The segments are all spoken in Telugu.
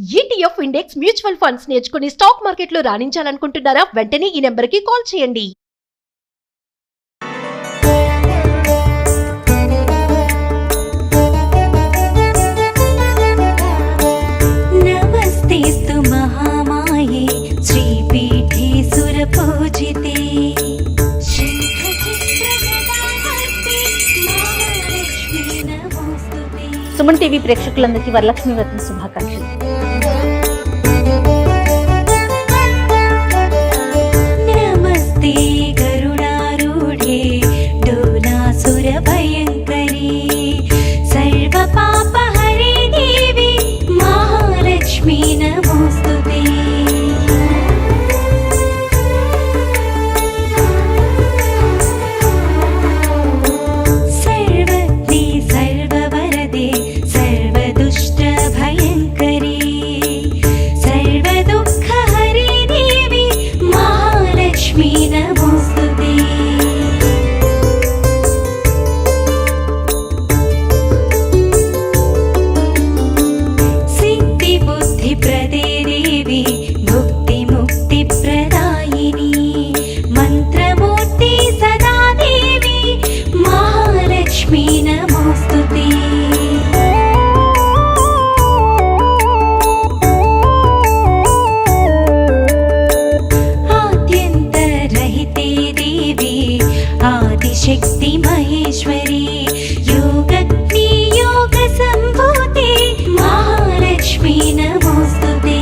ETF ఇండెక్స్ మ్యూచువల్ ఫండ్స్ నేర్చుకుని స్టాక్ మార్కెట్లో రాణించాలనుకుంటున్నారా? వెంటనే ఈ నెంబర్కి కాల్ చేయండి. నమస్తేస్తు మహామాయే శ్రీపీఠే సురపూజితే సుమన్ టీవీ ప్రేక్షకులందరికీ వరలక్ష్మి వ్రతం శుభాకాంక్షలు. నమస్తే గరుడారూఢే డోలాసుర భయంకరీ సర్వ పాప హరే దేవి మహాలక్ష్మీ నమోస్తుతే. సర్వజ్ఞే సర్వవరదే సర్వదుష్ట భయంకరీ సర్వదుఃఖ హరే దేవి మహాలక్ష్మీ నమోస్తుతే. సిద్ధి బుద్ధి ప్రదే దేవి భుక్తి ముక్తి ప్రదాయిని మంత్రమూర్తి సదా దేవి మహాలక్ష్మీ నమోస్తుతే. ఆద్యంతరహితే దేవి ఆదిశక్తి మహేశ్వరి యోగజ్ఞే యోగ సంభూతే మహాలక్ష్మీ నమోస్తుతే.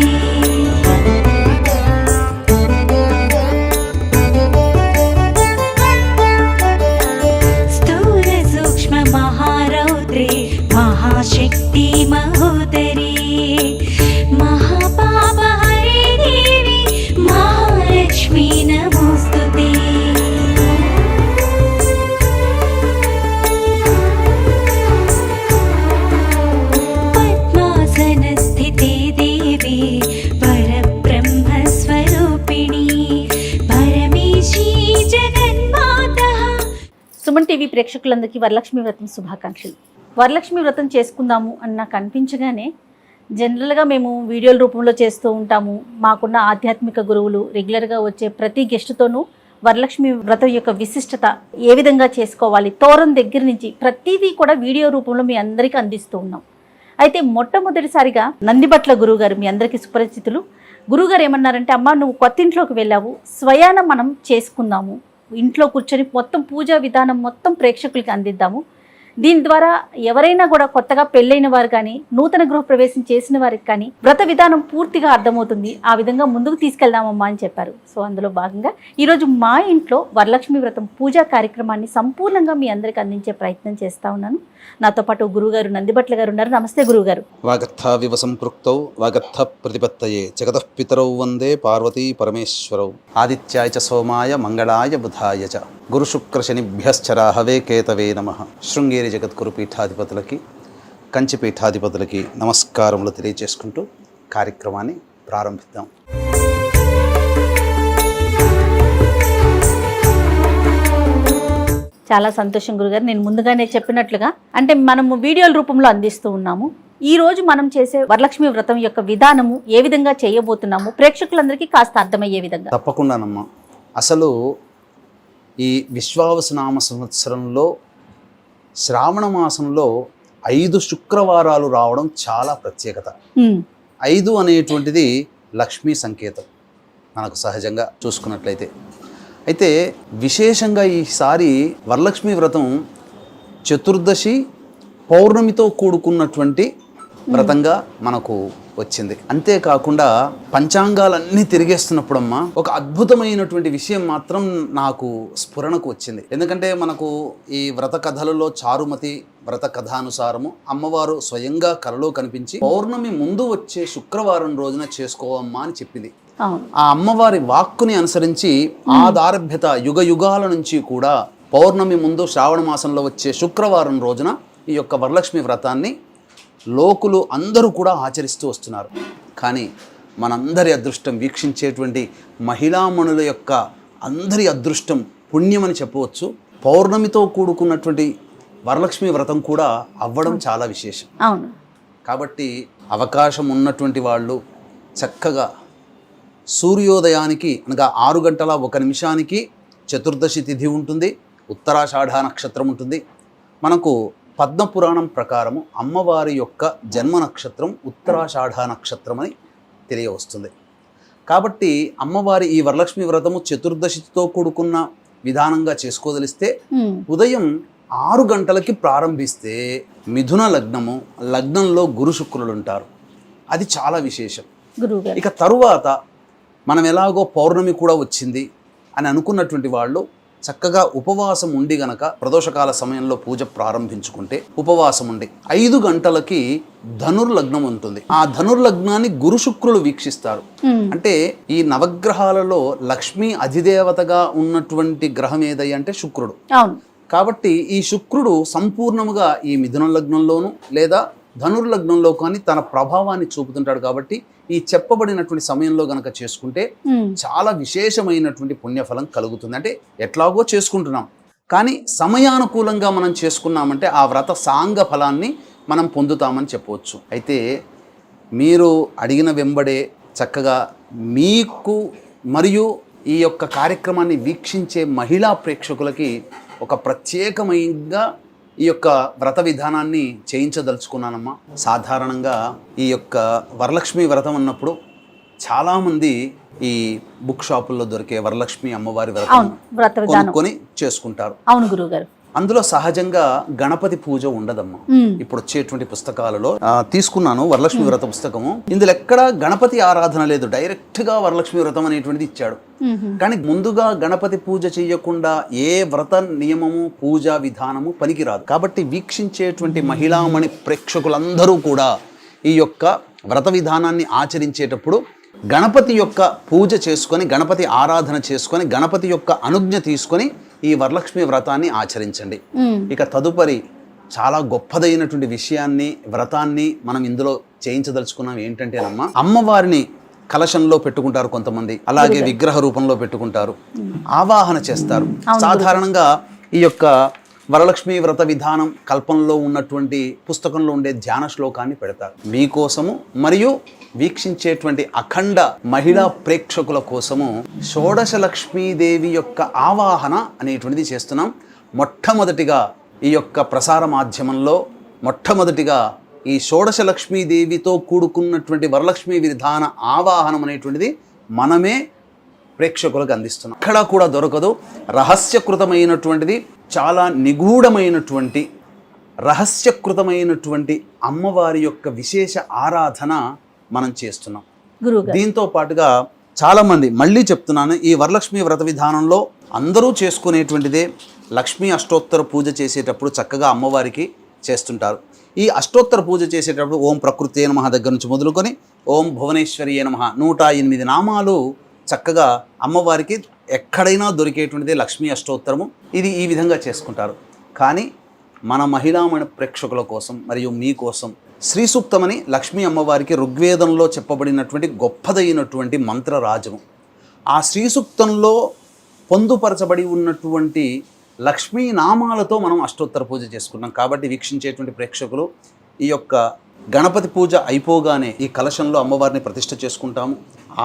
స్థూల సూక్ష్మ మహారౌద్రే మహాశక్తి మహోదరీ మహాపాప హరే దేవి మహాలక్ష్మీ నమోస్తుతే. పద్మాసనస్థితే దేవి పరబ్రహ్మ స్వరూపిణి పరమేశీ జగన్మాతః. సుమన్ టీవీ ప్రేక్షకులందరికీ వరలక్ష్మి వ్రతం శుభాకాంక్షలు. వరలక్ష్మి వ్రతం చేసుకుందాము అని నాకు అనిపించగానే జనరల్గా మేము వీడియోల రూపంలో చేస్తూ ఉంటాము. మాకున్న ఆధ్యాత్మిక గురువులు రెగ్యులర్గా వచ్చే ప్రతి గెస్ట్తోనూ వరలక్ష్మి వ్రతం యొక్క విశిష్టత ఏ విధంగా చేసుకోవాలి, తోరం దగ్గర నుంచి ప్రతిదీ కూడా వీడియో రూపంలో మీ అందరికీ అందిస్తూ ఉన్నాం. అయితే మొట్టమొదటిసారిగా నందిబట్ల గురువుగారు మీ అందరికీ సుపరిచితులు. గురువుగారు ఏమన్నారంటే, అమ్మ నువ్వు కొత్త ఇంట్లోకి వెళ్ళావు, స్వయాన మనం చేసుకుందాము, ఇంట్లో కూర్చొని మొత్తం పూజా విధానం మొత్తం ప్రేక్షకులకి అందిద్దాము. దీని ద్వారా ఎవరైనా కూడా కొత్తగా పెళ్ళైన వారు కానీ నూతన గృహప్రవేశం చేసిన వారికి కానీ వ్రత విధానం పూర్తిగా అర్థమవుతుంది. ఆ విధంగా ముందుకు తీసుకెళ్దామమ్మా అని చెప్పారు. సో అందులో భాగంగా ఈరోజు మా ఇంట్లో వరలక్ష్మి వ్రతం పూజా కార్యక్రమాన్ని సంపూర్ణంగా మీ అందరికి అందించే ప్రయత్నం చేస్తా ఉన్నాను. నాతో పాటు గురువుగారు నందిబట్ల గారు ఉన్నారు. నమస్తే గురువుగారు. వాగర్థావివ సంపృక్తౌ వాగర్థ ప్రతిపత్తయే జగతః పితరౌ వందే పార్వతీ పరమేశ్వరౌ ఆదిత్యాయ చ సోమాయ మంగళాయ బుధాయ చ గురు శుక్ర శనిభ్యశ్చరాహవే కేతవే నమః. శృంగేరి జగద్గురు పీఠాధిపతులకి కంచి పీఠాధిపతులకి నమస్కారములు తెలియజేసుకుంటూ కార్యక్రమాన్ని ప్రారంభిద్దాం. చాలా సంతోషం గురుగారు. నేను ముందుగానే చెప్పినట్లుగా అంటే మనము వీడియోల రూపంలో అందిస్తూ ఉన్నాము. ఈ రోజు మనం చేసే వరలక్ష్మి వ్రతం యొక్క విధానము ఏ విధంగా చేయబోతున్నాము ప్రేక్షకులందరికీ కాస్త అర్థమయ్యే విధంగా. తప్పకుండానమ్మా. అసలు ఈ విశ్వావసునామ సంవత్సరంలో శ్రావణ మాసంలో 5 శుక్రవారాలు రావడం చాలా ప్రత్యేకత. 5 అనేటువంటిది లక్ష్మీ సంకేతం మనకు సహజంగా చూసుకున్నట్లయితే. అయితే విశేషంగా ఈసారి వరలక్ష్మి వ్రతం చతుర్దశి పౌర్ణమితో కూడుకున్నటువంటి వ్రతంగా మనకు వచ్చింది. అంతేకాకుండా పంచాంగాలన్నీ తిరిగేస్తున్నప్పుడమ్మా ఒక అద్భుతమైనటువంటి విషయం మాత్రం నాకు స్ఫురణకు వచ్చింది. ఎందుకంటే మనకు ఈ వ్రత కథలలో చారుమతి వ్రత కథానుసారము అమ్మవారు స్వయంగా కలలో కనిపించి పౌర్ణమి ముందు వచ్చే శుక్రవారం రోజున చేసుకోవమ్మా అని చెప్పింది. ఆ అమ్మవారి వాక్కుని అనుసరించి ఆదారభ్యత యుగ యుగాల నుంచి కూడా పౌర్ణమి ముందు శ్రావణ మాసంలో వచ్చే శుక్రవారం రోజున ఈ యొక్క వరలక్ష్మి వ్రతాన్ని లోకులు అందరూ కూడా ఆచరిస్తూ వస్తున్నారు. కానీ మనందరి అదృష్టం, వీక్షించేటువంటి మహిళామణుల యొక్క అందరి అదృష్టం, పుణ్యమని చెప్పవచ్చు. పౌర్ణమితో కూడుకున్నటువంటి వరలక్ష్మి వ్రతం కూడా అవ్వడం చాలా విశేషం. అవును. కాబట్టి అవకాశం ఉన్నటువంటి వాళ్ళు చక్కగా సూర్యోదయానికి అనగా 6 గంటల 1 నిమిషానికి చతుర్దశి తిథి ఉంటుంది, ఉత్తరాషాఢ నక్షత్రం ఉంటుంది. మనకు పద్మపురాణం ప్రకారము అమ్మవారి యొక్క జన్మ నక్షత్రం ఉత్తరాషాఢ నక్షత్రం అని తెలియవస్తుంది. కాబట్టి అమ్మవారి ఈ వరలక్ష్మి వ్రతము చతుర్దశితో కూడుకున్న విధానంగా చేసుకోదలిస్తే ఉదయం 6 గంటలకి ప్రారంభిస్తే మిథున లగ్నము, లగ్నంలో గురు శుక్రులు ఉంటారు. అది చాలా విశేషం. గురువుగారు ఇక తరువాత మనం ఎలాగో పౌర్ణమి కూడా వచ్చింది అని అనుకున్నటువంటి వాళ్ళు చక్కగా ఉపవాసం ఉండి గనక ప్రదోషకాల సమయంలో పూజ ప్రారంభించుకుంటే ఉపవాసం ఉండి 5 గంటలకి ధనుర్లగ్నం ఉంటుంది. ఆ ధనుర్లగ్నాన్ని గురు శుక్రులు వీక్షిస్తారు. అంటే ఈ నవగ్రహాలలో లక్ష్మీ అధిదేవతగా ఉన్నటువంటి గ్రహం ఏదై అంటే శుక్రుడు. అవును. కాబట్టి ఈ శుక్రుడు సంపూర్ణముగా ఈ మిథున లగ్నంలోను లేదా ధనుర్లగ్నంలో కానీ తన ప్రభావాన్ని చూపుతుంటాడు. కాబట్టి ఈ చెప్పబడినటువంటి సమయంలో గనక చేసుకుంటే చాలా విశేషమైనటువంటి పుణ్యఫలం కలుగుతుంది. అంటే ఎట్లాగో చేసుకుంటున్నాం, కానీ సమయానుకూలంగా మనం చేసుకున్నామంటే ఆ వ్రత సాంగ ఫలాన్ని మనం పొందుతామని చెప్పవచ్చు. అయితే మీరు అడిగిన వెంబడే చక్కగా మీకు మరియు ఈ యొక్క కార్యక్రమాన్ని వీక్షించే మహిళా ప్రేక్షకులకి ఒక ప్రత్యేకమైనగా ఈ యొక్క వ్రత విధానాన్ని చేయించదలుచుకున్నానమ్మా. సాధారణంగా ఈ యొక్క వరలక్ష్మి వ్రతం అన్నప్పుడు చాలామంది ఈ బుక్ షాపుల్లో దొరికే వరలక్ష్మి అమ్మవారి వ్రతం కొనుక్కొని చేసుకుంటారు. అవును గురువుగారు. అందులో సహజంగా గణపతి పూజ ఉండదమ్మా. ఇప్పుడు వచ్చేటువంటి పుస్తకాలలో తీసుకున్నాను వరలక్ష్మి వ్రత పుస్తకము. ఇందులో ఎక్కడా గణపతి ఆరాధన లేదు, డైరెక్ట్ గా వరలక్ష్మి వ్రతం అనేటువంటిది ఇచ్చాడు. కానీ ముందుగా గణపతి పూజ చేయకుండా ఏ వ్రత నియమము పూజా విధానము పనికిరాదు. కాబట్టి వీక్షించేటువంటి మహిళామణి ప్రేక్షకులందరూ కూడా ఈ యొక్క వ్రత విధానాన్ని ఆచరించేటప్పుడు గణపతి యొక్క పూజ చేసుకొని, గణపతి ఆరాధన చేసుకొని, గణపతి యొక్క అనుజ్ఞ తీసుకొని ఈ వరలక్ష్మి వ్రతాన్ని ఆచరించండి. ఇక తదుపరి చాలా గొప్పదైనటువంటి విషయాన్ని, వ్రతాన్ని మనం ఇందులో చేయించదలుచుకున్నాం. ఏంటంటేనమ్మా, అమ్మవారిని కలశంలో పెట్టుకుంటారు కొంతమంది, అలాగే విగ్రహ రూపంలో పెట్టుకుంటారు, ఆవాహన చేస్తారు. సాధారణంగా ఈ యొక్క వరలక్ష్మి వ్రత విధానం కల్పనలో ఉన్నటువంటి పుస్తకంలో ఉండే ధ్యాన శ్లోకాన్ని పెడతారు. మీకోసము మరియు వీక్షించేటువంటి అఖండ మహిళా ప్రేక్షకుల కోసము షోడశ లక్ష్మీదేవి యొక్క ఆవాహన అనేటువంటిది చేస్తున్నాం. మొట్టమొదటిగా ఈ యొక్క ప్రసార మాధ్యమంలో మొట్టమొదటిగా ఈ షోడశ లక్ష్మీదేవితో కూడుకున్నటువంటి వరలక్ష్మి విధాన ఆవాహనం అనేటువంటిది మనమే ప్రేక్షకులకు అందిస్తున్నాం. ఎక్కడా కూడా దొరకదు. రహస్యకృతమైనటువంటిది, చాలా నిగూఢమైనటువంటి రహస్యకృతమైనటువంటి అమ్మవారి యొక్క విశేష ఆరాధన మనం చేస్తున్నాం. దీంతో పాటుగా చాలామంది, మళ్ళీ చెప్తున్నాను, ఈ వరలక్ష్మి వ్రత విధానంలో అందరూ చేసుకునేటువంటిదే లక్ష్మీ అష్టోత్తర పూజ చేసేటప్పుడు చక్కగా అమ్మవారికి చేస్తుంటారు. ఈ అష్టోత్తర పూజ చేసేటప్పుడు ఓం ప్రకృతే నమః దగ్గర నుంచి మొదలుకొని ఓం భువనేశ్వరియే నమః 108 నామాలు చక్కగా అమ్మవారికి ఎక్కడైనా దొరికేటువంటిదే లక్ష్మీ అష్టోత్తరము. ఇది ఈ విధంగా చేసుకుంటారు. కానీ మన మహిళామణి ప్రేక్షకుల కోసం మరియు మీకోసం శ్రీ సూక్తమని లక్ష్మీ అమ్మవారికి ఋగ్వేదంలో చెప్పబడినటువంటి గొప్పదైనటువంటి మంత్రరాజము. ఆ శ్రీ సూక్తంలో పొందుపరచబడి ఉన్నటువంటి లక్ష్మీ నామాలతో మనం అష్టోత్తర పూజ చేసుకున్నాం. కాబట్టి వీక్షించేటువంటి ప్రేక్షకులు ఈ యొక్క గణపతి పూజ అయిపోగానే ఈ కలశంలో అమ్మవారిని ప్రతిష్ఠ చేసుకుంటాము,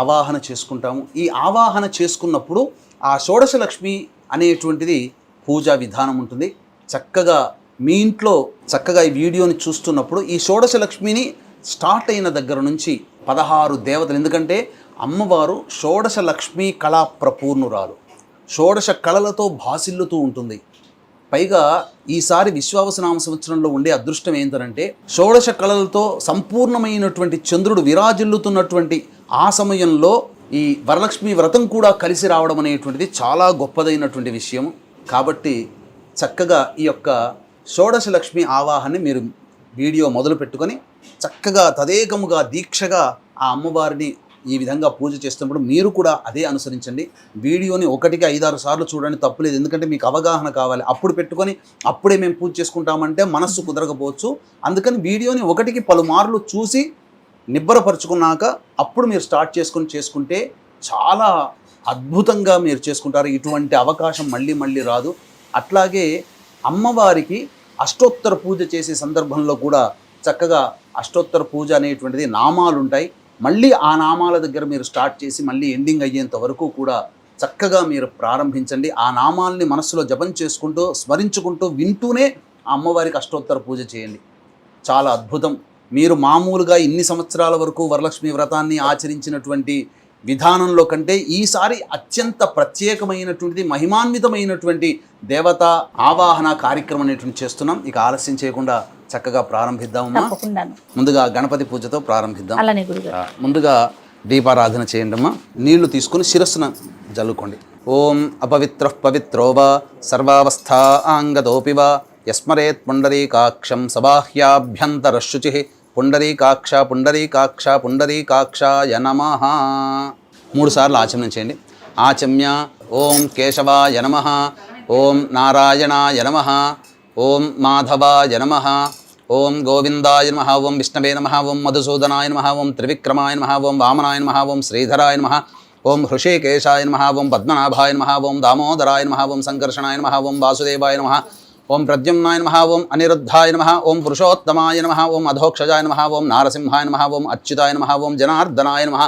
ఆవాహన చేసుకుంటాము. ఈ ఆవాహన చేసుకున్నప్పుడు ఆ షోడశ లక్ష్మి అనేటువంటిది పూజా విధానం ఉంటుంది. చక్కగా మీ ఇంట్లో చక్కగా ఈ వీడియోని చూస్తున్నప్పుడు ఈ షోడశ లక్ష్మిని స్టార్ట్ అయిన దగ్గర నుంచి 16 దేవతలు, ఎందుకంటే అమ్మవారు షోడశ లక్ష్మీ కళా ప్రపూర్ణురాలు, షోడశ కళలతో భాసిల్లుతూ ఉంటుంది. పైగా ఈసారి విశ్వావసనామ సంవత్సరంలో ఉండే అదృష్టం ఏంటంటే షోడశ కళలతో సంపూర్ణమైనటువంటి చంద్రుడు విరాజిల్లుతున్నటువంటి ఆ సమయంలో ఈ వరలక్ష్మి వ్రతం కూడా కలిసి రావడం అనేటువంటిది చాలా గొప్పదైనటువంటి విషయం. కాబట్టి చక్కగా ఈ యొక్క షోడశ లక్ష్మి ఆవాహాన్ని మీరు వీడియో మొదలు పెట్టుకొని చక్కగా తదేకముగా దీక్షగా ఆ అమ్మవారిని ఈ విధంగా పూజ చేస్తున్నప్పుడు మీరు కూడా అదే అనుసరించండి. వీడియోని 1కి 5-6 సార్లు చూడండి, తప్పులేదు. ఎందుకంటే మీకు అవగాహన కావాలి. అప్పుడు పెట్టుకొని అప్పుడే మేము పూజ చేసుకుంటామంటే మనస్సు కుదరకపోవచ్చు. అందుకని వీడియోని 1కి పలుమార్లు చూసి నిబ్బరపరుచుకున్నాక అప్పుడు మీరు స్టార్ట్ చేసుకుంటే చాలా అద్భుతంగా మీరు చేసుకుంటారు. ఇటువంటి అవకాశం మళ్ళీ మళ్ళీ రాదు. అట్లాగే అమ్మవారికి అష్టోత్తర పూజ చేసే సందర్భంలో కూడా చక్కగా అష్టోత్తర పూజ అనేటువంటిది నామాలు ఉంటాయి. మళ్ళీ ఆ నామాల దగ్గర మీరు స్టార్ట్ చేసి మళ్ళీ ఎండింగ్ అయ్యేంత వరకు కూడా చక్కగా మీరు ప్రారంభించండి. ఆ నామాల్ని మనస్సులో జపం చేసుకుంటూ స్మరించుకుంటూ వింటూనే ఆ అమ్మవారికి అష్టోత్తర పూజ చేయండి. చాలా అద్భుతం. మీరు మామూలుగా ఇన్ని సంవత్సరాల వరకు వరలక్ష్మి వ్రతాన్ని ఆచరించినటువంటి విధానంలో కంటే ఈసారి అత్యంత ప్రత్యేకమైనటువంటిది, మహిమాన్వితమైనటువంటి దేవతా ఆవాహన కార్యక్రమం అనేటువంటి చేస్తున్నాం. ఇక ఆలస్యం చేయకుండా చక్కగా ప్రారంభిద్దామమ్మా. తప్పకుండాను. ముందుగా గణపతి పూజతో ప్రారంభిద్దాం. అలానే గురుగారు. ముందుగా దీపారాధన చేయండి అమ్మా. నీళ్లు తీసుకుని శిరస్సున జల్లుకోండి. ఓం అపవిత్ర పవిత్రో వా సర్వావస్థాంగదోపి వా యస్మరేత్ పుండరీకాక్షం సబాహ్యాభ్యంతరశుచి పుండరీకాక్ష పుండరీకాక్ష పుండరీకాక్షాయ నమః. 3 సార్లు ఆచమనం చేయండి. ఆచమ్య ఓం కేశవాయ నమః, ఓం నారాయణాయ నమః, ఓం మాధవాయ నమః, ఓం గోవిందాయ నమః, ఓం విష్ణవే నమః, ఓం మధుసూదనాయ నమః, ఓం త్రివిక్రమాయ నమః, ఓం వామనాయ నమః, ఓం శ్రీధరాయ నమః, ఓం హృషికేశాయ నమః, ఓం పద్మనాభాయ నమః, ఓం దామోదరాయ నమః, ఓం సంకర్షణాయ నమః, ఓం వాసుదేవాయ నమః, ఓం ప్రద్యుమ్నాయ నమః, ఓం అనిరుద్ధాయ నమః, ఓం పురుషోత్తమాయ నమః, ఓం అధోక్షజాయ నమః, ఓం నారసింహాయ నమః, ఓం అచ్యుతాయ నమః, ఓం జనార్దనాయ నమః,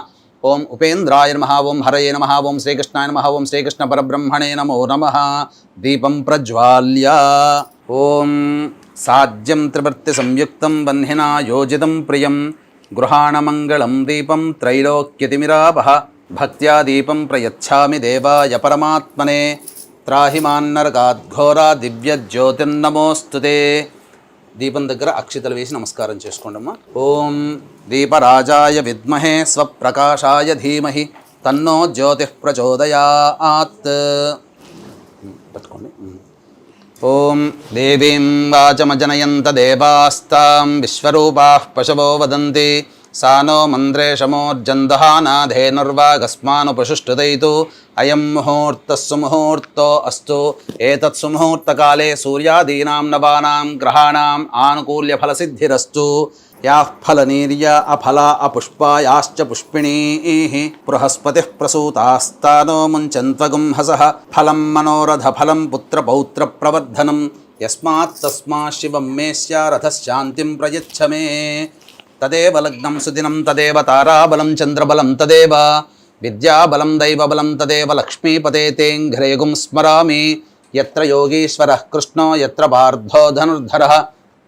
ఓం ఉపేంద్రాయ నమః, ఓం హరయే నమః, ఓం శ్రీకృష్ణాయ నమః, ఓం శ్రీకృష్ణ పరబ్రహ్మణే నమో నమః. దీపం ప్రజ్వాల్య ఓం సాధ్యం త్రివర్తి సంయుక్తం వహ్నినా యోజితం ప్రియం గృహాణమంగళం దీపం త్రైలోక్యతిమిరాపః భక్త్యా దీపం ప్రయచ్ఛామి దేవాయ పరమాత్మనే త్రాహిమాన్నరకాద్ఘోరా దివ్య జ్యోతిర్నమోస్తుతే. దీపం దగ్గర అక్షితలు వేసి నమస్కారం చేసుకోండమ్మా. ఓం దీపరాజాయ విద్మహే స్వప్రకాశాయ ధీమహి తన్నో జ్యోతిః ప్రచోదయాత్. పట్టుకోండి. ఓం దేవీం వాచమజనయంత దేవాస్తాం విశ్వరూపాః పశవో వదంతి సా నో మంత్రేషమోర్జందహానాధేనుర్వాగస్మానుపశుష్టుదైతు అయం ముహూర్తః సుముహూర్తో అస్తు. ఏతత్ సుముహూర్తకాలే సూర్యాదీనాం నవానాం గ్రహాణాం ఆనుకూల్యఫలసిద్ధిరస్తు. యాః ఫలనీర్య అఫలా అపుష్పాయాశ్చ పుష్పిణీః బృహస్పతిః ప్రసూతాస్తానో ముంచన్త్వగుంహసః ఫలం మనోరథ ఫలం పుత్రపౌత్ర ప్రవర్ధనం యస్మాత్ తస్మాత్ శివం మే స్యారథశాంతిం ప్రయచ్ఛ మే. తదేవ లగ్నం సుదినం తదేవ తారాబలం చంద్రబలం తదేవ విద్యాబలం దైవబలం తదేవ లక్ష్మీపతే తేంఘ్రేగుం స్మరామి. యత్ర యోగీశ్వరః కృష్ణో యత్ర పార్థో ధనుర్ధరః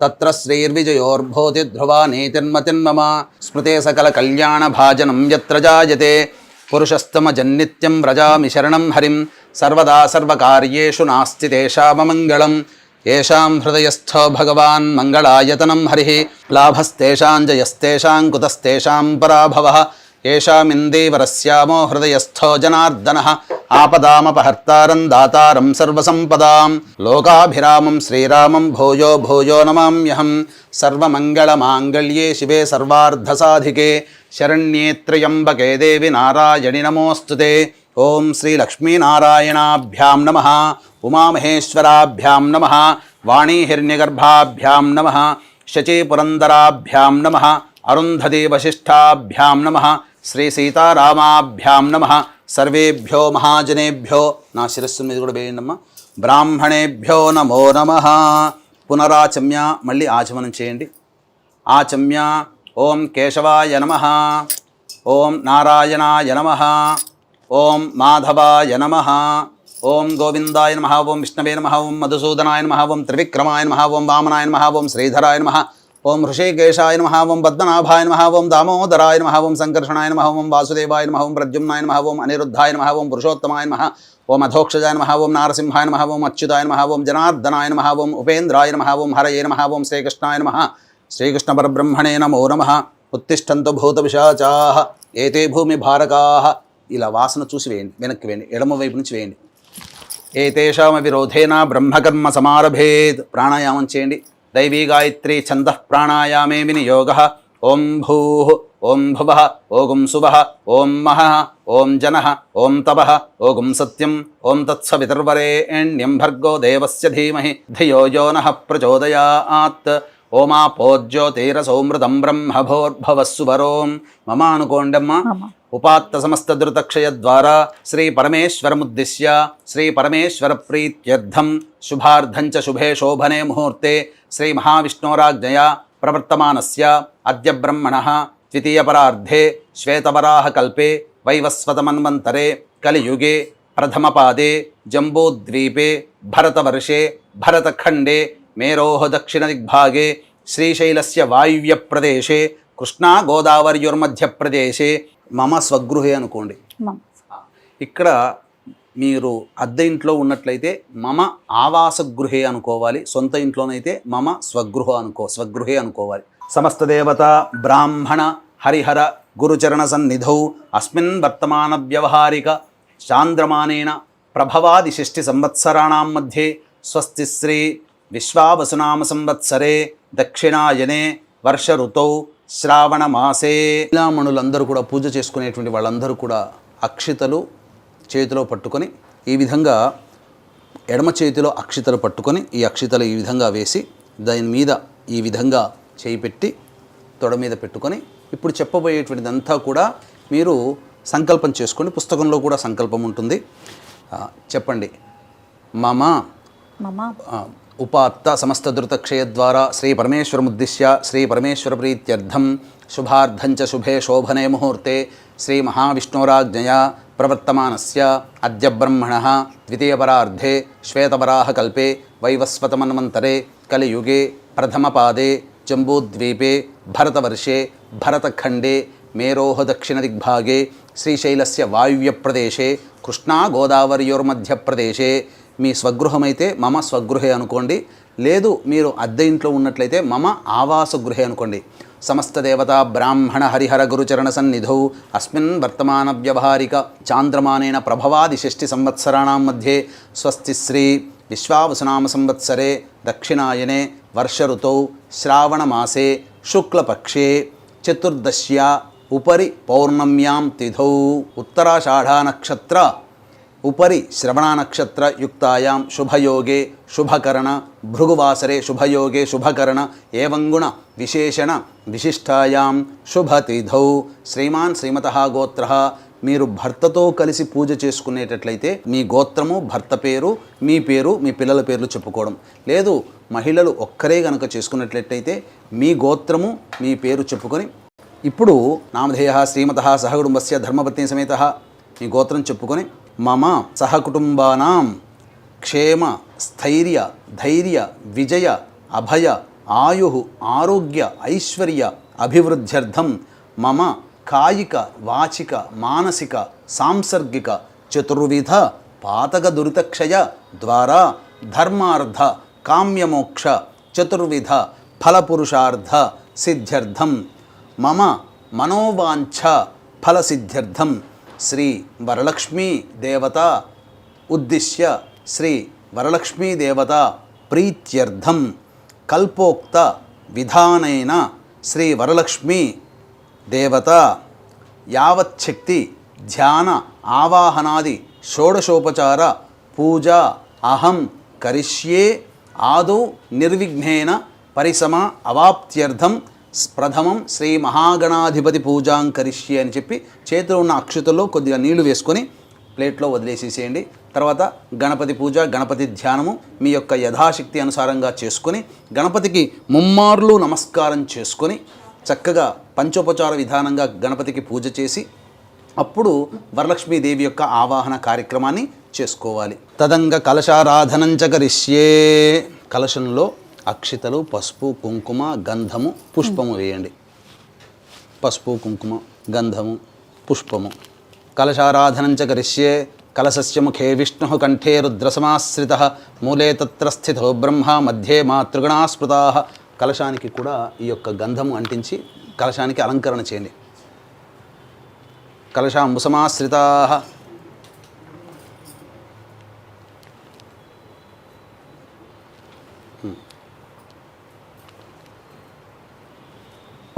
తత్ర శ్రీర్విజయోర్భూతి ధ్రువా నీతిర్మతిర్మమ. స్మృతే సకల కళ్యాణ భాజనం యత్ర జాయతే పురుషస్తమజన్నిత్యం వ్రజామి శరణం హరిం. సర్వదా సర్వకార్యేషు నాస్తి తేషామమంగళం. ఏషాం హృదయస్థో భగవాన్ మంగళాయతనం హరిః లాభస్తేషాం జయస్తేషాం కుతస్తేషాం పరాభవః. ఏషామిందీవరస్యామో హృదయస్థో జనార్దనః ఆపదామపహర్తారం దాతారం సర్వసంపదాం. లోకాభిరామం శ్రీరామం భూయో భూయో నమామ్యహం. సర్వమంగళమాంగళ్యే శివే సర్వార్ధసాధికే శరణ్యే త్ర్యంబకే దేవి నారాయణి నమోస్తుతే. ఓం శ్రీ లక్ష్మీనారాయణాభ్యాం నమః, ఉమామహేశ్వరాభ్యాం నమః, వాణీహిరణ్యగర్భాభ్యాం నమః, శచీపురందరాభ్యాం నమః, అరుంధతీ వశిష్ఠాభ్యాం నమః, శ్రీ సీతారామాభ్యాం నమః. సర్వేభ్యో మహాజనేభ్యో, నా శిరస్సు మీద కూడా వేయండమ్మా, బ్రాహ్మణేభ్యో నమో నమః. పునరాచమ్య, మళ్ళీ ఆచమనం చేయండి. ఆచమ్య ఓం కేశవాయ నమః, ఓం నారాయణాయ నమః, ఓం మాధవాయ నమః, ఓం గోవిందాయ నమః, ఓం విష్ణవే నమః, ఓం మధుసూదనాయ నమః, ఓం త్రివిక్రమాయ నమః, ఓం వామనాయ నమః, ఓం శ్రీధరాయ నమః, ఓం హృషికేశాయ నమః, ఓం పద్మనాభాయ నమః, ఓం దామోదరాయ నమః, ఓం సంకర్షణాయ నమః, ఓం వాసుదేవాయ నమః, ఓం ప్రద్యుమ్నాయ నమః, ఓం అనిరుద్ధాయ నమః, ఓం పురుషోత్తమాయ నమః, ఓం అధోక్షజాయ నమః, ఓం నారసింహాయ నమః, ఓం అచ్యుతాయ నమః, ఓం జనార్దనాయ నమః, ఓం ఉపేంద్రాయ నమః, ఓం హరయే నమః, ఓం శ్రీకృష్ణాయ నమః, శ్రీకృష్ణ పరబ్రహ్మణే నమో నమః. ఉత్తిష్టంతు భూతపిశాచాః ఏతే భూమి భారకాః. ఇలా వాసన చూసి వేయండి, వెనక్కి వేయండి, ఎడమ వైపు నుంచి వేయండి. ఏతేషామ విరోధేన బ్రహ్మకర్మ సమారభేత్. ప్రాణాయామం చేయండి. దైవీ గాయత్రీ ఛందః ప్రాణాయామే వినియోగః. ఓం భూః, ఓం భువః, ఓం సువః, ఓం మహః, ఓం జనః, ఓం తపః, ఓం సత్యం, ఓం తత్సవితుర్వరేణ్యం భర్గో దేవస్య ధీమహి ధియో యో నః ప్రచోదయాత్. ఓమాపోజ్యోతిరసౌమృతం బ్రహ్మభోర్భవస్సువరోం. మమ అనుకోండమ్మ. ఉపాత్త సమస్త ధృతక్షయ ద్వారా శ్రీ పరమేశ్వరముద్దిశ్య శ్రీ పరమేశ్వర ప్రీత్యర్థం శుభార్థం చ శుభే శోభనే ముహూర్తే శ్రీ మహావిష్ణోరాజ్ఞయా ప్రవర్తమానస్య అద్య బ్రహ్మణః ద్వితీయపరార్ధే శ్వేతవరాహకల్పే వైవస్వతమన్వంతరే కలియుగే ప్రథమపాదే జంబూద్వీపే భరతవర్షే భరతఖండే మేరోః దక్షిణదిగ్భాగే శ్రీశైలస్య వాయువ్యప్రదేశే కృష్ణా గోదావరియోర్మధ్యప్రదేశే మమ స్వగృహే అనుకోండి. మమ. ఇక్కడ మీరు అద్దె ఇంట్లో ఉన్నట్లయితే మమ ఆవాసగృహే అనుకోవాలి. సొంత ఇంట్లోనైతే మమ స్వగృహే అనుకోవాలి. సమస్త దేవత బ్రాహ్మణ హరిహర గురుచరణ సన్నిధౌ అస్మిన్ వర్తమాన వ్యవహారిక చాంద్రమానేన ప్రభవాది షష్ఠి సంవత్సరాణం మధ్యే స్వస్తి శ్రీ విశ్వావసునామ సంవత్సరే దక్షిణాయనే వర్ష ఋతౌ శ్రావణ మాసే. మహిళామణులందరూ కూడా పూజ చేసుకునేటువంటి వాళ్ళందరూ కూడా అక్షితలు చేతిలో పట్టుకొని ఈ విధంగా ఎడమ చేతిలో అక్షితలు పట్టుకొని ఈ అక్షితలు ఈ విధంగా వేసి దాని మీద ఈ విధంగా చేయి పెట్టి తొడ మీద పెట్టుకొని ఇప్పుడు చెప్పబోయేటువంటిదంతా కూడా మీరు సంకల్పం చేసుకోండి. పుస్తకంలో కూడా సంకల్పం ఉంటుంది. చెప్పండి. మమ ఉపాత్త సమస్త ధృతక్షయ ద్వారా శ్రీ పరమేశ్వరముద్దిశ్య శ్రీ పరమేశ్వర ప్రీత్యర్థం శుభార్థంచ శుభే శోభనే ముహూర్తే శ్రీ మహావిష్ణోరాజ్ఞయా ప్రవర్తమానస్య అద్య బ్రహ్మణః ద్వితీయపరార్ధే శ్వేతవరాహకల్పే వైవస్వతమన్వంతరే కలియుగే ప్రథమపాదే జంబూద్వీపే భరతవర్షే భరతఖండే మేరోః దక్షిణదిగ్భాగే శ్రీశైలస్య వాయువ్యప్రదేశే కృష్ణా గోదావరియోర్మధ్యప్రదేశే. మీ స్వగృహమైతే మమ స్వగృహే అనుకోండి. లేదు మీరు అద్దె ఇంట్లో ఉన్నట్లయితే మమ ఆవాసగృహే అనుకోండి. సమస్త దేవతా బ్రాహ్మణ హరిహర గురుచరణ సన్నిధౌ అస్మిన్ వర్తమాన వ్యవహారిక చాంద్రమానేన ప్రభవాది షష్ఠి సంవత్సరాణం మధ్యే స్వస్తి శ్రీ విశ్వావసునామ సంవత్సరే దక్షిణాయనే వర్ష ఋతౌ శ్రావణ మాసే శుక్లపక్షే చతుర్దశ్యా ఉపరి పౌర్ణమ్యాం తిథౌ ఉత్తరాషాఢా నక్షత్ర ఉపరి శ్రవణ నక్షత్ర యుక్తాయాం శుభయోగే శుభకరణ భృగువాసరే శుభయోగే శుభకరణ ఏవంగుణ విశేషణ విశిష్టాయాం శుభతిథౌ. శ్రీమాన్ శ్రీమతః గోత్రః. మీరు భర్తతో కలిసి పూజ చేసుకునేటట్లయితే మీ గోత్రము భర్త పేరు మీ పేరు మీ పిల్లల పేర్లు చెప్పుకోవడం. లేదు మహిళలు ఒక్కరే కనుక చేసుకున్నట్లయితే మీ గోత్రము మీ పేరు చెప్పుకొని ఇప్పుడు నామధేయః శ్రీమతః సహకుటుంబస్య ధర్మపత్ని సమేతః మీ గోత్రం చెప్పుకొని మమ సహకుటుంబానాం క్షేమ స్థైర్య ధైర్య విజయ అభయ ఆయు ఆరోగ్య ఐశ్వర్య అభివృద్ధ్యర్థం మమ కాయిక వాచిక మానసిక సాంసర్గిక చతుర్విధ పాతక దురితక్షయ ద్వారా ధర్మార్థ కామ్యమోక్ష చతుర్విధ ఫలపురుషార్థ సిద్ధ్యర్థం మమ మనోవాంఛ ఫలసిద్ధ్యర్థం శ్రీ వరలక్ష్మీ దేవత ఉద్దిశ్య శ్రీ వరలక్ష్మీ దేవత ప్రీత్యర్థం కల్పోక్త విధానైన శ్రీ వరలక్ష్మీ దేవత యావచ్చక్తి ధ్యాన ఆవాహనాది షోడశోపచార పూజ అహం కరిష్యే ఆదౌ నిర్విఘ్నేన పరిసమ అవాప్త్యర్థం ప్రథమం శ్రీ మహాగణాధిపతి పూజాం కరిష్యే అని చెప్పి చేతిలో ఉన్న అక్షతల్లో కొద్దిగా నీళ్లు వేసుకొని ప్లేట్లో వదిలేసేసేయండి. తర్వాత గణపతి పూజ గణపతి ధ్యానము మీ యొక్క యథాశక్తి అనుసారంగా చేసుకొని గణపతికి ముమ్మార్లు నమస్కారం చేసుకొని చక్కగా పంచోపచార విధానంగా గణపతికి పూజ చేసి అప్పుడు వరలక్ష్మీదేవి యొక్క ఆవాహన కార్యక్రమాన్ని చేసుకోవాలి. తదంగ కలశారాధనంచ కరిష్యే. కలశంలో అక్షితలు పసుపు కుంకుమ గంధము పుష్పము వేయండి. పసుపు కుంకుమ గంధము పుష్పము. కలశారాధనంచ కరిష్యే. కలశస్య ముఖే విష్ణుః కంఠే రుద్రసమాశ్రితః మూలే తత్ర స్థితో బ్రహ్మ మధ్యే మాతృగణా స్మృతాః. కలశానికి కూడా ఈ యొక్క గంధము అంటించి కలశానికి అలంకరణ చేయండి. కలశాంబుసమాశ్రితాః.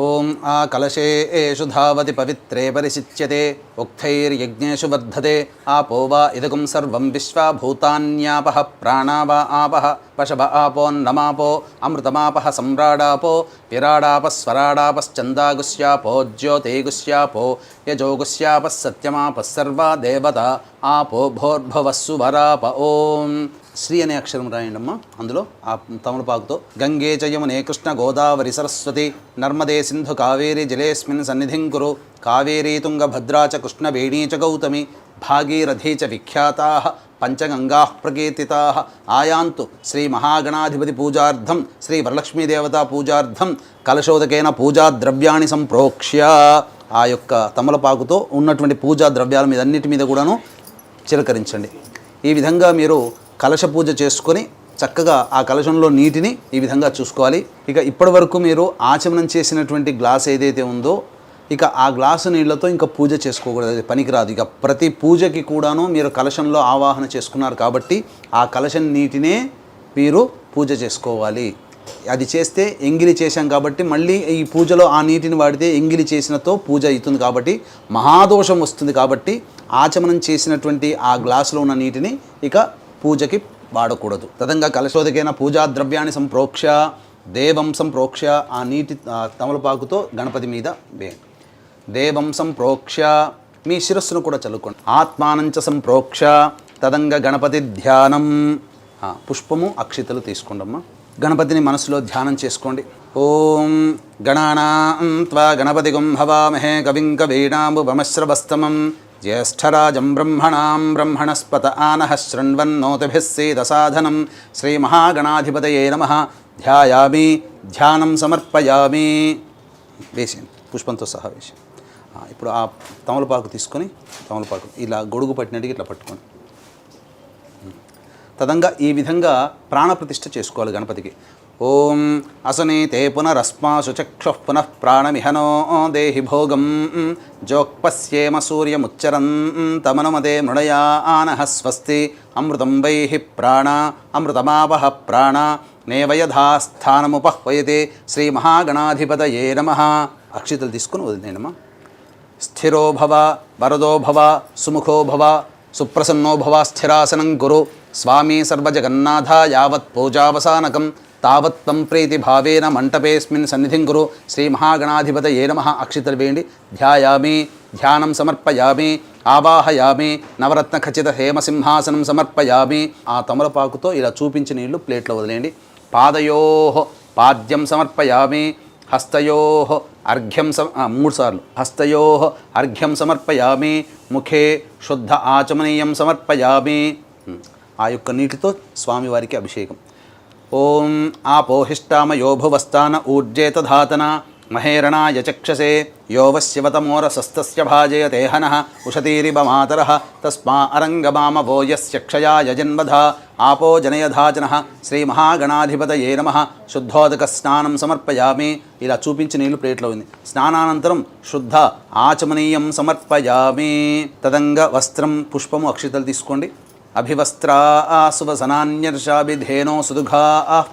ఓం ఆ కలశేషు ధావతి పవిత్రే పరిశిచ్యతే ఉక్తైర్యజ్ఞేషు వర్ధతే ఆపో వా ఇదకం సర్వం విశ్వా భూతాన్యాపః ప్రాణా వా ఆపః పశవ ఆపోన్నమాపో అమృతమాపః సమ్రాడాపో విరాడాపస్వరాడాపశ్చందాగుస్యాపో జ్యోతిగుస్యాపో యజోగుస్యాపः సత్యమాపः సర్వా దేవత ఆపో భోర్భవస్సు వరాప. ఓం శ్రీ అనే అక్షరం రాయండమ్మా. అందులో ఆ తమలపాకుతో గంగే చ యమునే కృష్ణ గోదావరి సరస్వతి నర్మదే సింధు కావేరి జలేస్మిన్ సన్నిధిం కురు కావేరీ తుంగ భద్రా చ కృష్ణ వేణీ చ గౌతమి భాగీరథీ చ విఖ్యాతాః పంచగంగాః ప్రకీర్తితాః ఆయాంతు శ్రీ మహాగణాధిపతి పూజార్థం శ్రీ వరలక్ష్మీదేవతా పూజార్థం కలశోదకేన పూజా ద్రవ్యాన్ని సంప్రోక్ష్య. ఆ యొక్క తమలపాకుతో ఉన్నటువంటి పూజా ద్రవ్యాల మీద అన్నిటి మీద కూడాను చిలకరించండి. ఈ విధంగా మీరు కలశ పూజ చేసుకొని చక్కగా ఆ కలశంలో నీటిని ఈ విధంగా చూసుకోవాలి. ఇక ఇప్పటి వరకు మీరు ఆచమనం చేసినటువంటి గ్లాస్ ఏదైతే ఉందో ఇక ఆ గ్లాసు నీళ్లతో ఇంకా పూజ చేసుకోకూడదు, అది పనికిరాదు. ఇక ప్రతి పూజకి కూడాను మీరు కలశంలో ఆవాహన చేసుకున్నారు కాబట్టి ఆ కలశం నీటినే మీరు పూజ చేసుకోవాలి. అది చేస్తే ఎంగిలి చేశాం కాబట్టి మళ్ళీ ఈ పూజలో ఆ నీటిని వాడితే ఎంగిలి చేసినతో పూజ అవుతుంది కాబట్టి మహాదోషం వస్తుంది. కాబట్టి ఆచమనం చేసినటువంటి ఆ గ్లాసులో ఉన్న నీటిని ఇక పూజకి వాడకూడదు. తదంగా కలశోదకైన పూజా ద్రవ్యాన్ని సంప్రోక్ష దేవం సంప్రోక్ష. ఆ నీటి తమలపాకుతో గణపతి మీద వేయండి. దేవం సంప్రోక్ష మీ శిరస్సును కూడా చల్లుకోండి. ఆత్మానంచ సంప్రోక్ష తదంగ గణపతి ధ్యానం. పుష్పము అక్షితలు తీసుకోండమ్మా. గణపతిని మనసులో ధ్యానం చేసుకోండి. ఓం గణానాం త్వా గణపతిగుం హవామహే కవిం కవీనాముపమశ్రవస్తమం జ్యేష్ఠరాజం బ్రహ్మణాం బ్రహ్మణస్పత ఆనః శృణ్వన్నోతిభిः सीदसाधनं శ్రీమహాగణాధిపతయే నమః. ధ్యాయామి ధ్యానం సమర్పయామి. వేసేయండి పుష్పంతో సహా వేసి. ఇప్పుడు ఆ తమలపాకు తీసుకొని తమలపాకు ఇలా గొడుగు పట్టినట్టుగా ఇట్లా పట్టుకోండి. తదంగా ఈ విధంగా ప్రాణప్రతిష్ఠ చేసుకోవాలి గణపతికి. ఓం అసనీతే పునరస్మాసు చక్షుః పునః ప్రాణమిహనో దేహి భోగం జోక్పశ్యేమ సూర్యముచ్చరంతమనుమతే మృడయానః స్వస్తి అమృతం వైహి ప్రాణ అమృతమావహ ప్రాణ నేవయథాస్థానముపహ్వయతే శ్రీమహాగణాధిపతయే నమః. అక్షితలు తీసుకుని వదిలేనమ్మా. స్థిరో భవ వరదో భవ సుముఖో భవ సుప్రసన్నో భవ స్థిరాసనం కురు స్వామి సర్వజగన్నాథ యావత్ పూజావసానకం తావత్ తం ప్రీతిభావేన మంటపేస్మిన్ సన్నిధిం కురు శ్రీమహాగణాధిపతయే నమః. అక్షితలు వేయండి. ధ్యాయామి ధ్యానం సమర్పయామి ఆవాహయామి నవరత్న ఖచ్చిత హేమసింహాసనం సమర్పయామి. ఆ తమలపాకుతో ఇలా చూపించిన నీళ్లు ప్లేట్లో వదిలేయండి. పాదయోః పాద్యం సమర్పయామి. హస్తయోః అర్ఘ్యం 3 సార్లు హస్తయోః అర్ఘ్యం సమర్పయామి. ముఖే శుద్ధ ఆచమనీయం సమర్పయామి. ఆ యొక్క నీటితో స్వామివారికి అభిషేకం. ఓం ఆపోహిష్టామయో భువస్థాన ఊర్జేతధాతన మహేరణాయ చక్షసే యో వశ్యవతమోరసస్తస్య భాజయతే హనః ఉషతీరివ మాతరః తస్మా అరంగమామవో యస్య క్షయాయ జన్మధ ఆపో జనయధాజనః శ్రీమహాగణాధిపతయే నమః. శుద్ధోదక స్నానం సమర్పయామి. ఇలా చూపించి నీళ్లు ప్లేట్లో ఉంది. స్నానానంతరం శుద్ధ ఆచమనీయం సమర్పయామి. తదంగ వస్త్రం పుష్పము అక్షితలు తీసుకోండి. అభివస్త్రా సువసనాన్యర్షాభిధేనో సుదుఘా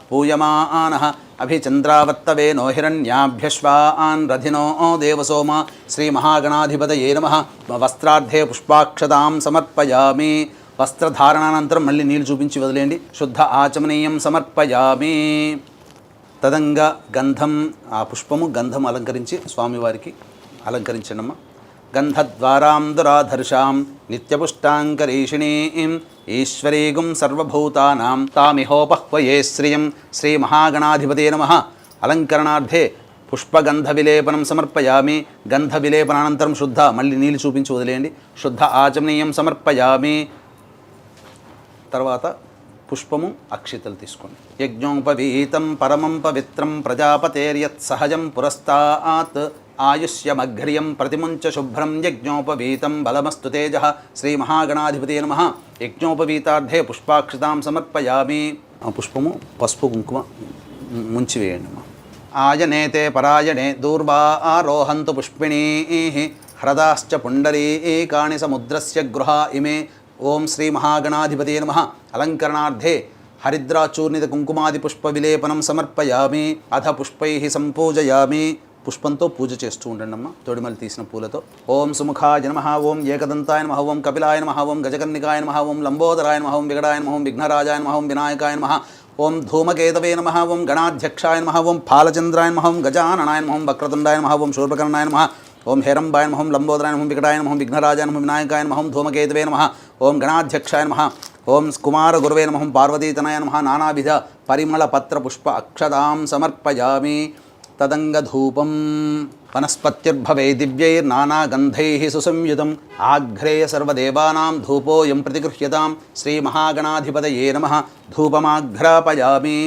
పూయమానః అభిచంద్రావర్తవేనో హిరణ్యాభ్యశ్వాన్ రథినో దేవసోమ శ్రీమహాగణాధిపతయే నమః. వస్త్రార్థే పుష్పాక్షతాం సమర్పయామి. వస్త్రధారణానంతరం మళ్ళీ నీళ్ళు చూపించి వదిలేయండి. శుద్ధ ఆచమనీయం సమర్పయామి. తదంగా గంధం ఆ పుష్పము గంధం అలంకరించి స్వామివారికి అలంకరించండమ్మా. గంధద్వారాం దురాధర్షాం నిత్యపుష్టాంకరీషిణీం ఈశ్వరీగుం సర్వభూతానాం తామిహోపహ్వయే శ్రియం శ్రీమహాగణాధిపతే నమః. అలంకరణార్థే పుష్పగంధ విలేపనం సమర్పయామి. గంధ విలేపనానంతరం శుద్ధ మళ్ళీ నీళ్ళు చూపించి వదిలేయండి. శుద్ధ ఆచమనీయం సమర్పయామి. తర్వాత పుష్పము అక్షితలు తీసుకోండి. యజ్ఞోపవీతం పరమం పవిత్రం ప్రజాపతేర్యత్ సహజం పురస్తాత్ ఆయుష్యమఘ్రియం ప్రతిముంచ శుభ్రం యజ్ఞోపవీతం బలమస్తు తేజ శ్రీమహాగణాధిపతే నమః. యజ్ఞోపవీతార్థే పుష్పాక్షతాం సమర్పయామి. ఆ పుష్పము పసుపు కుంకుమ ముంచి వేయండి. ఆయనేతే పరాయణే దూర్వా ఆరోహంతు పుష్పిణీః హ్రదాశ్చ పుండరీకాణి సముద్రస్య గృహా ఇమే. ఓం శ్రీమహాగణాధిపతే నమః. అలంకరణార్థే హరిద్రాచూర్ణిత కుంకుమాది పుష్ప విలేపనం సమర్పయామి. అథ పుష్పైః సంపూజయామి. పుష్పంతో పూజ చేస్తూ ఉండండి అమ్మ. తొడిమలు తీసిన పూలతో. ఓం సుముఖాయ నమః. ఓం ఏకదంతాయ నమః. ఓం కపిలాయ నమః. ఓం గజకర్ణికాయ నమః. ఓం లంబోదరాయ నమః. ఓం వికటాయ నమః. ఓం విఘ్నరాజాయ నమః. ఓం వినాయకాయ నమః. ఓం ధూమకేతవే నమః. ఓం గణాధ్యక్షాయ నమః. ఓం ఫాలచంద్రాయ నమః. ఓం గజాననాయ నమః. ఓం వక్రతుండాయ నమః. ఓం శూర్పకర్ణాయ నమః. ఓం హేరంబాయ నమః. ఓం లంబోదరాయ నమః. వికటాయ నమః. విఘ్నరాజాయ నమః. వినాయకాయ నమః. ఓం ధూమకేతవే నమః. ఓం గణాధ్యక్షాయ నమః, ఓం కుమార గురవే నమః, పార్వతీతనయ నమః. నానావిధ పరిమళ పత్ర పుష్ప అక్షతాం సమర్పయామి. తదంగధూపం వనస్పత్యుర్భవే దివ్యైర్నానాగంధైః సుసంయుతం. ఆఘ్రేయ సర్వదేవానాం ధూపోయం ప్రతిగృహ్యతాం. శ్రీమహాగణాధిపతయే నమః. ధూపమాఘ్రాపయామి.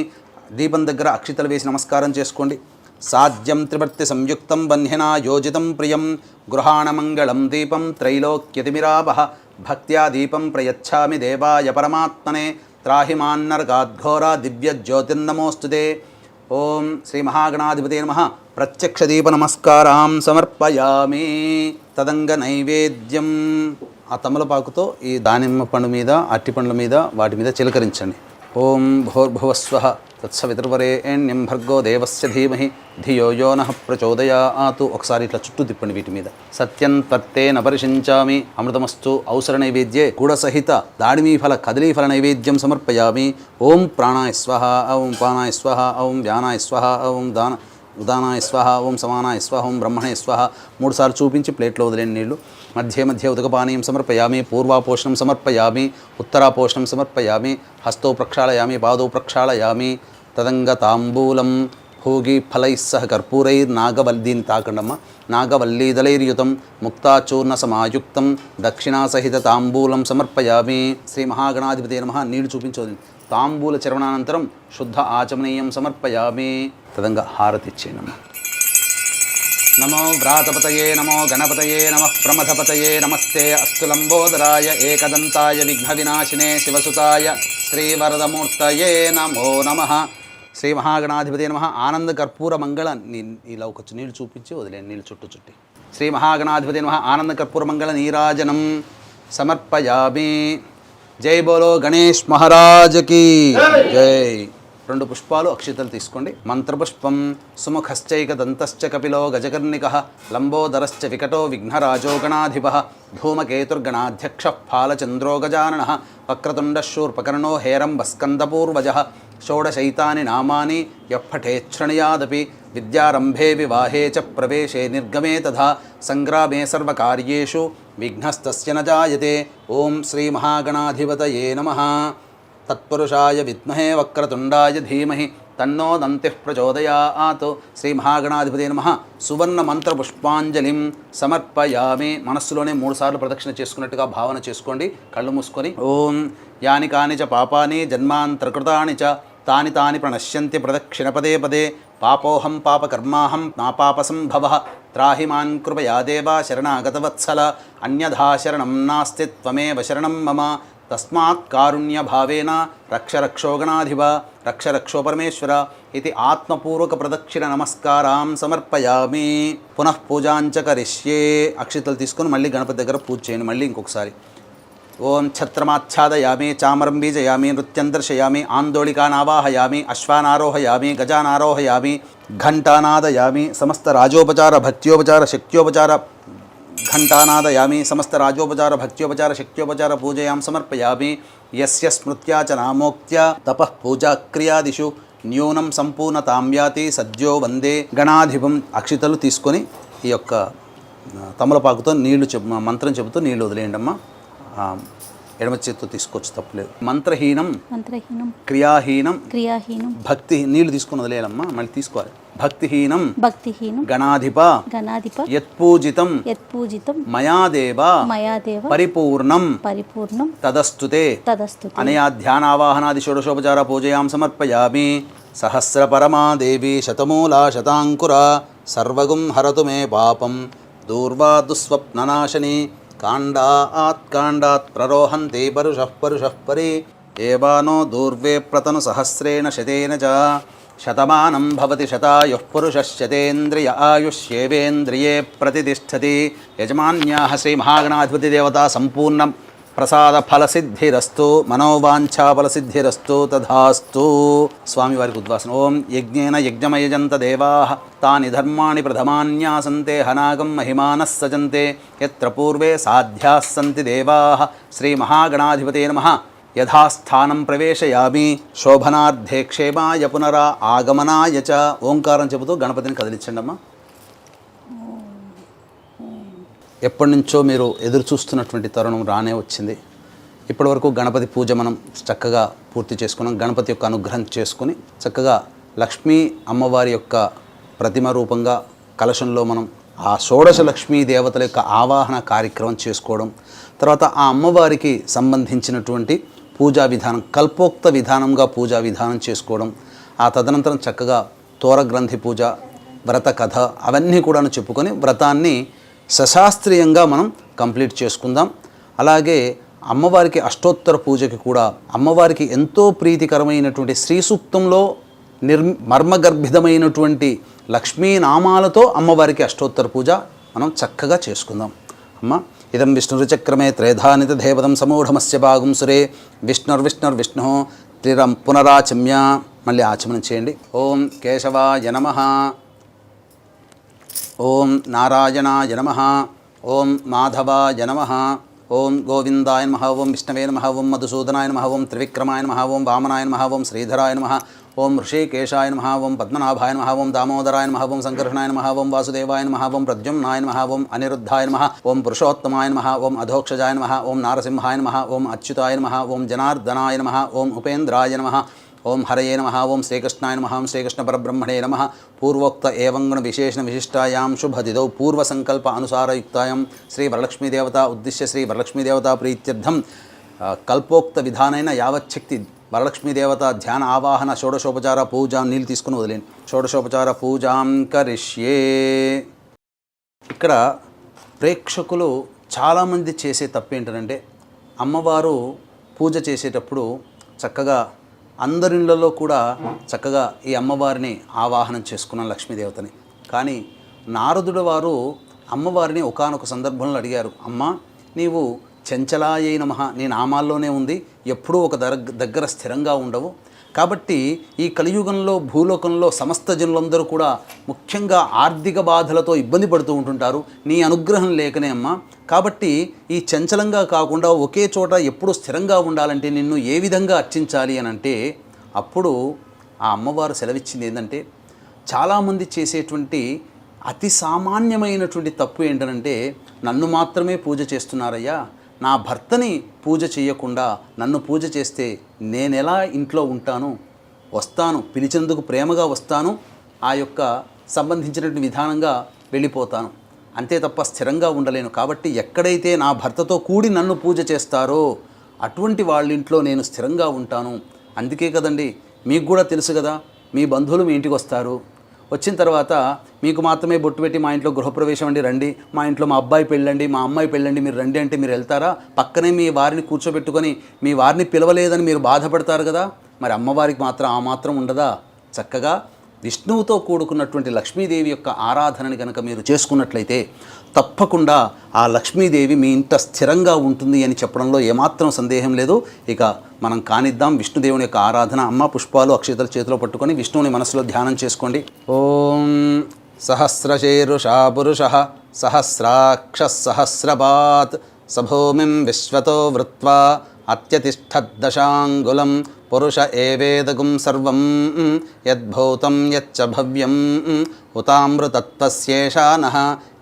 దీపం దగ్గర అక్షితలు వేసి నమస్కారం చేసుకోండి. సాధ్యం త్రివర్తి సంయుక్తం వన్యనా యోజితం ప్రియం. గృహాణమంగళం దీపం త్రైలోక్యతిమిరాపః. భక్త్యా దీపం ప్రయచ్ఛామి దేవాయ పరమాత్మనే. త్రాహిమాన్నరగాద్ఘోరా దివ్యజ్యోతిర్నమోస్తుతే. ఓం శ్రీ మహాగణాధిపతే నమః. ప్రత్యక్ష దీప నమస్కారాం సమర్పయామి. తదంగ నైవేద్యం ఆ తమలపాకుతో ఈ దానిమ్మ పండు మీద, అట్టి పండ్ల మీద, వాటి మీద చిలకరించండి. ఓం భూర్భువస్వః తత్సవితుర్వరేణ్యం భర్గో దేవస్య ధీమహి ధియో యో నః ప్రచోదయాతు. ఒకసారి ఇట్లా చుట్టూ తిప్పండి వీటి మీద. సత్యం త్వత్తేన పరిశించామి. అమృతమస్తు. ఔసర నైవేద్యే గుడసహిత దాడిమీఫల కదలీఫల నైవేద్యం సమర్పయామి. ఓం ప్రాణాయ స్వః, ఓం పానాయ స్వః, ఓం వ్యానాయ స్వః, ఓం ఉదానాయ స్వః, ఓం సమానాయ స్వః, ఓం బ్రహ్మణే స్వః. 3 సార్లు చూపించి ప్లేట్లో వదిలేని నీళ్లు. మధ్య మధ్య ఉదకపానీయం సమర్పయామి. పూర్వాపోషణం సమర్పయామి. ఉత్తరాపోషణం సమర్పయామి. హస్తో ప్రక్షాళయామి. పాదో ప్రక్షాళయామి. తదంగ తాంబూలం భోగి ఫలైः సహ కర్పూరైర్నాగవల్లీని తాకండమ్మ. నాగవల్లీదళైర్యుతం ముక్తాచూర్ణ సమాయుక్తం దక్షిణాసహిత తాంబూలం సమర్పయామి. శ్రీ మహాగణాధిపతే నమః. నీళ్లు చూపించోది. తాంబూల చర్వణానంతరం శుద్ధ ఆచమనీయం సమర్పయామి. తదంగ హారతిచ్చేనమ్మ. నమో వ్రాతపతయే నమో గణపతయే నమః ప్రమథపతయే నమస్తే అస్తు లంబోదరాయ ఏకదంతాయ విఘ్నవినాశినే శివసుతాయ శ్రీవరదమూర్తయే నమో నమః. శ్రీ మహాగణాధిపతే నమః. ఆనంద కర్పూర మంగళ ఇలా ఒక నీళ్ళు చూపించి వదిలేండి. నీళ్ళు చుట్టి శ్రీ మహాగణాధిపతే నమః. ఆనంద కర్పూర మంగళ నీరాజనం సమర్పయామి. జై బోలో గణేష్ మహారాజకి జై. 2 పుష్పాలు అక్షితలు తీసుకోండి. మంత్రపుష్పం సుముఖశ్చైక దంతశ్చ కపిలో గజకర్ణికః లంబోదరశ్చ వికటో విఘ్నరాజో గణాధిపః ధూమకేతుర్గణాధ్యక్ష ఫాలచంద్రో గజాననః వక్రతుండశూర్పకర్ణో హేరంబస్కందపూర్వజः షోడశైతాని నామాని యఃపఠేచ్ఛృణయాదపి విద్యారంభే వివాహే చ ప్రవేశే నిర్గమే తథా సంగ్రామే సర్వకార్యేషు విఘ్నస్తస్య న జాయతే. ఓం శ్రీ మహాగణాధిపతయే నమః. తత్పురుషాయ విద్మహే వక్రతుండాయ ధీమహి తన్నో దంతిః ప్రచోదయాత్. శ్రీ మహాగణాధిపతే నమః. సువర్ణ మంత్ర పుష్పాంజలిం సమర్పయామి. మనస్సులోనే 3 సార్లు ప్రదక్షిణ చేసుకున్నట్టుగా భావన చేసుకోండి. కళ్ళు మూసుకొని ఓం యాని కాని చ పాపాని జన్మాంతరకృతాని చ తాని తాని ప్రణశ్యంతి ప్రదక్షిణ పదే పదే. పాపోహం పాపకర్మాహం నాపాపసంభవః త్రాహి మాన్ కృపయా దేవా శరణాగతవత్సల. అన్యథా శరణం నాస్తి త్వమేవ శరణం మమ. తస్మాత్ కారుణ్యభావేన రక్ష రక్షో గణాధిప రక్ష రక్షో పరమేశ్వర ఇది ఆత్మపూర్వక ప్రదక్షిణ నమస్కారాం సమర్పయామి. పునః పూజాంచ కరిష్యే. అక్షితలు తీసుకొని మళ్ళీ గణపతి దగ్గర పూజ చేయండి. మళ్ళీ ఇంకొకసారి ఓం ఛత్రమాచ్ఛాదయామి చామరం బీజయామి నృత్యం దర్శయామి ఆందోళికానావాహయామి అశ్వానారోహయామి గజానారోహయామి ఘంటానాదయామి సమస్త రాజోపచార భక్త్యోపచార శక్త్యోపచార ఘంటానాదయామి సమస్త రాజోపచార భక్త్యోపచార శక్త్యోపచార పూజయాం సమర్పయామి. యస్య స్మృత్యా చ నామోక్త్యా తపః పూజాక్రియాదిషు న్యూనం సంపూర్ణతాం యాతి సద్యో వందే గణాధిపం. అక్షితలు తీసుకొని ఈ యొక్క తమలపాకుతో నీళ్లు మంత్రం చెబుతూ నీళ్లు వదిలేయండమ్మా. ఎడమ చేత్తో తీసుకోవచ్చు, తప్పలేదు. మంత్రహీనం క్రియాహీనం భక్తి నీళ్లు తీసుకొని వదిలేయాలమ్మా. మళ్ళీ తీసుకోవాలి. భక్తిహీనం గణాధిప యత్పూజితం మయాదేవ పరిపూర్ణం తదస్తుతే అనయా ధ్యానావాహనాది షోడశోపచార పూజయాం సమర్పయామి. సహస్ర పరమా దేవి శతమూలా శతాంకురా సర్వగుం హరతు మే పాపం దూర్వా దుస్వప్ననాశని. కాండాత్ ప్రరోహంతే పరుషః పరి ఏవానో దూర్వే ప్రతను సహస్రేణ శతేన చ. శతమానం భవతి శతాయుః పురుషः శతేంద్రియ ఆయుష్యేవేంద్రియే ప్రతిష్టతి. యజమాన్యాః శ్రీ మహాగణాధిపతి దేవతా సంపూర్ణం ప్రసాద ఫలసిద్ధిరస్తు మనోవాంఛాఫలసిద్ధిరస్తు తథాస్తు. స్వామివారికి ఉద్వాసన. ఓం యజ్ఞేన యజ్ఞమయజంత దేవాః తాని ధర్మాణి ప్రథమాన్యాసంతే హనాగం మహిమానః సజంతే యత్ర పూర్వే సాధ్యాः సంతి దేవాః. శ్రీ మహాగణాధిపతే నమః. యథాస్థానం ప్రవేశయామి శోభనార్థే క్షేమాయ పునరా ఆగమనాయ చ. ఓంకారం చెబుతూ గణపతిని కదిలించండి అమ్మా. ఎప్పటి నుంచో మీరు ఎదురు చూస్తున్నటువంటి తరుణం రానే వచ్చింది. ఇప్పటివరకు గణపతి పూజ మనం చక్కగా పూర్తి చేసుకున్నాం. గణపతి యొక్క అనుగ్రహం చేసుకుని చక్కగా లక్ష్మీ అమ్మవారి యొక్క ప్రతిమ రూపంగా కలశంలో మనం ఆ షోడశ లక్ష్మీ దేవతల యొక్క ఆవాహన కార్యక్రమం చేసుకోవడం, తర్వాత ఆ అమ్మవారికి సంబంధించినటువంటి పూజా విధానం కల్పోక్త విధానంగా పూజా విధానం చేసుకోవడం, ఆ తదనంతరం చక్కగా తోరగ్రంథి పూజ, వ్రత కథ అవన్నీ కూడాను చెప్పుకొని వ్రతాన్ని సశాస్త్రీయంగా మనం కంప్లీట్ చేసుకుందాం. అలాగే అమ్మవారికి అష్టోత్తర పూజకి కూడా అమ్మవారికి ఎంతో ప్రీతికరమైనటువంటి శ్రీ సూక్తంలో మర్మగర్భితమైనటువంటి లక్ష్మీనామాలతో అమ్మవారికి అష్టోత్తర పూజ మనం చక్కగా చేసుకుందాం. అమ్మ ఇదం విష్ణురుచక్రమే త్రేధానిత దేవతం సమూఢమస్య భాగం సురే విష్ణుర్విష్ణుర్విష్ణు త్రిరం పునరాచమ్య. మళ్ళీ ఆచమనం చేయండి. ఓం కేశవాయ నమః, ఓం నారాయణాయ నమః, ఓం మాధవాయ నమః, ఓం గోవిందాయ నమః, ఓం విష్ణవే నమః, ఓం మధుసూదనాయ నమః, ఓం త్రివిక్రమాయ నమః, ఓం వామనాయ నమః, ఓం శ్రీధరాయ నమః, ఓం ఋషికేశాయ నమః, ఓం పద్మనాభాయ నమః, ఓం దామోదరాయ నమః, ఓం సంకర్షణాయ నమః, ఓం వాసుదేవాయ నమః, ఓం ప్రద్యుమ్నాయ నమః, ఓం అనిరుద్ధాయ నమః, ఓం పురుషోత్తమాయ నమః, ఓం అధోక్షజాయ నమః, ఓం నారసింహాయ నమః, ఓం అచ్యుతాయ నమః, ఓం జనార్దనాయ నమః, ఓం ఉపేంద్రాయ నమః, ఓం హరయే నమః, ఓం శ్రీకృష్ణాయ నమః, ఓం శ్రీకృష్ణ పరబ్రహ్మణే నమః. పూర్వోక్త ఏవం గుణ విశేషణ విశిష్టాయాం శుభదిదౌ పూర్వసంకల్ప అనుసారయుక్తాయాం శ్రీ వరలక్ష్మీదేవత ఉద్దిశ్య శ్రీ వరలక్ష్మీదేవతా ప్రీత్యర్థం కల్పోక్త విధానైన యావచ్చక్తి వరలక్ష్మీదేవత ధ్యాన ఆవాహన షోడశోపచార పూజాం. నీళ్ళు తీసుకుని వదిలేండి. షోడశోపచార పూజాం కరిష్యే. ఇక్కడ ప్రేక్షకులు చాలామంది చేసే తప్పు ఏంటంటే అమ్మవారు పూజ చేసేటప్పుడు చక్కగా అందరిళ్ళలో కూడా చక్కగా ఈ అమ్మవారిని ఆవాహనం చేసుకున్నాం లక్ష్మీదేవతని. కానీ నారదుడు వారు అమ్మవారిని ఒకానొక సందర్భంలో అడిగారు, అమ్మ నీవు చంచలాయై నమః నీ నామాల్లోనే ఉంది, ఎప్పుడూ ఒక దగ్గర స్థిరంగా ఉండవు. కాబట్టి ఈ కలియుగంలో భూలోకంలో సమస్త జనులందరూ కూడా ముఖ్యంగా ఆర్థిక బాధలతో ఇబ్బంది పడుతూ ఉంటుంటారు. నీ అనుగ్రహం లేకనే అమ్మ. కాబట్టి ఈ చంచలంగా కాకుండా ఒకే చోట ఎప్పుడు స్థిరంగా ఉండాలంటే నిన్ను ఏ విధంగా అర్చించాలి అని అంటే అప్పుడు ఆ అమ్మవారు సెలవిచ్చింది ఏంటంటే చాలామంది చేసేటువంటి అతి సామాన్యమైనటువంటి తప్పు ఏంటంటే నన్ను మాత్రమే పూజ చేస్తున్నారయ్యా, నా భర్తని పూజ చేయకుండా నన్ను పూజ చేస్తే నేనెలా ఇంట్లో ఉంటాను, వస్తాను పిలిచేందుకు ప్రేమగా వస్తాను, ఆ యొక్క సంబంధించినటువంటి విధానంగా వెళ్ళిపోతాను, అంతే తప్ప స్థిరంగా ఉండలేను. కాబట్టి ఎక్కడైతే నా భర్తతో కూడి నన్ను పూజ చేస్తారో అటువంటి వాళ్ళ ఇంట్లో నేను స్థిరంగా ఉంటాను. అందుకే కదండి మీకు కూడా తెలుసు కదా, మీ బంధువులు మీ ఇంటికి వస్తారు, వచ్చిన తర్వాత మీకు మాత్రమే బొట్టు పెట్టి మా ఇంట్లో గృహప్రవేశం అండి రండి, మా ఇంట్లో మా అబ్బాయి పెళ్ళండి, మా అమ్మాయి పెళ్ళండి, మీరు రండి అంటే మీరు వెళ్తారా? పక్కనే మీ వారిని కూర్చోబెట్టుకొని మీ వారిని పిలవలేదని మీరు బాధపడతారు కదా. మరి అమ్మవారికి మాత్రం ఆ మాత్రం ఉండదా? చక్కగా విష్ణువుతో కూడుకున్నటువంటి లక్ష్మీదేవి యొక్క ఆరాధనని కనుక మీరు చేసుకున్నట్లయితే తప్పకుండా ఆ లక్ష్మీదేవి మీ ఇంట స్థిరంగా ఉంటుంది అని చెప్పడంలో ఏమాత్రం సందేహం లేదు. ఇక మనం కానిద్దాం విష్ణుదేవుని యొక్క ఆరాధన. అమ్మ పుష్పాలు అక్షతలు చేతిలో పట్టుకొని విష్ణువుని మనసులో ధ్యానం చేసుకోండి. ఓం సహస్రశీరుషా పురుషః సహస్రాక్ష సహస్రపాత్ సభూమిం విశ్వతో వృత్వా అత్యతిష్ఠద్దశాంగులం పురుష ఏవేదగుం సర్వం యద్భూతం యచ్చ భవ్యం ఉతామృతత్వస్యేషానః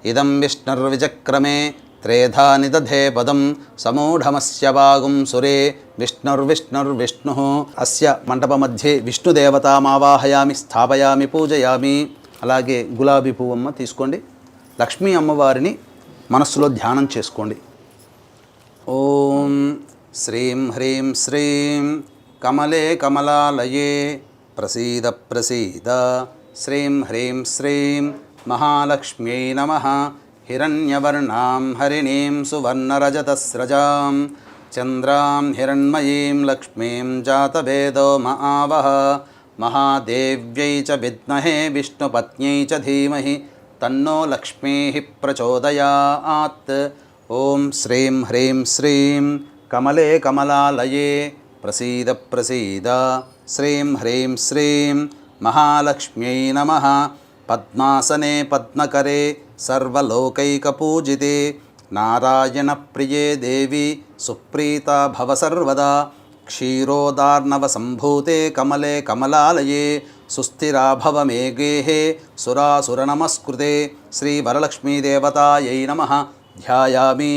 ఇదం విష్ణుర్విచక్రమే త్రేధా నిదధే పదం సమూఢమస్య వాగుం సురే విష్ణుర్విష్ణుర్విష్ణుః. అస్య మంటప మధ్యే విష్ణుదేవతామావాహయామి స్థాపయామి పూజయామి. అలాగే గులాబీ పువ్వమ్మ తీసుకోండి. లక్ష్మీ అమ్మవారిని మనస్సులో ధ్యానం చేసుకోండి. ఓం శ్రీం హ్రీం శ్రీం కమలే కమలాలయే ప్రసీద ప్రసీద శ్రీం హ్రీం శ్రీం మహాలక్ష్మ్యై నమః. హిరణ్యవర్ణాం హరిణీం సువర్ణరజతస్రజాం చంద్రాం హిరణ్మయీం లక్ష్మీం జాతవేదో మహావహ. మహాదేవ్యై చ విద్మహే విష్ణుపత్న్యై చ ధీమహి తన్నో లక్ష్మీః ప్రచోదయాత్. ఓం శ్రీం హ్రీం శ్రీం కమలే కమలాలయే ప్రసీద ప్రసీద శ్రీం హ్రీం శ్రీం మహాలక్ష్మ్యై నమః. పద్మాసనే పద్మకరే సర్వలోకైకపూజితే నారాయణ ప్రియే దేవి సుప్రీతా భవ సర్వదా. క్షీరోదార్ణవ సంభూతే కమలే కమలాలయే సుస్థిరా భవ మే గేహే సురాసుర నమస్కృతే. శ్రీ వరలక్ష్మీదేవతాయై నమః. ధ్యాయామి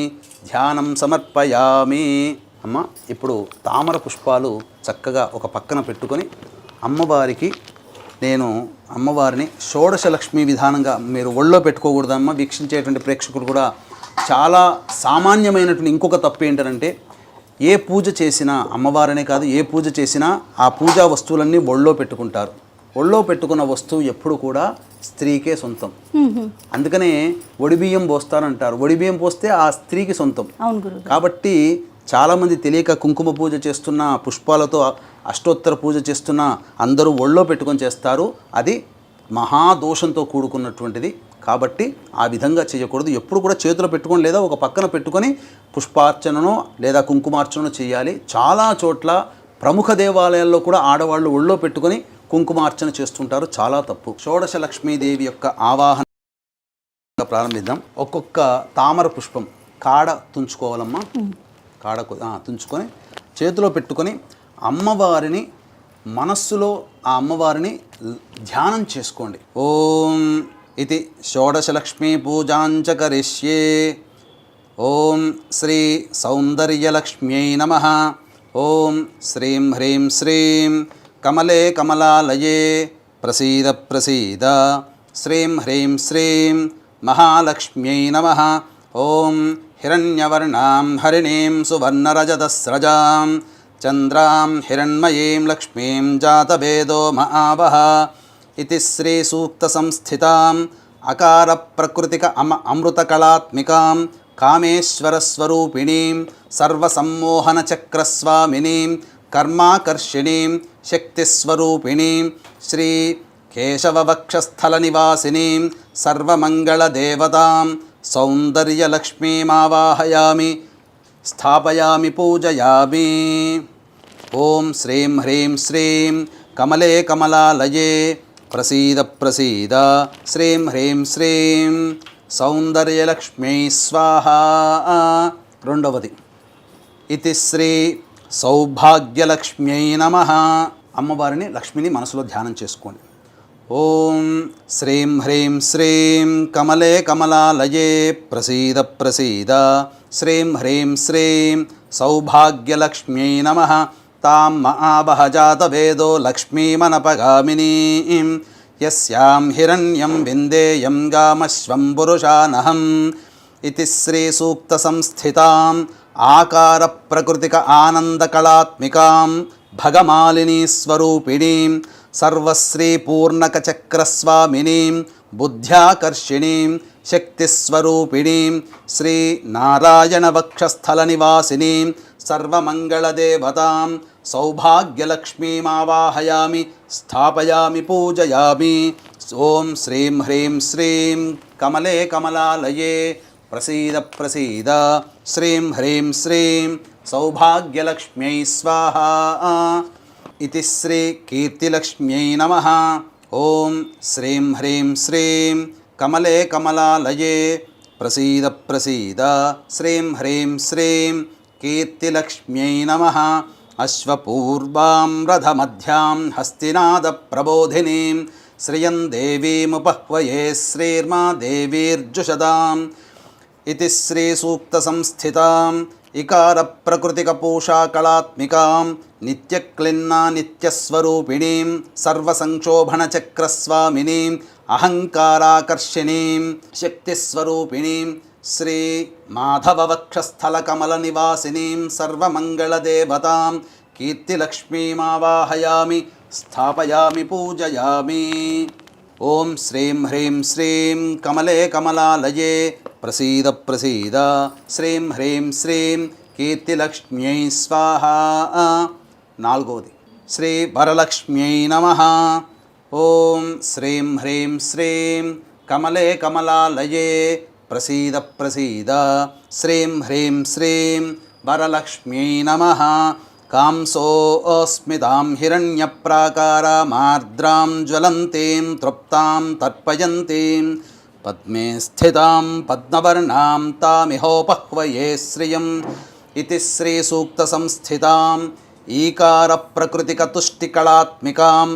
ధ్యానం సమర్పయామి. అమ్మ ఇప్పుడు తామర పుష్పాలు చక్కగా ఒక పక్కన పెట్టుకొని అమ్మవారికి నేను అమ్మవారిని షోడశ లక్ష్మీ విధానంగా మీరు ఒళ్ళో పెట్టుకోకూడదమ్మ. వీక్షించేటువంటి ప్రేక్షకులు కూడా చాలా సామాన్యమైనటువంటి ఇంకొక తప్పు ఏంటంటే ఏ పూజ చేసినా అమ్మవారనే కాదు ఏ పూజ చేసినా ఆ పూజా వస్తువులన్నీ ఒళ్ళో పెట్టుకుంటారు. ఒళ్ళో పెట్టుకున్న వస్తువు ఎప్పుడు కూడా స్త్రీకే సొంతం. అందుకనే ఒడిబియ్యం పోస్తారంటారు. ఒడిబియ్యం పోస్తే ఆ స్త్రీకి సొంతం. అవును గురువు. కాబట్టి చాలామంది తెలియక కుంకుమ పూజ చేస్తున్న, పుష్పాలతో అష్టోత్తర పూజ చేస్తున్న అందరూ ఒళ్ళో పెట్టుకొని చేస్తారు. అది మహాదోషంతో కూడుకున్నటువంటిది. కాబట్టి ఆ విధంగా చేయకూడదు. ఎప్పుడు కూడా చేతిలో పెట్టుకొని లేదా ఒక పక్కన పెట్టుకొని పుష్పార్చననో లేదా కుంకుమార్చనో చేయాలి. చాలా చోట్ల ప్రముఖ దేవాలయాల్లో కూడా ఆడవాళ్ళు ఒళ్ళో పెట్టుకొని కుంకుమార్చన చేస్తుంటారు. చాలా తప్పు. షోడశ లక్ష్మీదేవి యొక్క ఆవాహన ప్రారంభిద్దాం. ఒక్కొక్క తామర పుష్పం కాడ తుంచుకోవాలమ్మా. కాడ తుంచుకొని చేతిలో పెట్టుకొని అమ్మవారిని మనస్సులో ఆ అమ్మవారిని ధ్యానం చేసుకోండి. ఓం ఇది షోడశలక్ష్మీ పూజాంచ కరిష్యే. ఓం శ్రీ సౌందర్యలక్ష్మ్యై నమః. ఓం శ్రీం హ్రీం శ్రీం కమలే కమలాలయే ప్రసీద ప్రసీద. శ్రీం హ్రీం శ్రీం మహాలక్ష్మ్యై నమః. ఓం హిరణ్యవర్ణాం హరిణీం సువర్ణరజతస్రజాం చంద్రాం హిరణ్మయీం లక్ష్మీం జాతవేదో మహావహ. ఇది శ్రీ సూక్త సంస్థితాం అకార ప్రకృతిక అమృతకళాత్మికాం కామేశ్వరస్వరూపిణీం సర్వసమ్మోహన చక్రస్వామినీం కర్మాకర్షిణీం శక్తిస్వరూపిణీం శ్రీ కేశవవక్షస్థల నివాసినీం సర్వమంగళదేవతాం సౌందర్యలక్ష్మీమావాహయామి స్థాపయామి పూజయామి. ఓం శ్రీం హ్రీం శ్రీం కమలే కమలాలయే ప్రసీద ప్రసీద. శ్రీం హ్రీం శ్రీం సౌందర్యలక్ష్మీ స్వాహా. రెండవది ఇది శ్రీ సౌభాగ్యలక్ష్మ్యై నమః. అమ్మవారిని లక్ష్మిని మనసులో ధ్యానం చేసుకోండి. ఓం శ్రీం హ్రీం శ్రీం కమలే కమలాలయే ప్రసీద ప్రసీద. శ్రీం హ్రీం శ్రీం సౌభాగ్యలక్ష్మ్యై నమః. తాం మహావహ జాతవేదో లక్ష్మీమనపగామినీం యస్యాం హిరణ్యం విందేయం గామశ్వం పురుషానహం. ఇది శ్రీ సూక్త సంస్థితాం ఆకార ప్రకృతిక ఆనందకళాత్మికాం భగమాలినీ స్వరూపిణీం సర్వశ్రీ పూర్ణకచక్రస్వామినీం బుద్ధ్యాకర్షిణీం శక్తిస్వరూపిణీం శ్రీ నారాయణ వక్షస్థల నివాసినీం సర్వమంగళదేవతాం సౌభాగ్యలక్ష్మీమావాహయామి స్థాపయామి పూజయామి. ఓం శ్రీం హ్రీం శ్రీం కమలే కమలాలయే ప్రసీద ప్రసీద. శ్రీం హ్రీం శ్రీం సౌభాగ్యలక్ష్మ్యై స్వాహా. ఇది శ్రీ కీర్తిలక్ష్మ్యై నమః. ఓం శ్రీం హ్రీం శ్రీం కమలే కమలాలయే ప్రసీద ప్రసీద. శ్రీం హ్రీం శ్రీం కీర్తిలక్ష్మ్యై నమః. అశ్వపూర్వాం రథమధ్యాం హస్తినాద ప్రబోధినీం శ్రియం దేవీముపహ్వయే శ్రీర్మా దేవీర్జుషదాం. ఇది శ్రీ సూక్త సంస్థితాం ఇకార ప్రకృతిక పూషా కళాత్మికాం నిత్యక్లిన్నా నిత్యస్వరూపిణీం సర్వసంక్షోభణ చక్రస్వామినీం అహంకారాకర్షిణీం శక్తిస్వరూపిణీం శ్రీ మాధవవక్షస్థల కమల నివాసినీం సర్వమంగళదేవతాం కీర్తిలక్ష్మీమావాహయామి స్థాపయామి పూజయామి. ఓం శ్రీం హ్రీం శ్రీం కమలే కమలాలయే ప్రసీద ప్రసీద. శ్రీం హ్రీం శ్రీం కీర్తిలక్ష్మ్యై స్వాహా. నాలుగవది శ్రీ వరలక్ష్మ్యై నమః. ఓం శ్రీం హ్రీం శ్రీం కమలే కమలాలయే ప్రసీద ప్రసీద. శ్రీం హ్రీం శ్రీం వరలక్ష్మ్యై నమః. కాంసోస్మితాం హిరణ్యప్రాకారామార్ద్రాం జ్వలంతీం తృప్తాం తర్పయంతీం పద్మే స్థితాం పద్మవర్ణాం తామిహోపహ్వయే శ్రియం. ఇది శ్రీ సూక్త సంస్థితాం ఈకార ప్రకృతిక తుష్టికళాత్మికాం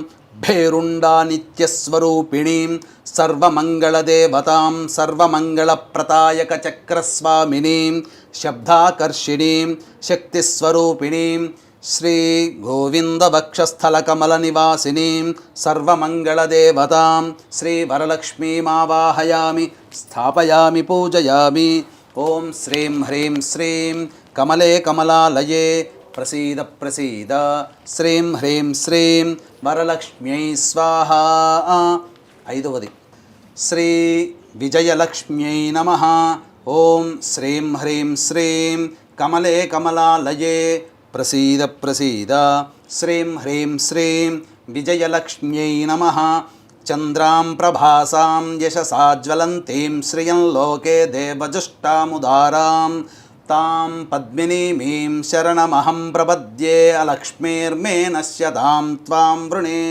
భేరుండా నిత్యస్వరూపిణీం సర్వమంగళదేవతాం సర్వమంగళప్రదాయక చక్రస్వామినీం శబ్దాకర్షిణీం శక్తిస్వరూపిణీం శ్రీ గోవిందవక్షస్థలకమలనివాసినీం సర్వమంగళదేవతాం శ్రీ వరలక్ష్మీమావాహయామి స్థాపయామి పూజయామి. ఓం శ్రీం హ్రీం శ్రీం కమలే కమలాలయే ప్రసీద ప్రసీద శ్రీం హ్రీం శ్రీం వరలక్ష్మ్యై స్వాహా. ఐదవది శ్రీ విజయలక్ష్మ్యై నమః. ఓం శ్రీం హ్రీం శ్రీం కమలే కమలాలయే ప్రసీద ప్రసీద శ్రీం హ్రీం శ్రీం విజయలక్ష్మ్యై నమః. చంద్రాం ప్రభాసాం యశసా జ్వలంతీం శ్రియం లోకే దేవజుష్టాముదారాం తాం పద్మినీమీం శరణమహం ప్రపద్యే అలక్ష్మీర్మే నశ్యతాం త్వాం వృణే.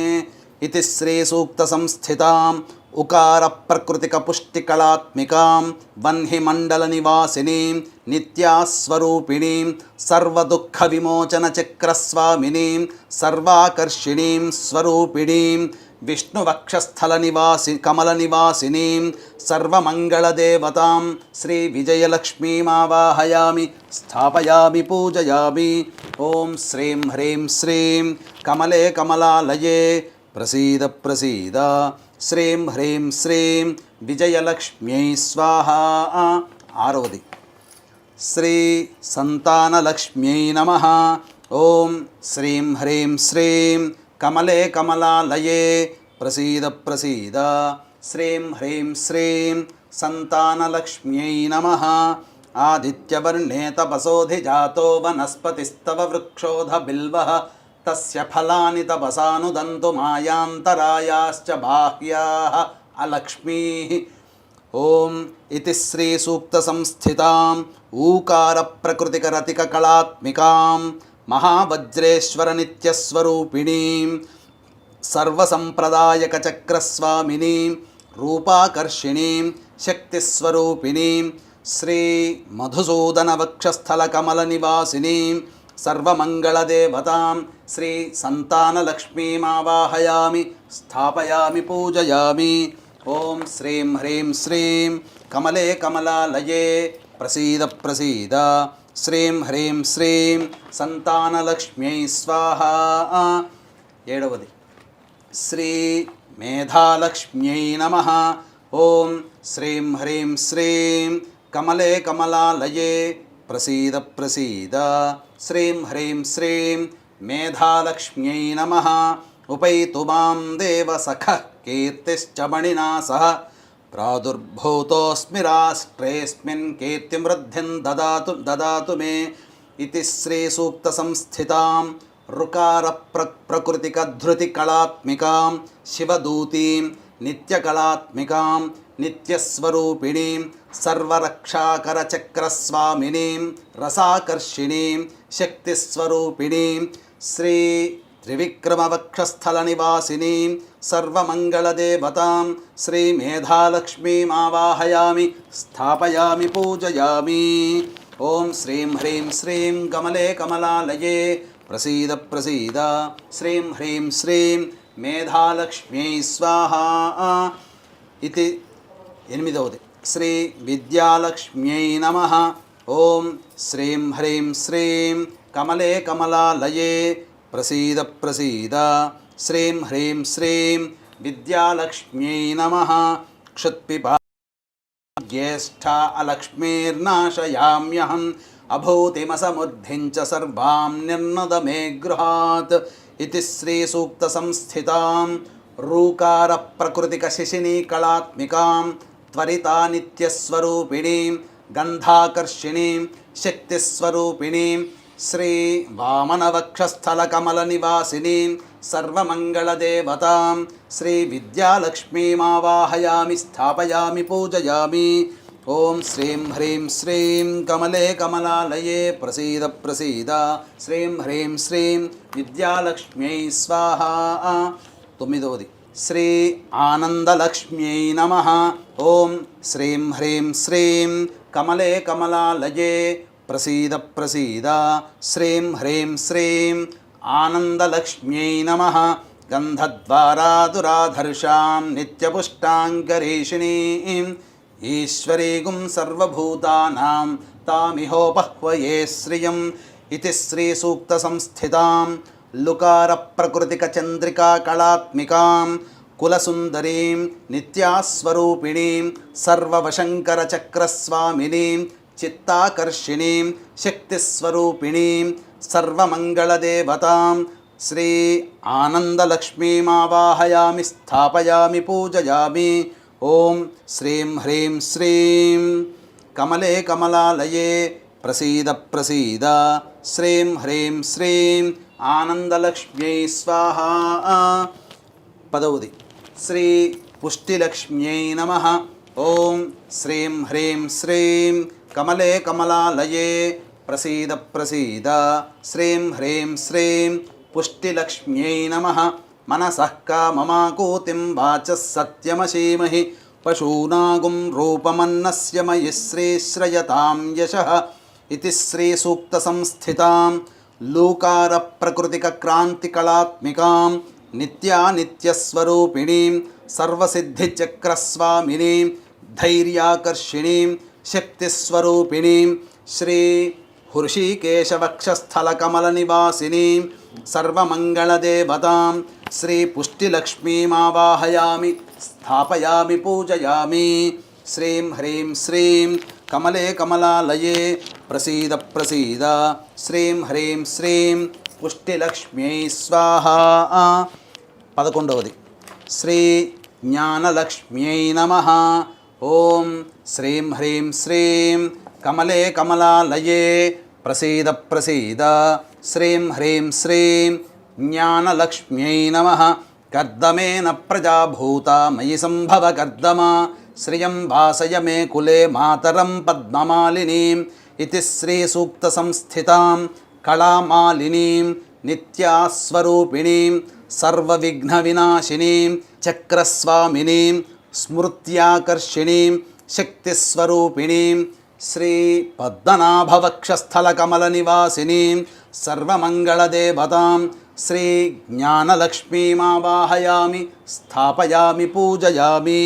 ఇతి శ్రీ సూక్త సంస్థితాం ఉకార ప్రకృతిక పుష్టికళాత్మికాం వహ్ని మండల నివాసినీం నిత్యాస్వరూపిణీం సర్వదుఃఖ విమోచన చక్రస్వామినీం సర్వాకర్షిణీం స్వరూపిణీం విష్ణువక్షస్థల నివాసి కమల నివాసినీం సర్వమంగళదేవతాం శ్రీ విజయలక్ష్మీమావాహయామి స్థాపయామి పూజయామి. ఓం శ్రీం హ్రీం శ్రీం కమలే కమలాలయే ప్రసీద ప్రసీద శ్రీం హ్రీం శ్రీం విజయలక్ష్మ్యై స్వాహా. ఆరవది శ్రీ సంతానలక్ష్మ్యై నమః. ఓం శ్రీం హ్రీం శ్రీం కమలే కమలాలయే ప్రసీద ప్రసీద శ్రీం హ్రీం శ్రీం సంతానలక్ష్మ్యై నమః. ఆదిత్యవర్ణే తపసోధిజాతో వనస్పతిస్తవ వృక్షోధ బిల్వః తస్య ఫలాని తపసానుదంతు మాయాంతరాయాశ్చ బాహ్యాః అలక్ష్మీః. ఓం ఇతి శ్రీ సూక్త సంస్థితాం ఊకార ప్రకృతిక రతిక కళాత్మికాం మహావజ్రేశ్వర నిత్యస్వరూపిణీం సర్వసంప్రదాయక చక్రస్వామినీం రూపాకర్షిణీం శక్తిస్వరూపిణీం శ్రీ మధుసూదన వక్షస్థల కమల నివాసినీం సర్వమంగళదేవతాం శ్రీ సంతానలక్ష్మీమావాహయామి స్థాపయామి పూజయామి. ఓం శ్రీం హ్రీం శ్రీం కమలే కమలాలయే ప్రసీద ప్రసీద శ్రీం హ్రీం శ్రీం సంతానలక్ష్మ్యై స్వాహా. ఏడవది శ్రీ మేధాలక్ష్మ్యై నమః. ఓం శ్రీం హ్రీం శ్రీం కమలే కమలాలయే ప్రసీద ప్రసీద శ్రీం హ్రీం శ్రీం మేధాలక్ష్మ్యై నమః. ఉపైతు మాం దేవ సఖః కీర్తిశ్చ మణినా సహ ప్రాదుర్భూతోస్మి రాష్ట్రేస్మిన్ కీర్తిమృద్ధిం దదాతు మే. ఇతి శ్రీ సూక్త సంస్థితాం రుకార ప్రకృతిక ధృతి కళాత్మికాం శివదూతీం నిత్యకళాత్మికాం నిత్యస్వరూపిణీం సర్వరక్షాకర చక్రస్వామినీం రసాకర్షిణీం శక్తిస్వరూపిణీం శ్రీ త్రివిక్రమవక్షస్థల నివాసినీం సర్వమంగళదేవతాం శ్రీ మేధాలక్ష్మీమావాహయామి స్థాపయామి పూజయామి. ఓం శ్రీం హ్రీం శ్రీం కమలే కమలాలయే ప్రసీద ప్రసీద శ్రీం హ్రీం శ్రీం మేధాలక్ష్మ్యై స్వాహా. ఇది ఎనిమిదవది శ్రీ విద్యాలక్ష్మ్యై నమః. ఓం శ్రీం హ్రీం శ్రీం కమలే కమలాలయే ప్రసీద ప్రసీద శ్రీం హ్రీం శ్రీం విద్యాలక్ష్మ్యై నమః. క్షుత్పిపా జ్యేష్ఠా అలక్ష్మీర్నాశయామ్యహం అభూతిమసముద్ధిం చ సర్వాం నిర్నద మే గృహాత్. ఇతి శ్రీ సూక్త సంస్థితాం రూకార ప్రకృతిక శిశినీ కళాత్మికాం త్వరితా నిత్యస్వరూపిణీం గంధాకర్షిణీం శక్తిస్వరూపిణీం శ్రీ వామనవక్షస్థల కమల నివాసినీం సర్వమంగళదేవతాం శ్రీ విద్యాలక్ష్మీమావాహయామి స్థాపయామి పూజయామి. ఓం శ్రీం హ్రీం శ్రీం కమలే కమలాలయే ప్రసీద ప్రసీద శ్రీం హ్రీం శ్రీం విద్యాలక్ష్మ్యై స్వాహా. తొమ్మిదవది శ్రీ ఆనందలక్ష్మ్యై నమః. ఓం శ్రీం హ్రీం శ్రీం కమలే కమలాలయే ప్రసీద ప్రసీద శ్రీం హ్రీం శ్రీం ఆనందలక్ష్మ్యై నమః. గంధద్వారాదురాధర్షాం నిత్యపుష్టాంకరీషిణీం ఈశ్వరీగుం సర్వభూతానాం తామిహోపహ్వయే శ్రియం ఇతి శ్రీసూక్తసంస్థితాం లుకారప్రకృతికచంద్రికా కళాత్మికాం కులసుందరీం నిత్యాస్వరూపిణీం సర్వవశంకరచక్రస్వామినీం చిత్తాకర్షిణీం శక్తిస్వరూపిణీం సర్వమంగళదేవతాం శ్రీ ఆనందలక్ష్మీమావాహయామి స్థాపయామి పూజయామి. ఓం శ్రీం హ్రీం శ్రీం కమలే కమలాలయే ప్రసీద ప్రసీద శ్రీం హ్రీం శ్రీం ఆనందలక్ష్మ్యై స్వాహా. పదవది శ్రీ పుష్టిలక్ష్మ్యై నమః. ఓం శ్రీం హ్రీం శ్రీం కమలే కమలాలయే ప్రసీద ప్రసీద శ్రీం హ్రీం శ్రీం పుష్టిలక్ష్మ్యై నమః. మనసః కామమాకూతిం వాచः సత్యమశీమహి పశూనాగుం రూపమన్నస్య మయి శ్రీశ్రయతాం యశః ఇతి శ్రీసూక్తసంస్థితాం లూకారప్రకృతికక్రాంతికళాత్మికాం నిత్యానిత్యస్వరూపిణీం సర్వసిద్ధిచక్రస్వామినీం ధైర్యాకర్షిణీం శక్తిస్వరూపిణీం శ్రీ హృషీకేశవక్షస్థలకమలనివాసినీం సర్వమంగళదేవతాం శ్రీ పుష్టిలక్ష్మీమావాహయామి స్థాపయామి పూజయామి. శ్రీం హ్రీం శ్రీం కమలే కమలాలయే ప్రసీద ప్రసీద శ్రీం హ్రీం శ్రీం పుష్టిలక్ష్మ్యై స్వాహా. 11వది శ్రీ జ్ఞానలక్ష్మ్యై నమః. ఓం శ్రీం హ్రీం శ్రీం కమలే కమలాలయే ప్రసీద ప్రసీద శ్రీం హ్రీం శ్రీం జ్ఞానలక్ష్మ్యై నమః. కర్దమేన ప్రజాభూత మయి సంభవ కర్దమా శ్రియం వాసయ మే కులే మాతరం పద్మమాలినీం ఇతి శ్రీసూక్తసంస్థితాం కళామాలినీం నిత్యాస్వరూపిణీం సర్వవిఘ్నవినాశినీం చక్రస్వామినీం స్మృత్యాకర్షిణీం శక్తిస్వరూపిణీం శ్రీ పద్మనాభవక్షస్థలకమలనివాసినీం సర్వమంగళదేవతాం శ్రీ జ్ఞానలక్ష్మీమావాహయామి స్థాపయామి పూజయామి.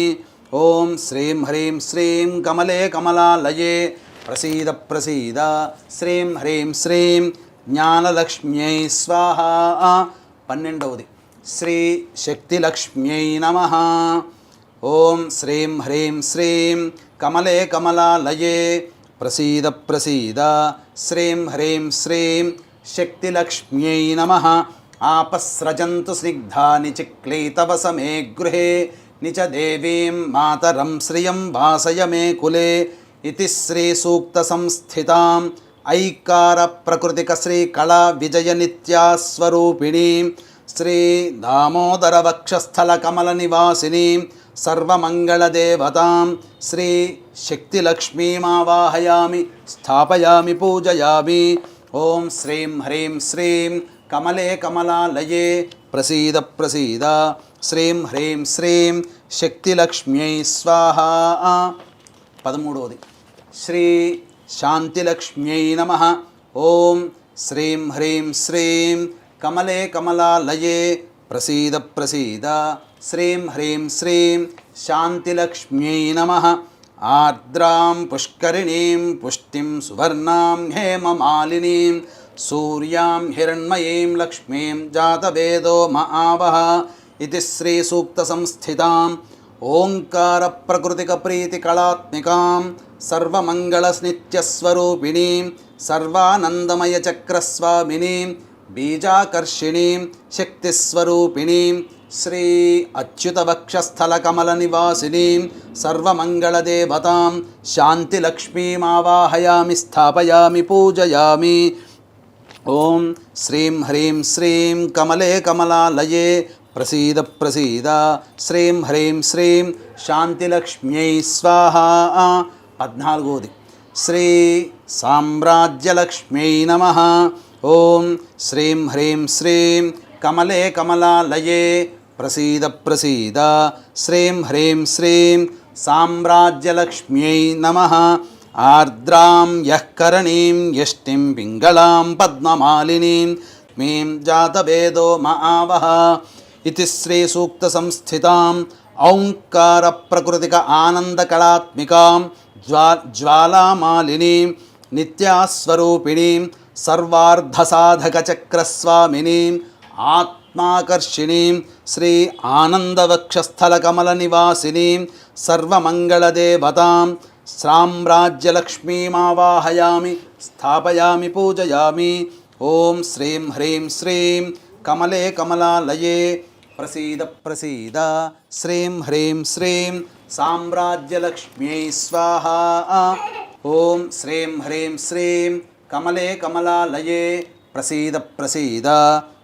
ఓం శ్రీం హ్రీం శ్రీం కమలే కమలాలయే ప్రసీద ప్రసీద శ్రీం హ్రీం శ్రీం జ్ఞానలక్ష్మ్యై స్వాహా. 12వది శ్రీ శక్తిలక్ష్మ్యై నమః. ఓం శ్రీం హ్రీం శ్రీం కమలే కమలాలయే ప్రసీద ప్రసీద శ్రీం హ్రీం శ్రీం శక్తిలక్ష్మ్యై నమః. ఆపస్రజంతు స్నిగ్ధాని చిక్లీతవస మే గృహే నిచ దేవీం మాతరం శ్రియం వాసయ మే కులే ఇతి శ్రీసూక్తసంస్థితాం ఐకార ప్రకృతిక శ్రీకళా విజయ నిత్యాస్వరూపిణీం శ్రీ దామోదర వక్షస్థలకమలనివాసినీం సర్వమంగళదేవతాం శ్రీ శక్తిలక్ష్మీమావాహయామి స్థాపయామి పూజయామి. ఓం శ్రీం హ్రీం శ్రీం కమలే కమలాలయే ప్రసీద ప్రసీద శ్రీం హ్రీం శ్రీం శక్తిలక్ష్మ్యై స్వాహా. 13వది శ్రీ శాంతిలక్ష్మ్యై నమః. ఓం శ్రీం హ్రీం శ్రీం కమలే కమలాలయే ప్రసీద ప్రసీద శ్రీం హ్రీం శ్రీం శాంతిలక్ష్మ్యై నమః. ఆర్ద్రాం పుష్కరిణీం పుష్టిం సువర్ణాం హేమమాలినీం సూర్యాం హిరణ్మయీం లక్ష్మీం జాతవేదో మహావహ ఇది శ్రీసూక్తసంస్థితాం ఓంకార ప్రకృతిక ప్రీతికళాత్మికాం సర్వమంగళస్నిత్యస్వరూపిణీం సర్వానందమయ చక్రస్వామినీం బీజాకర్షిణీం శక్తిస్వరూపిణీం శ్రీ అచ్యుతవక్షస్థలకమలనివాసినీం సర్వమంగళదేవతాం శాంతిలక్ష్మీమావాహయామి స్థాపయామి పూజయామి. ఓం శ్రీం హ్రీం శ్రీం కమలే కమలాలయే ప్రసీద ప్రసీద శ్రీం హ్రీం శ్రీం శాంతిలక్ష్మ్యై స్వాహా. 14వది శ్రీ సామ్రాజ్యలక్ష్మ్యై నమః. ఓం శ్రీం హ్రీం శ్రీం కమలే కమలాలయే ప్రసీద ప్రసీద శ్రీం హ్రీం శ్రీం సామ్రాజ్యలక్ష్మ్యై నమః. ఆర్ద్రాం యః కరణీం యష్టిం పింగళాం పద్మమాలినీం మీం జాతవేదో మహావహ इति श्रीसूक्तसंस्थितां औङ्कारप्रकृतिक आनन्दकलात्मिकां ज्वालामालिनीं नित्यास्वरूपिणीं सर्वार्धसाधकचक्रस्वामिनीम् आत्माकर्षिणीं श्री आनन्दवक्षस्थलकमलनिवासिनीं सर्वमङ्गलदेवतां साम्राज्यलक्ष्मीमावाहयामि स्थापयामि पूजयामि। ॐ श्रीं ह्रीं श्रीं कमले कमलालये प्रसीद प्रसीद श्रीं ह्रीं श्रीं साम्राज्यलक्ष्म्यै स्वाहा। ॐ श्रीं ह्रीं श्रीं कमले कमलालये प्रसीद प्रसीद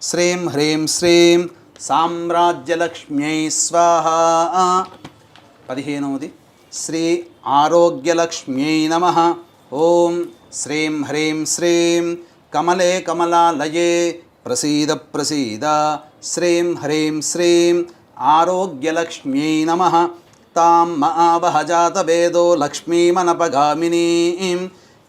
श्रीं ह्रीं श्रीं साम्राज्यलक्ष्म्यै स्वाहा। 15वది श्री आरोग्यलक्ष्म्यै नमः। ॐ श्रीं ह्रीं श्रीं कमले कमलालये प्रसीद प्रसीद श्रीं ह्रीं श्रीं आरोग्यलक्ष्म्यै नमः। तां महावहजातवेदो लक्ष्मीमनपगामिनीं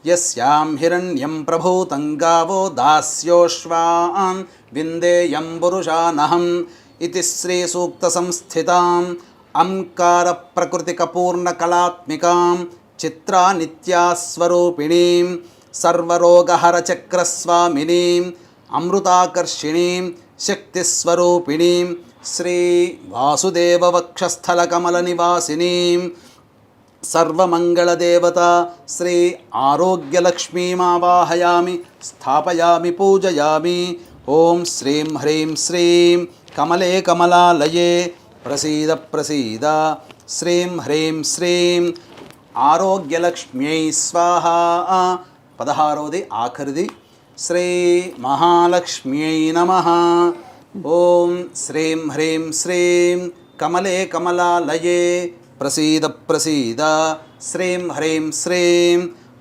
यस्यां हिरण्यं प्रभूतं गावो दास्योश्वान् विन्देयं पुरुषानहम् इति श्रीसूक्तसंस्थिताम् अंकारप्रकृतिकपूर्णकलात्मिकां चित्रानित्यास्वरूपिणीं सर्वरोगहरचक्रस्वामिनीम् अमृताकर्षिणीं शक्तिस्वरूपिणीं श्री वासुदेववक्षस्थलकमलनिवासिनीं सर्वमङ्गलदेवता श्री आरोग्यलक्ष्मीमावाहयामि स्थापयामि पूजयामि। ॐ श्रीं ह्रीं श्रीं कमले कमलालये प्रसीद प्रसीद श्रीं ह्रीं श्रीं आरोग्यलक्ष्म्यै स्वाहा। 16वది ఆఖరిది श्री महालक्ष्म्यै नमः। ॐ श्रीं ह्रीं श्रीं कमले कमलालये प्रसीद प्रसीद श्रीं ह्रीं श्रीं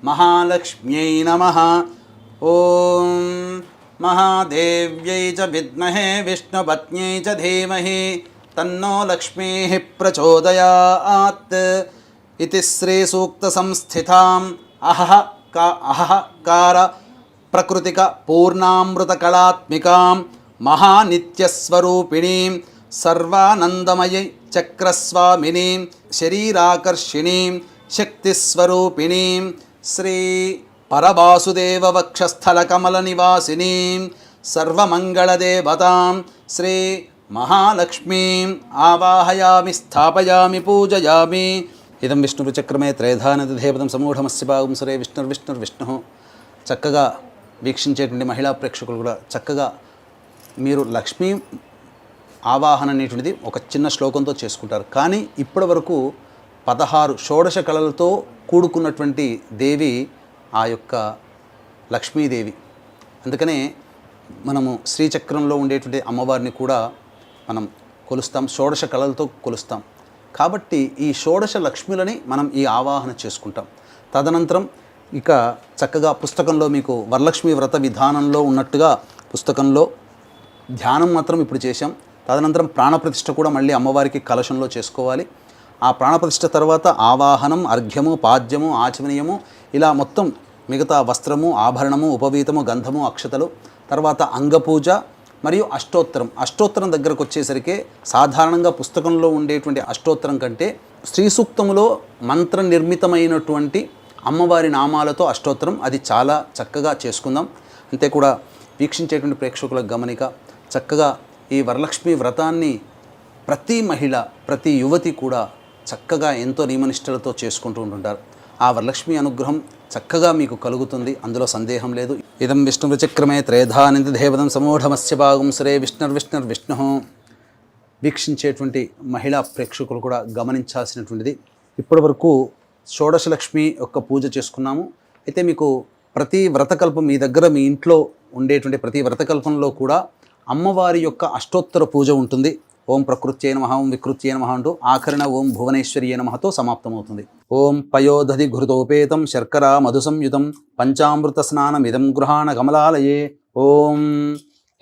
महालक्ष्म्यै नमः। ॐ महादेव्यै च विद्महे विष्णुपत्न्यै च धीमहि तन्नो लक्ष्मीः प्रचोदयात् इति श्रीसूक्तसंस्थिताम् अहकार प्रकृतिक पूर्णामृतकलात्मिकां महानित्यस्वरूपिणीं सर्वानन्दमयी चक्रस्वामिनीं शरीराकर्षिणीं शक्तिस्वरूपिणीं श्री परवासुदेववक्षस्थलकमलनिवासिनीं सर्वमङ्गलदेवतां श्री महालक्ष्मीम् आवाहयामि स्थापयामि पूजयामि। इदं विष्णुचक्रमे त्रयधानदेवतं समूढमस्य भागं सुरे विष्णुर्विष्णुर्विष्णुः। చక్కగా వీక్షించేటువంటి మహిళా ప్రేక్షకులు కూడా చక్కగా మీరు లక్ష్మీ ఆవాహన అనేటువంటిది ఒక చిన్న శ్లోకంతో చేసుకుంటారు. కానీ ఇప్పటి వరకు 16 షోడశ కళలతో కూడుకున్నటువంటి దేవి ఆ యొక్క లక్ష్మీదేవి. అందుకనే మనము శ్రీచక్రంలో ఉండేటువంటి అమ్మవారిని కూడా మనం కొలుస్తాం, షోడశ కళలతో కొలుస్తాం. కాబట్టి ఈ షోడశ లక్ష్ములని మనం ఈ ఆవాహన చేసుకుంటాం. తదనంతరం ఇక చక్కగా పుస్తకంలో మీకు వరలక్ష్మి వ్రత విధానంలో ఉన్నట్టుగా పుస్తకంలో ధ్యానం మాత్రం ఇప్పుడు చేశాం. తదనంతరం ప్రాణప్రతిష్ఠ కూడా మళ్ళీ అమ్మవారికి కలశంలో చేసుకోవాలి. ఆ ప్రాణప్రతిష్ఠ తర్వాత ఆవాహనం, అర్ఘ్యము, పాద్యము, ఆచమనీయము, ఇలా మొత్తం మిగతా వస్త్రము, ఆభరణము, ఉపవీతము, గంధము, అక్షతలు, తర్వాత అంగపూజ మరియు అష్టోత్తరం. అష్టోత్తరం దగ్గరకు వచ్చేసరికి సాధారణంగా పుస్తకంలో ఉండేటువంటి అష్టోత్తరం కంటే శ్రీ సూక్తములో మంత్ర నిర్మితమైనటువంటి అమ్మవారి నామాలతో అష్టోత్తరం, అది చాలా చక్కగా చేసుకుందాం. అంతే కూడా వీక్షించేటువంటి ప్రేక్షకులకు గమనిక, చక్కగా ఈ వరలక్ష్మి వ్రతాన్ని ప్రతి మహిళ, ప్రతి యువతి కూడా చక్కగా ఎంతో నియమనిష్టలతో చేసుకుంటూ ఉంటుంటారు. ఆ వరలక్ష్మి అనుగ్రహం చక్కగా మీకు కలుగుతుంది, అందులో సందేహం లేదు. ఇదం విష్ణుచక్రమే త్రేధానిధి దేవతం సమూఢమస్య భాగం సురే విష్ణుర్విష్ణుర్విష్ణు. వీక్షించేటువంటి మహిళా ప్రేక్షకులు కూడా గమనించాల్సినటువంటిది, ఇప్పటి వరకు షోడశలక్ష్మి యొక్క పూజ చేసుకున్నాము. అయితే మీకు ప్రతి వ్రతకల్పం మీ దగ్గర మీ ఇంట్లో ఉండేటువంటి ప్రతి వ్రతకల్పంలో కూడా అమ్మవారి యొక్క అష్టోత్తర పూజ ఉంటుంది. ఓం ప్రకృత్యై నమః, ఓం వికృత్యై నమః అంటూ ఆఖరణ ఓం భువనేశ్వర్యై నమఃతో సమాప్తమవుతుంది. ఓం పయోదధి ఘృతోపేతం శర్కరా మధుసంయుతం పంచామృత స్నానమిదం గృహాణ కమలాలయే. ఓం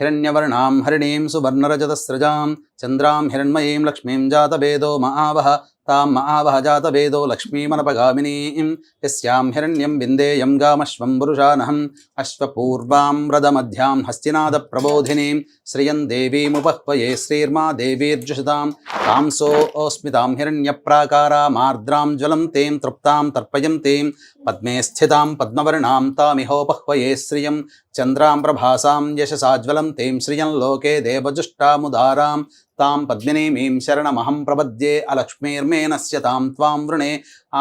హిరణ్యవర్ణాం హరిణీం సువర్ణరజతస్రజాం చంద్రాం హిరణ్మయీం లక్ష్మీం జాతవేదో మహావహ తాం మహావహ జాతవేదో లక్ష్మీమనపగామినీం యస్యాం హిరణ్యం విందేయం గామశ్వం పురుషానహం అశ్వపూర్వాం రథమధ్యాం హస్తినాద ప్రబోధినీం శ్రియం దేవీముపహ్వయే శ్రీర్మా దేవీర్జుషతాం తాం సోస్మితాం హిరణ్యప్రాకారామార్ద్రాం జ్వలంతీం తృప్తాం తర్పయంతీం పద్మే స్థితాం పద్మవర్ణాం తామిహోపహ్వయే శ్రియం చంద్రాం ప్రభాసాం యశసాజ్వలంతీం శ్రియం లోకే దేవజుష్టాముదారాం తాం పద్మినీమీం శరణమహం ప్రపద్యే అలక్ష్మీర్మేనస్య తాం త్వాం వృణే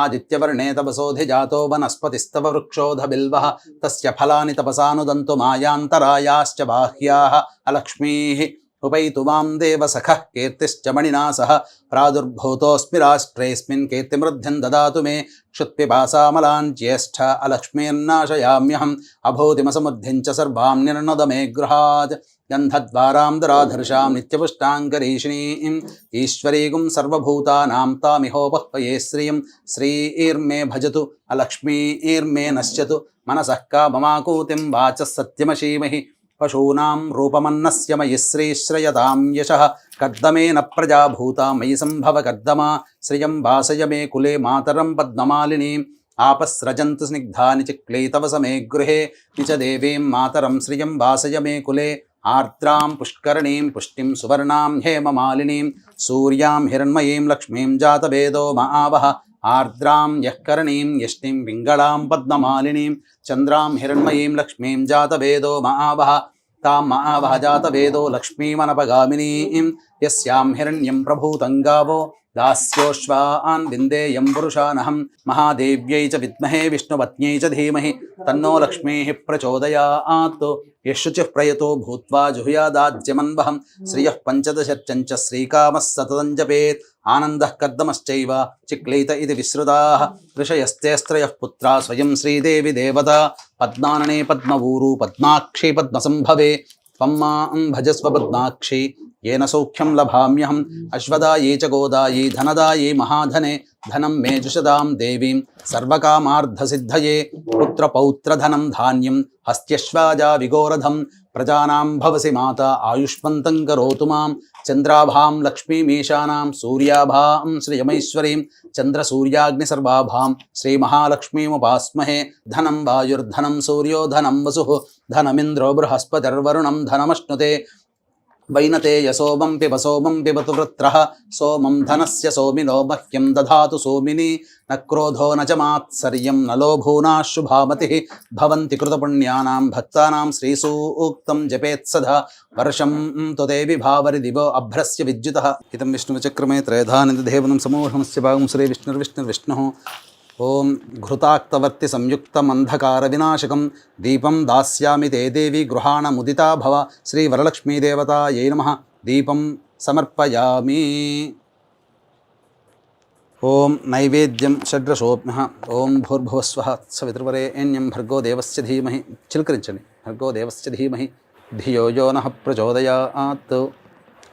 ఆదిత్యవర్ణే తపసోధిజాతో వనస్పతిస్తవ వృక్షోధ బిల్వః తస్య ఫలాని తపసానుదంతు మాయాంతరాయాశ్చ బాహ్యాః అలక్ష్మీః ఉపైతు మాం దేవసఖః కీర్తిశ్చ మణినా సహ ప్రాదుర్భూతోऽస్మి రాష్ట్రేऽస్మిన్ కీర్తిమృద్ధిం దదాతు మే క్షుత్పిపాసామలాన్ జ్యేష్ఠ అలక్ష్మీర్నాశయామ్యహం అభూతిమసమృద్ధిం చ సర్వాం నిర్ణద మే గృహాత్ గంధద్వారాం దరాధర్షాం నిత్యపుష్టాంగరీషిణీం ఈశ్వరీగుం సర్వభూతానాం తామిహోపహ్వయే శ్రియం శ్రీర్మే భజతు అలక్ష్మీర్మే నశ్యతు మనసః కామమాకూతిం వాచः సత్యమశీమహి పశూనాం రూపమన్నస్య మయి శ్రీశ్రయతాం యశః కర్దమేన ప్రజాభూతా మయి సంభవ కర్దమా శ్రియం వాసయ మే కులే మాతరం పద్మమాలినీం ఆపస్రజంతు స్నిగ్ధాని చిక్లీతవ సమే గృహే నిచ దేవీం మాతరం శ్రియం వాసయ మే కులే ఆర్ద్రాం పుష్కరణీం పుష్టిం సువర్ణాం హేమమాలినీం సూర్యాం హిరణ్మయీం లక్ష్మీం జాతవేదో మహావహ ఆర్ద్రాం యఃకరణీం యష్టిం పింగళాం పద్మమాలినీం చంద్రాం హిరణ్మయీం లక్ష్మీం జాతవేదో మహావహ తాం మహావహ జాతవేదో లక్ష్మీమనపగామినీం యస్యాం హిరణ్యం ప్రభూతం గావో దాస్యోశ్వాన్ విందేయం పురుషానహం మహాదేవ్యై చ విద్మహే విష్ణుపత్న్యై చ ధీమహి తన్నో లక్ష్మీః ప్రచోదయాత్ యశుచిః ప్రయతో భూత్వా జుహుయాదాజ్యమన్వహం శ్రియః పంచదశర్చంచ శ్రీకామः సతతం జపేత్ ఆనందః కర్దమశ్చైవ చిక్లీత ఇది విశ్రుతాః ఋషయస్తేస్త్రయః పుత్రా స్వయం శ్రీదేవి దేవతా పద్మాననే పద్మవూరు పద్మాక్షి పద్మసంభవే త్వం మాం భజస్వ పద్మాక్షి येन सौख्यं लभाम्यहम् अश्वदायी च गोदायी धनदायी महाधने धनं मे जुषदां देवीं सर्वकामार्धसिद्धये पुत्रपौत्रधनं धान्यं हस्त्यश्वाजा विगोरधं प्रजानां भवसि माता आयुष्मन्तं करोतु मां चन्द्राभां लक्ष्मीमीशानां सूर्याभां श्रियमैश्वरीं चन्द्रसूर्याग्निसर्वाभां श्रीमहालक्ष्मीमुपास्महे धनं वायुर्धनं सूर्यो धनं वसुः धनमिन्द्रो बृहस्पतिर्वरुणं धनमश्नुते वैनते यशोमं पिबतु वृत्रः सोमं धनस्य सोमिनो मह्यं दधातु सोमिनी न क्रोधो न च मात्सर्यं न लोभो शुभामतिः भवन्ति कृतपुण्यानां भक्तानां श्रीसूक्तं जपेत्सदा वर्षं त्वते विभावरि दिवो अभ्रस्य विद्युतः इदं विष्णुचक्रमे त्रयधानिदेवनं समूहमस्य भागं श्रीविष्णुर्विष्णुर्विष्णुः ओं घृताक्तवर्ति संयुक्तमंधकारविनाशकं दीपं दास्यामि ते देवी गृहाण मुदिता भव श्री वरलक्ष्मी देवतायै नमः दीपं समर्पयामि। ओं नैवेद्यं षड्रसोऽप्यः ओं भूर्भुवस्वः सवितुर्वरेण्यं भर्गो देवस्य धीमहि चिलकरिंचंడి भर्गो देवस्य धीमहि धियो यो नः प्रचोदयात्।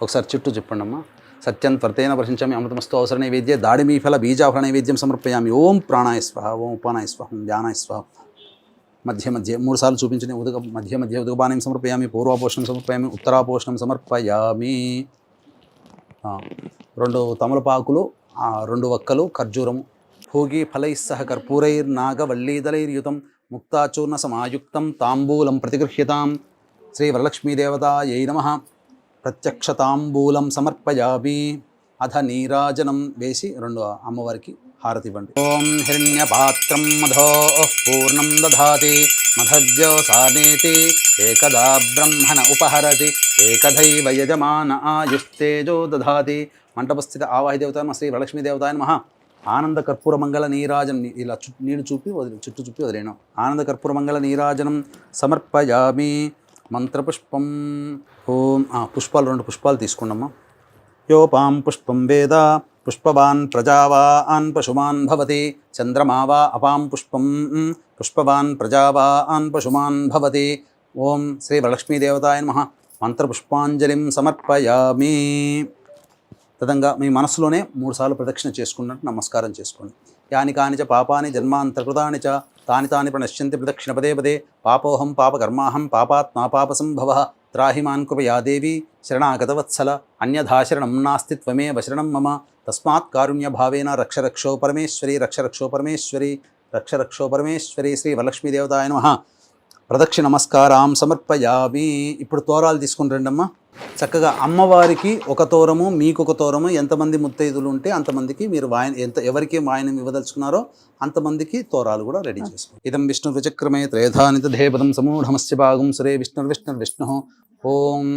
ఒకసారి చుట్టూ చెప్పండి అమ్మా। సత్యం త్వర్తేన వర్షించామి అమృతమస్తు అవసర నైవేద్య దాడిమీఫల బీజాఫల నైవేద్యం సమర్పయామి। ఓం ప్రాణాయ స్వహ ఓం ఉపానాయ స్వహ ఓం ధ్యానాయ స్వహ మధ్య మధ్య 3 సార్లు చూపించండి। మధ్య మధ్య ఉదకపానం సమర్పయామి పూర్వాపోషణం సమర్పయామి ఉత్తరాపోషణం సమర్పయామి। 2 తమలపాకులు 2 వక్కలు ఖర్జూరము భోగి ఫలైః సహ కర్పూరైర్నాగవల్లీదలైర్యుతం ముక్తాచూర్ణ సమాయుక్తం తాంబూలం ప్రతిగృహ్యతాం। శ్రీ వరలక్ష్మీదేవతాయై నమః ప్రత్యక్షతాంబూలం సమర్పయామి। అధ నీరాజనం వేసి 2 అమ్మవారికి హారతి ఇవ్వండి। ఓం హిరణ్యపాత్రం మధోః పూర్ణం దధాతి మధవ్యోసానేతి ఏకదా బ్రహ్మణ ఉపహరతి ఏకదైవ యజమాన ఆయుస్తేజో దధాతి। మంటపస్థిత ఆవాహి దేవతాయ శ్రీ వరలక్ష్మీ దేవతాయ నమః। ఆనంద కర్పూర మంగళ నీరాజనం ఇలా నీళ్ళు చూపి చుట్టూ చూపి వదిలేను। ఆనంద కర్పూర మంగళ నీరాజనం సమర్పయామి। మంత్రపుష్పం ఓం పుష్పాలు 2 పుష్పాలు తీసుకోండమ్మా। యోపాం పుష్పం వేద పుష్పవాన్ ప్రజావాన్ పశుమాన్ భవతి చంద్రమా వా అపాం పుష్పం పుష్పవాన్ ప్రజావాన్ పశుమాన్ భవతి। ఓం శ్రీ వరలక్ష్మీదేవతాయ నమః। మంత్రపుష్పాంజలిం సమర్పయామి। తదంగా మీ మనసులోనే 3 సార్లు ప్రదక్షిణ చేసుకున్నట్టు నమస్కారం చేసుకోండి। యాని కానిచ పాపాని జన్మాంతర్కృతాని చ తాని తాని ప్రణశ్యంతి ప్రదక్షిణ పదే పదే పాపోహం పాపకర్మాహం పాపాత్మా పాపసంభవ త్రాహిమాన్ కృపయా దేవి శరణాగతవత్సల అన్యథా శరణం నాస్తి త్వమేవ శరణం మమ తస్మాత్ కారుణ్యభావేన రక్ష రక్షో పరమేశ్వరి రక్ష రక్షో పరమేశ్వరి రక్ష రక్షో పరమేశ్వరి శ్రీ వరలక్ష్మీదేవతాయ నమః. ప్రదక్షిణ నమస్కారం సమర్పయామి. ఇప్పుడు తోరాలు తీసుకుని రండమ్మా. చక్కగా అమ్మవారికి ఒక తోరము, మీకు ఒక తోరము, ఎంతమంది ముత్తైదులు ఉంటే అంతమందికి మీరు ఎవరికి వాయనం ఇవ్వదలుచుకున్నారో అంతమందికి తోరాలు కూడా రెడీ చేసుకోండి. ఇదం విష్ణు విచక్రమే త్రేధానితేపదం సమూఢమస్య భాగం సురే విష్ణు. ఓం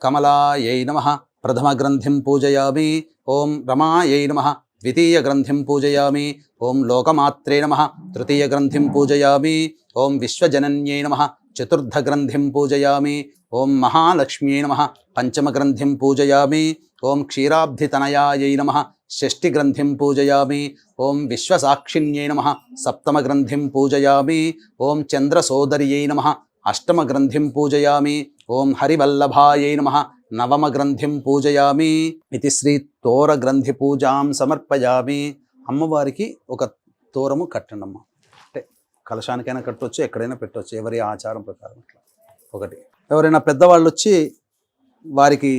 కమలాయై నమః ప్రథమ గ్రంథిం పూజయామి. ఓం రమాయై నమః ద్వితీయ గ్రంథిం పూజయామి. ఓం లోకమాత్రే నమః తృతీయ గ్రంథిం పూజయామి. ఓం విశ్వజనన్యై నమః చతుర్థ గ్రంథిం పూజయామి. ఓం మహాలక్ష్మ్యై నమః పంచమ గ్రంథిం పూజయామి. ఓం క్షీరాబ్ధితనయాయై నమః షష్ఠి గ్రంథిం పూజయామి. ఓం విశ్వసాక్షిణ్యై నమః సప్తమ గ్రంథిం పూజయామి. ఓం చంద్రసోదర్యై నమః అష్టమ గ్రంథిం పూజయామి. ఓం హరివల్లభాయై నమః నవమ గ్రంథిం పూజయామి. ఇది శ్రీ తోర గ్రంథి పూజాం సమర్పయామి. అమ్మవారికి ఒక తోరము కట్టండమ్మ. అంటే కలశానికైనా కట్టవచ్చు, ఎక్కడైనా పెట్టవచ్చు, ఎవరి ఆచారం ప్రకారం అట్లా. ఒకటి ఎవరైనా పెద్దవాళ్ళు వచ్చి వారికి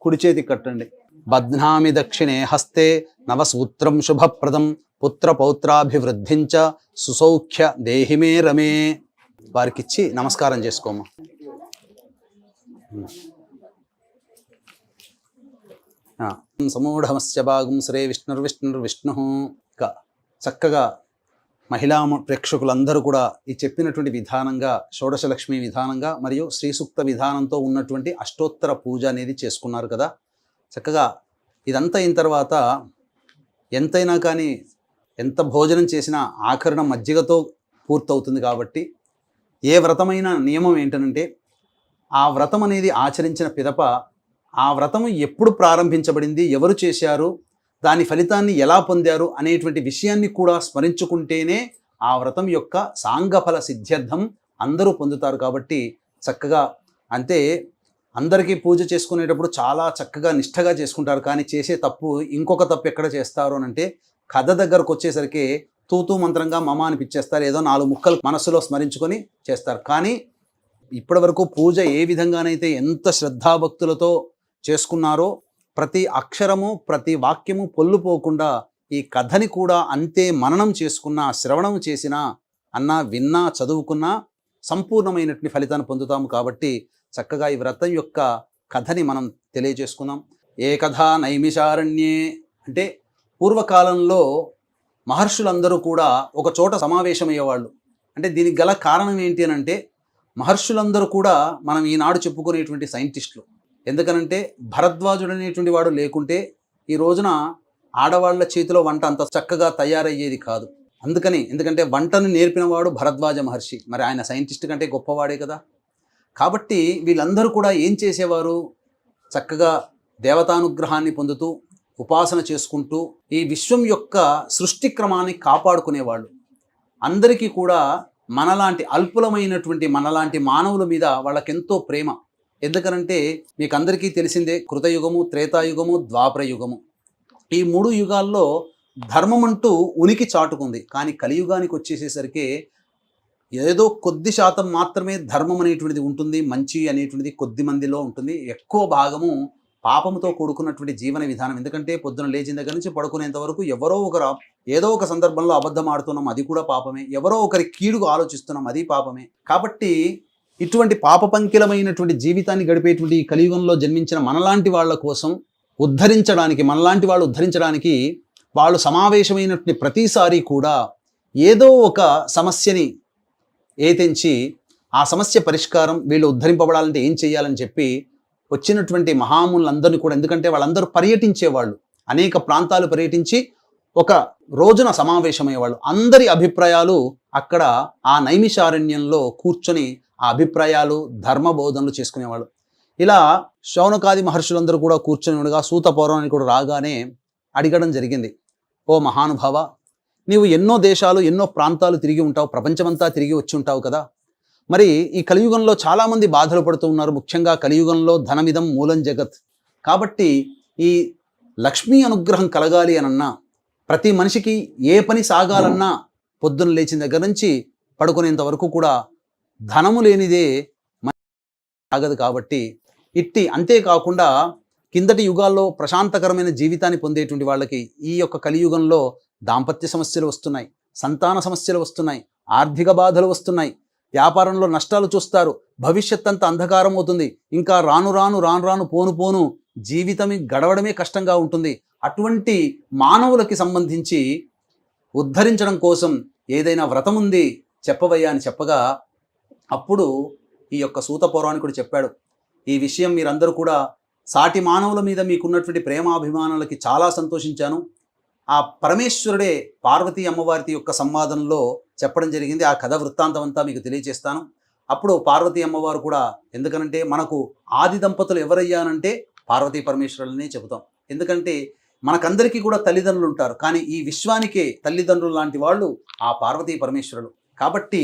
కుడి చేతికి కట్టండి. బధ్నామి దక్షిణే హస్తే నవసూత్రం శుభప్రదం పుత్ర పౌత్రాభివృద్ధించ సుసౌఖ్య దేహిమే రమే. వారికిచ్చి నమస్కారం చేసుకోమ్మా. సమూఢమస్య భాగం శ్రీ విష్ణు. చక్కగా మహిళా ప్రేక్షకులందరూ కూడా ఈ చెప్పినటువంటి విధానంగా షోడశలక్ష్మి విధానంగా మరియు శ్రీ సూక్త విధానంతో ఉన్నటువంటి అష్టోత్తర పూజ అనేది చేసుకున్నారు కదా. చక్కగా ఇదంతా అయిన తర్వాత ఎంతైనా కానీ ఎంత భోజనం చేసినా ఆఖరణ మజ్జిగతో పూర్తవుతుంది. కాబట్టి ఏ వ్రతమైన నియమం ఏంటనంటే ఆ వ్రతం అనేది ఆచరించిన పిదప ఆ వ్రతం ఎప్పుడు ప్రారంభించబడింది, ఎవరు చేశారు, దాని ఫలితాన్ని ఎలా పొందారు అనేటువంటి విషయాన్ని కూడా స్మరించుకుంటేనే ఆ వ్రతం యొక్క సాంగఫల సిద్ధ్యర్థం అందరూ పొందుతారు. కాబట్టి చక్కగా అంటే అందరికీ పూజ చేసుకునేటప్పుడు చాలా చక్కగా నిష్ఠగా చేసుకుంటారు. కానీ చేసే తప్పు ఇంకొక తప్పు ఎక్కడ చేస్తారు అని అంటే కథ దగ్గరకు వచ్చేసరికి తూతూ మంత్రంగా మమ అనిపించేస్తారు. ఏదో 4 ముక్కలు మనసులో స్మరించుకొని చేస్తారు. కానీ ఇప్పటి వరకు పూజ ఏ విధంగానైతే ఎంత శ్రద్ధాభక్తులతో చేసుకున్నారో ప్రతి అక్షరము ప్రతి వాక్యము పొల్లుపోకుండా ఈ కథని కూడా అంతే మననం చేసుకున్నా, శ్రవణం చేసినా, అన్నా, విన్నా, చదువుకున్నా సంపూర్ణమైనటువంటి ఫలితాన్ని పొందుతాము. కాబట్టి చక్కగా ఈ వ్రతం యొక్క కథని మనం తెలియజేసుకుందాం. ఏ కథ నైమిషారణ్యే అంటే పూర్వకాలంలో మహర్షులందరూ కూడా ఒక చోట సమావేశమయ్యేవాళ్ళు. అంటే దీనికి గల కారణం ఏంటి అని అంటే మహర్షులందరూ కూడా మనం ఈనాడు చెప్పుకునేటువంటి సైంటిస్టులు. ఎందుకనంటే భరద్వాజుడు అనేటువంటి వాడు లేకుంటే ఈ రోజున ఆడవాళ్ల చేతిలో వంట అంత చక్కగా తయారయ్యేది కాదు. ఎందుకంటే వంటను నేర్పినవాడు భరద్వాజ మహర్షి. మరి ఆయన సైంటిస్ట్ కంటే గొప్పవాడే కదా. కాబట్టి వీళ్ళందరూ కూడా ఏం చేసేవారు, చక్కగా దేవతానుగ్రహాన్ని పొందుతూ ఉపాసన చేసుకుంటూ ఈ విశ్వం యొక్క సృష్టి క్రమాన్ని కాపాడుకునేవాళ్ళు. అందరికీ కూడా మనలాంటి అల్పులమైనటువంటి మనలాంటి మానవుల మీద వాళ్ళకెంతో ప్రేమ. ఎందుకనంటే మీకు అందరికీ తెలిసిందే, కృతయుగము, త్రేతాయుగము, ద్వాపర యుగము, ఈ 3 యుగాల్లో ధర్మం అంటూ ఉనికి చాటుకుంది. కానీ కలియుగానికి వచ్చేసేసరికి ఏదో కొద్ది శాతం మాత్రమే ధర్మం అనేటువంటిది ఉంటుంది, మంచి అనేటువంటిది కొద్ది మందిలో ఉంటుంది. ఎక్కువ భాగము పాపంతో కూడుకున్నటువంటి జీవన విధానం. ఎందుకంటే పొద్దున లేచిన దగ్గర నుంచి పడుకునేంత వరకు ఎవరో ఒకరు ఏదో ఒక సందర్భంలో అబద్ధం ఆడుతున్నాం, అది కూడా పాపమే. ఎవరో ఒకరి కీడుకు ఆలోచిస్తున్నాం, అది పాపమే. కాబట్టి ఇటువంటి పాపపంకిలమైనటువంటి జీవితాన్ని గడిపేటువంటి ఈ కలియుగంలో జన్మించిన మనలాంటి వాళ్ళ కోసం ఉద్ధరించడానికి, మనలాంటి వాళ్ళు ఉద్ధరించడానికి వాళ్ళు సమావేశమైనటువంటి ప్రతిసారి కూడా ఏదో ఒక సమస్యని ఏతెంచి ఆ సమస్య పరిష్కారం వీళ్ళు ఉద్ధరింపబడాలంటే ఏం చేయాలని చెప్పి వచ్చినటువంటి మహాములందరినీ కూడా, ఎందుకంటే వాళ్ళందరూ పర్యటించేవాళ్ళు, అనేక ప్రాంతాలు పర్యటించి ఒక రోజున సమావేశమయ్యేవాళ్ళు. అందరి అభిప్రాయాలు అక్కడ ఆ నైమిషారణ్యంలో కూర్చొని ఆ అభిప్రాయాలు ధర్మబోధనలు చేసుకునేవాళ్ళు. ఇలా శౌనకాది మహర్షులందరూ కూడా కూర్చొని ఉండగా సూత పౌరాణికుడు రాగానే అడగడం జరిగింది, ఓ మహానుభావ, నీవు ఎన్నో దేశాలు ఎన్నో ప్రాంతాలు తిరిగి ఉంటావు, ప్రపంచమంతా తిరిగి వచ్చి ఉంటావు కదా. మరి ఈ కలియుగంలో చాలామంది బాధలు పడుతూ ఉన్నారు. ముఖ్యంగా కలియుగంలో ధనమిదం మూలం జగత్. కాబట్టి ఈ లక్ష్మీ అనుగ్రహం కలగాలి అనన్నా, ప్రతి మనిషికి ఏ పని సాగాలన్నా పొద్దున్న లేచిన దగ్గర నుంచి పడుకునేంత వరకు కూడా ధనము లేనిదే ఆగదు కాబట్టి ఇట్టి అంతేకాకుండా కిందటి యుగాల్లో ప్రశాంతకరమైన జీవితాన్ని పొందేటువంటి వాళ్ళకి ఈ యొక్క కలియుగంలో దాంపత్య సమస్యలు వస్తున్నాయి, సంతాన సమస్యలు వస్తున్నాయి, ఆర్థిక బాధలు వస్తున్నాయి, వ్యాపారంలో నష్టాలు చూస్తారు, భవిష్యత్ అంతా అంధకారం అవుతుంది, ఇంకా రాను రాను పోను జీవితం గడవడమే కష్టంగా ఉంటుంది. అటువంటి మానవులకి సంబంధించి ఉద్ధరించడం కోసం ఏదైనా వ్రతం ఉంది చెప్పవయ్యా అని చెప్పగా అప్పుడు ఈ యొక్క సూత పౌరాణికుడు చెప్పాడు, ఈ విషయం మీరందరూ కూడా సాటి మానవుల మీద మీకున్నటువంటి ప్రేమాభిమానాలకి చాలా సంతోషించాను. ఆ పరమేశ్వరుడే పార్వతీ అమ్మవారి యొక్క సంవాదంలో చెప్పడం జరిగింది. ఆ కథ వృత్తాంతం అంతా మీకు తెలియజేస్తాను. అప్పుడు పార్వతీ అమ్మవారు కూడా, ఎందుకనంటే మనకు ఆది దంపతులు ఎవరయ్యానంటే పార్వతీ పరమేశ్వరులనే చెబుతాం. ఎందుకంటే మనకందరికీ కూడా తల్లిదండ్రులు ఉంటారు, కానీ ఈ విశ్వానికే తల్లిదండ్రులు లాంటి వాళ్ళు ఆ పార్వతీ పరమేశ్వరుడు. కాబట్టి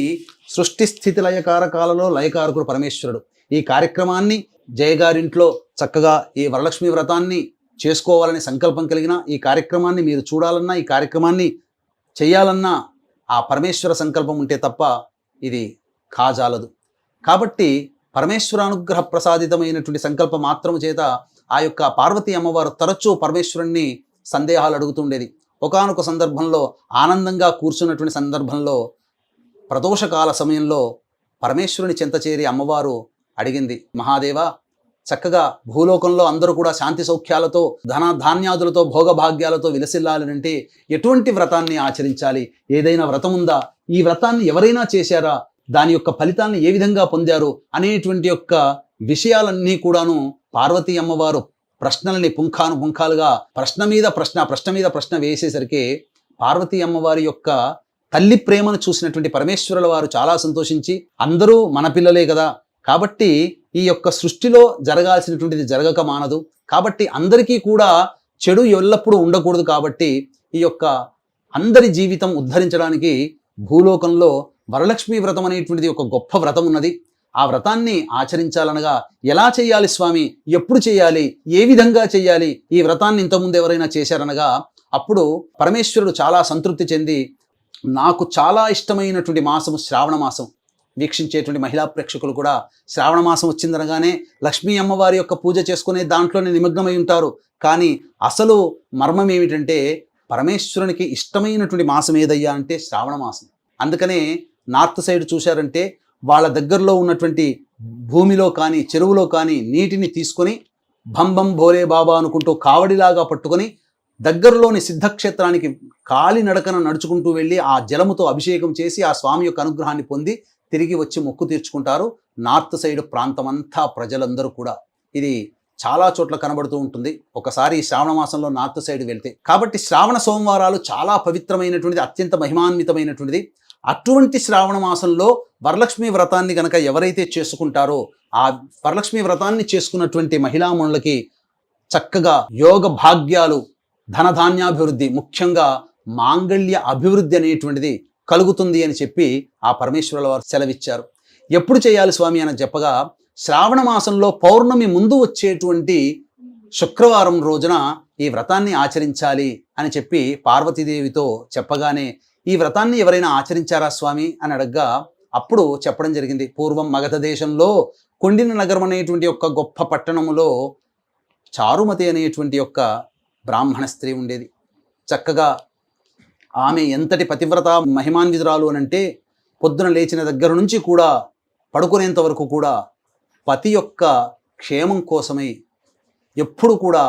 సృష్టి స్థితి లయకారకాలలో లయకారకుడు పరమేశ్వరుడు. ఈ కార్యక్రమాన్ని జయగారింట్లో చక్కగా ఈ వరలక్ష్మి వ్రతాన్ని చేసుకోవాలని సంకల్పం కలిగిన, ఈ కార్యక్రమాన్ని మీరు చూడాలన్నా, ఈ కార్యక్రమాన్ని చేయాలన్నా ఆ పరమేశ్వర సంకల్పం ఉంటే తప్ప ఇది కాజాలదు. కాబట్టి పరమేశ్వర అనుగ్రహ ప్రసాదితమైనటువంటి సంకల్పం మాత్రము చేత ఆ యొక్క పార్వతీ అమ్మవారు తరచూ పరమేశ్వరుణ్ణి సందేహాలు అడుగుతుండేది. ఒకానొక సందర్భంలో ఆనందంగా కూర్చున్నటువంటి సందర్భంలో ప్రదోషకాల సమయంలో పరమేశ్వరుని చెంత చేరి అమ్మవారు అడిగింది, మహాదేవా, చక్కగా భూలోకంలో అందరూ కూడా శాంతి సౌఖ్యాలతో ధాన్యాదులతో భోగభాగ్యాలతో విలసిల్లాలంటే ఎటువంటి వ్రతాన్ని ఆచరించాలి? ఏదైనా వ్రతం ఉందా? ఈ వ్రతాన్ని ఎవరైనా చేశారా? దాని యొక్క ఫలితాన్ని ఏ విధంగా పొందారు? అనేటువంటి యొక్క విషయాలన్నీ కూడాను పార్వతీ అమ్మవారు ప్రశ్నల్ని పుంఖాలుగా ప్రశ్న మీద ప్రశ్న వేసేసరికి పార్వతీ అమ్మవారి యొక్క తల్లి ప్రేమను చూసినటువంటి పరమేశ్వరుల వారు చాలా సంతోషించి, అందరూ మన పిల్లలే కదా, కాబట్టి ఈ యొక్క సృష్టిలో జరగాల్సినటువంటిది జరగక మానదు, కాబట్టి అందరికీ కూడా చెడు ఎల్లప్పుడూ ఉండకూడదు, కాబట్టి ఈ యొక్క అందరి జీవితం ఉద్ధరించడానికి భూలోకంలో వరలక్ష్మి వ్రతం అనేటువంటిది ఒక గొప్ప వ్రతం ఉన్నది. ఆ వ్రతాన్ని ఆచరించాలనగా ఎలా చేయాలి స్వామి, ఎప్పుడు చేయాలి, ఏ విధంగా చేయాలి, ఈ వ్రతాన్ని ఇంతకుముందు ఎవరైనా చేశారనగా అప్పుడు పరమేశ్వరుడు చాలా సంతృప్తి చెంది, నాకు చాలా ఇష్టమైనటువంటి మాసము శ్రావణ మాసం. వీక్షించేటువంటి మహిళా ప్రేక్షకులు కూడా శ్రావణ మాసం వచ్చిందనగానే లక్ష్మీ అమ్మవారి యొక్క పూజ చేసుకునే దాంట్లోనే నిమగ్నమై ఉంటారు. కానీ అసలు మర్మం ఏమిటంటే పరమేశ్వరునికి ఇష్టమైనటువంటి మాసం ఏదయ్యా అంటే శ్రావణ మాసం. అందుకనే నార్త్ సైడ్ చూశారంటే వాళ్ళ దగ్గరలో ఉన్నటువంటి భూమిలో కానీ చెరువులో కానీ నీటిని తీసుకొని భంబం భోలే బాబా అనుకుంటూ కావడిలాగా పట్టుకొని దగ్గరలోని సిద్ధక్షేత్రానికి కాలినడకన నడుచుకుంటూ వెళ్ళి ఆ జలముతో అభిషేకం చేసి ఆ స్వామి యొక్క అనుగ్రహాన్ని పొంది తిరిగి వచ్చి మొక్కు తీర్చుకుంటారు. నార్త్ సైడ్ ప్రాంతమంతా ప్రజలందరూ కూడా ఇది చాలా చోట్ల కనబడుతూ ఉంటుంది ఒకసారి శ్రావణ మాసంలో నార్త్ సైడ్ వెళ్తే. కాబట్టి శ్రావణ సోమవారాలు చాలా పవిత్రమైనటువంటిది, అత్యంత మహిమాన్వితమైనటువంటిది. అటువంటి శ్రావణ మాసంలో వరలక్ష్మి వ్రతాన్ని గనక ఎవరైతే చేసుకుంటారో ఆ వరలక్ష్మి వ్రతాన్ని చేసుకున్నటువంటి మహిళామణులకి చక్కగా యోగ భాగ్యాలు, ధనధాన్యాభివృద్ధి, ముఖ్యంగా మాంగళ్య అభివృద్ధి అనేటువంటిది కలుగుతుంది అని చెప్పి ఆ పరమేశ్వరుల వారు సెలవిచ్చారు. ఎప్పుడు చేయాలి స్వామి అని చెప్పగా శ్రావణ మాసంలో పౌర్ణమి ముందు వచ్చేటువంటి శుక్రవారం రోజున ఈ వ్రతాన్ని ఆచరించాలి అని చెప్పి పార్వతీదేవితో చెప్పగానే, ఈ వ్రతాన్ని ఎవరైనా ఆచరించారా స్వామి అని అడగ్గా అప్పుడు చెప్పడం జరిగింది, పూర్వం మగధ దేశంలో కొండిన నగరం అనేటువంటి యొక్క గొప్ప పట్టణములో చారుమతి అనేటువంటి యొక్క బ్రాహ్మణ స్త్రీ ఉండేది. చక్కగా ఆమె ఎంతటి పతివ్రత మహిమాన్వితురాలు అనంటే పొద్దున లేచిన దగ్గర నుంచి కూడా పడుకునేంత వరకు కూడా పతి యొక్క క్షేమం కోసమై ఎప్పుడు కూడా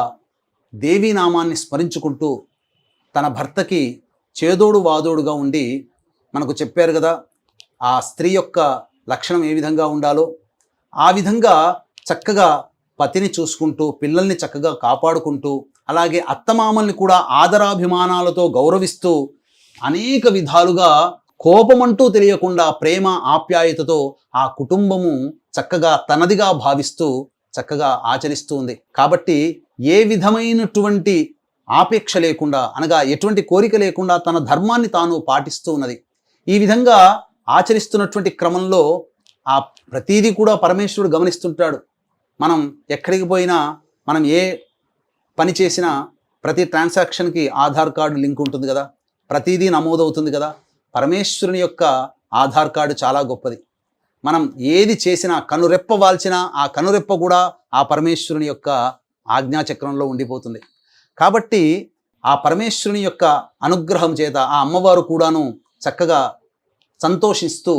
దేవీ నామాన్ని స్మరించుకుంటూ తన భర్తకి చేదోడు వాదోడుగా ఉండి, మనకు చెప్పారు కదా ఆ స్త్రీ యొక్క లక్షణం ఏ విధంగా ఉండాలో ఆ విధంగా చక్కగా పతిని చూసుకుంటూ పిల్లల్ని చక్కగా కాపాడుకుంటూ అలాగే అత్తమామల్ని కూడా ఆదరాభిమానాలతో గౌరవిస్తూ అనేక విధాలుగా కోపమంటూ తెలియకుండా ప్రేమ ఆప్యాయతతో ఆ కుటుంబము చక్కగా తనదిగా భావిస్తూ చక్కగా ఆచరిస్తూ ఉంది. కాబట్టి ఏ విధమైనటువంటి ఆపేక్ష లేకుండా అనగా ఎటువంటి కోరిక లేకుండా తన ధర్మాన్ని తాను పాటిస్తూ ఉన్నది. ఈ విధంగా ఆచరిస్తున్నటువంటి క్రమంలో ఆ ప్రతీది కూడా పరమేశ్వరుడు గమనిస్తుంటాడు. మనం ఎక్కడికి పోయినా, మనం ఏ పని చేసినా ప్రతి ట్రాన్సాక్షన్కి ఆధార్ కార్డు లింక్ ఉంటుంది కదా, ప్రతిదీ నమోదవుతుంది కదా. పరమేశ్వరుని యొక్క ఆధార్ కార్డు చాలా గొప్పది. మనం ఏది చేసినా కనురెప్ప వాల్చినా ఆ కనురెప్ప కూడా ఆ పరమేశ్వరుని యొక్క ఆజ్ఞాచక్రంలో ఉండిపోతుంది. కాబట్టి ఆ పరమేశ్వరుని యొక్క అనుగ్రహం చేత ఆ అమ్మవారు కూడాను చక్కగా సంతోషిస్తూ,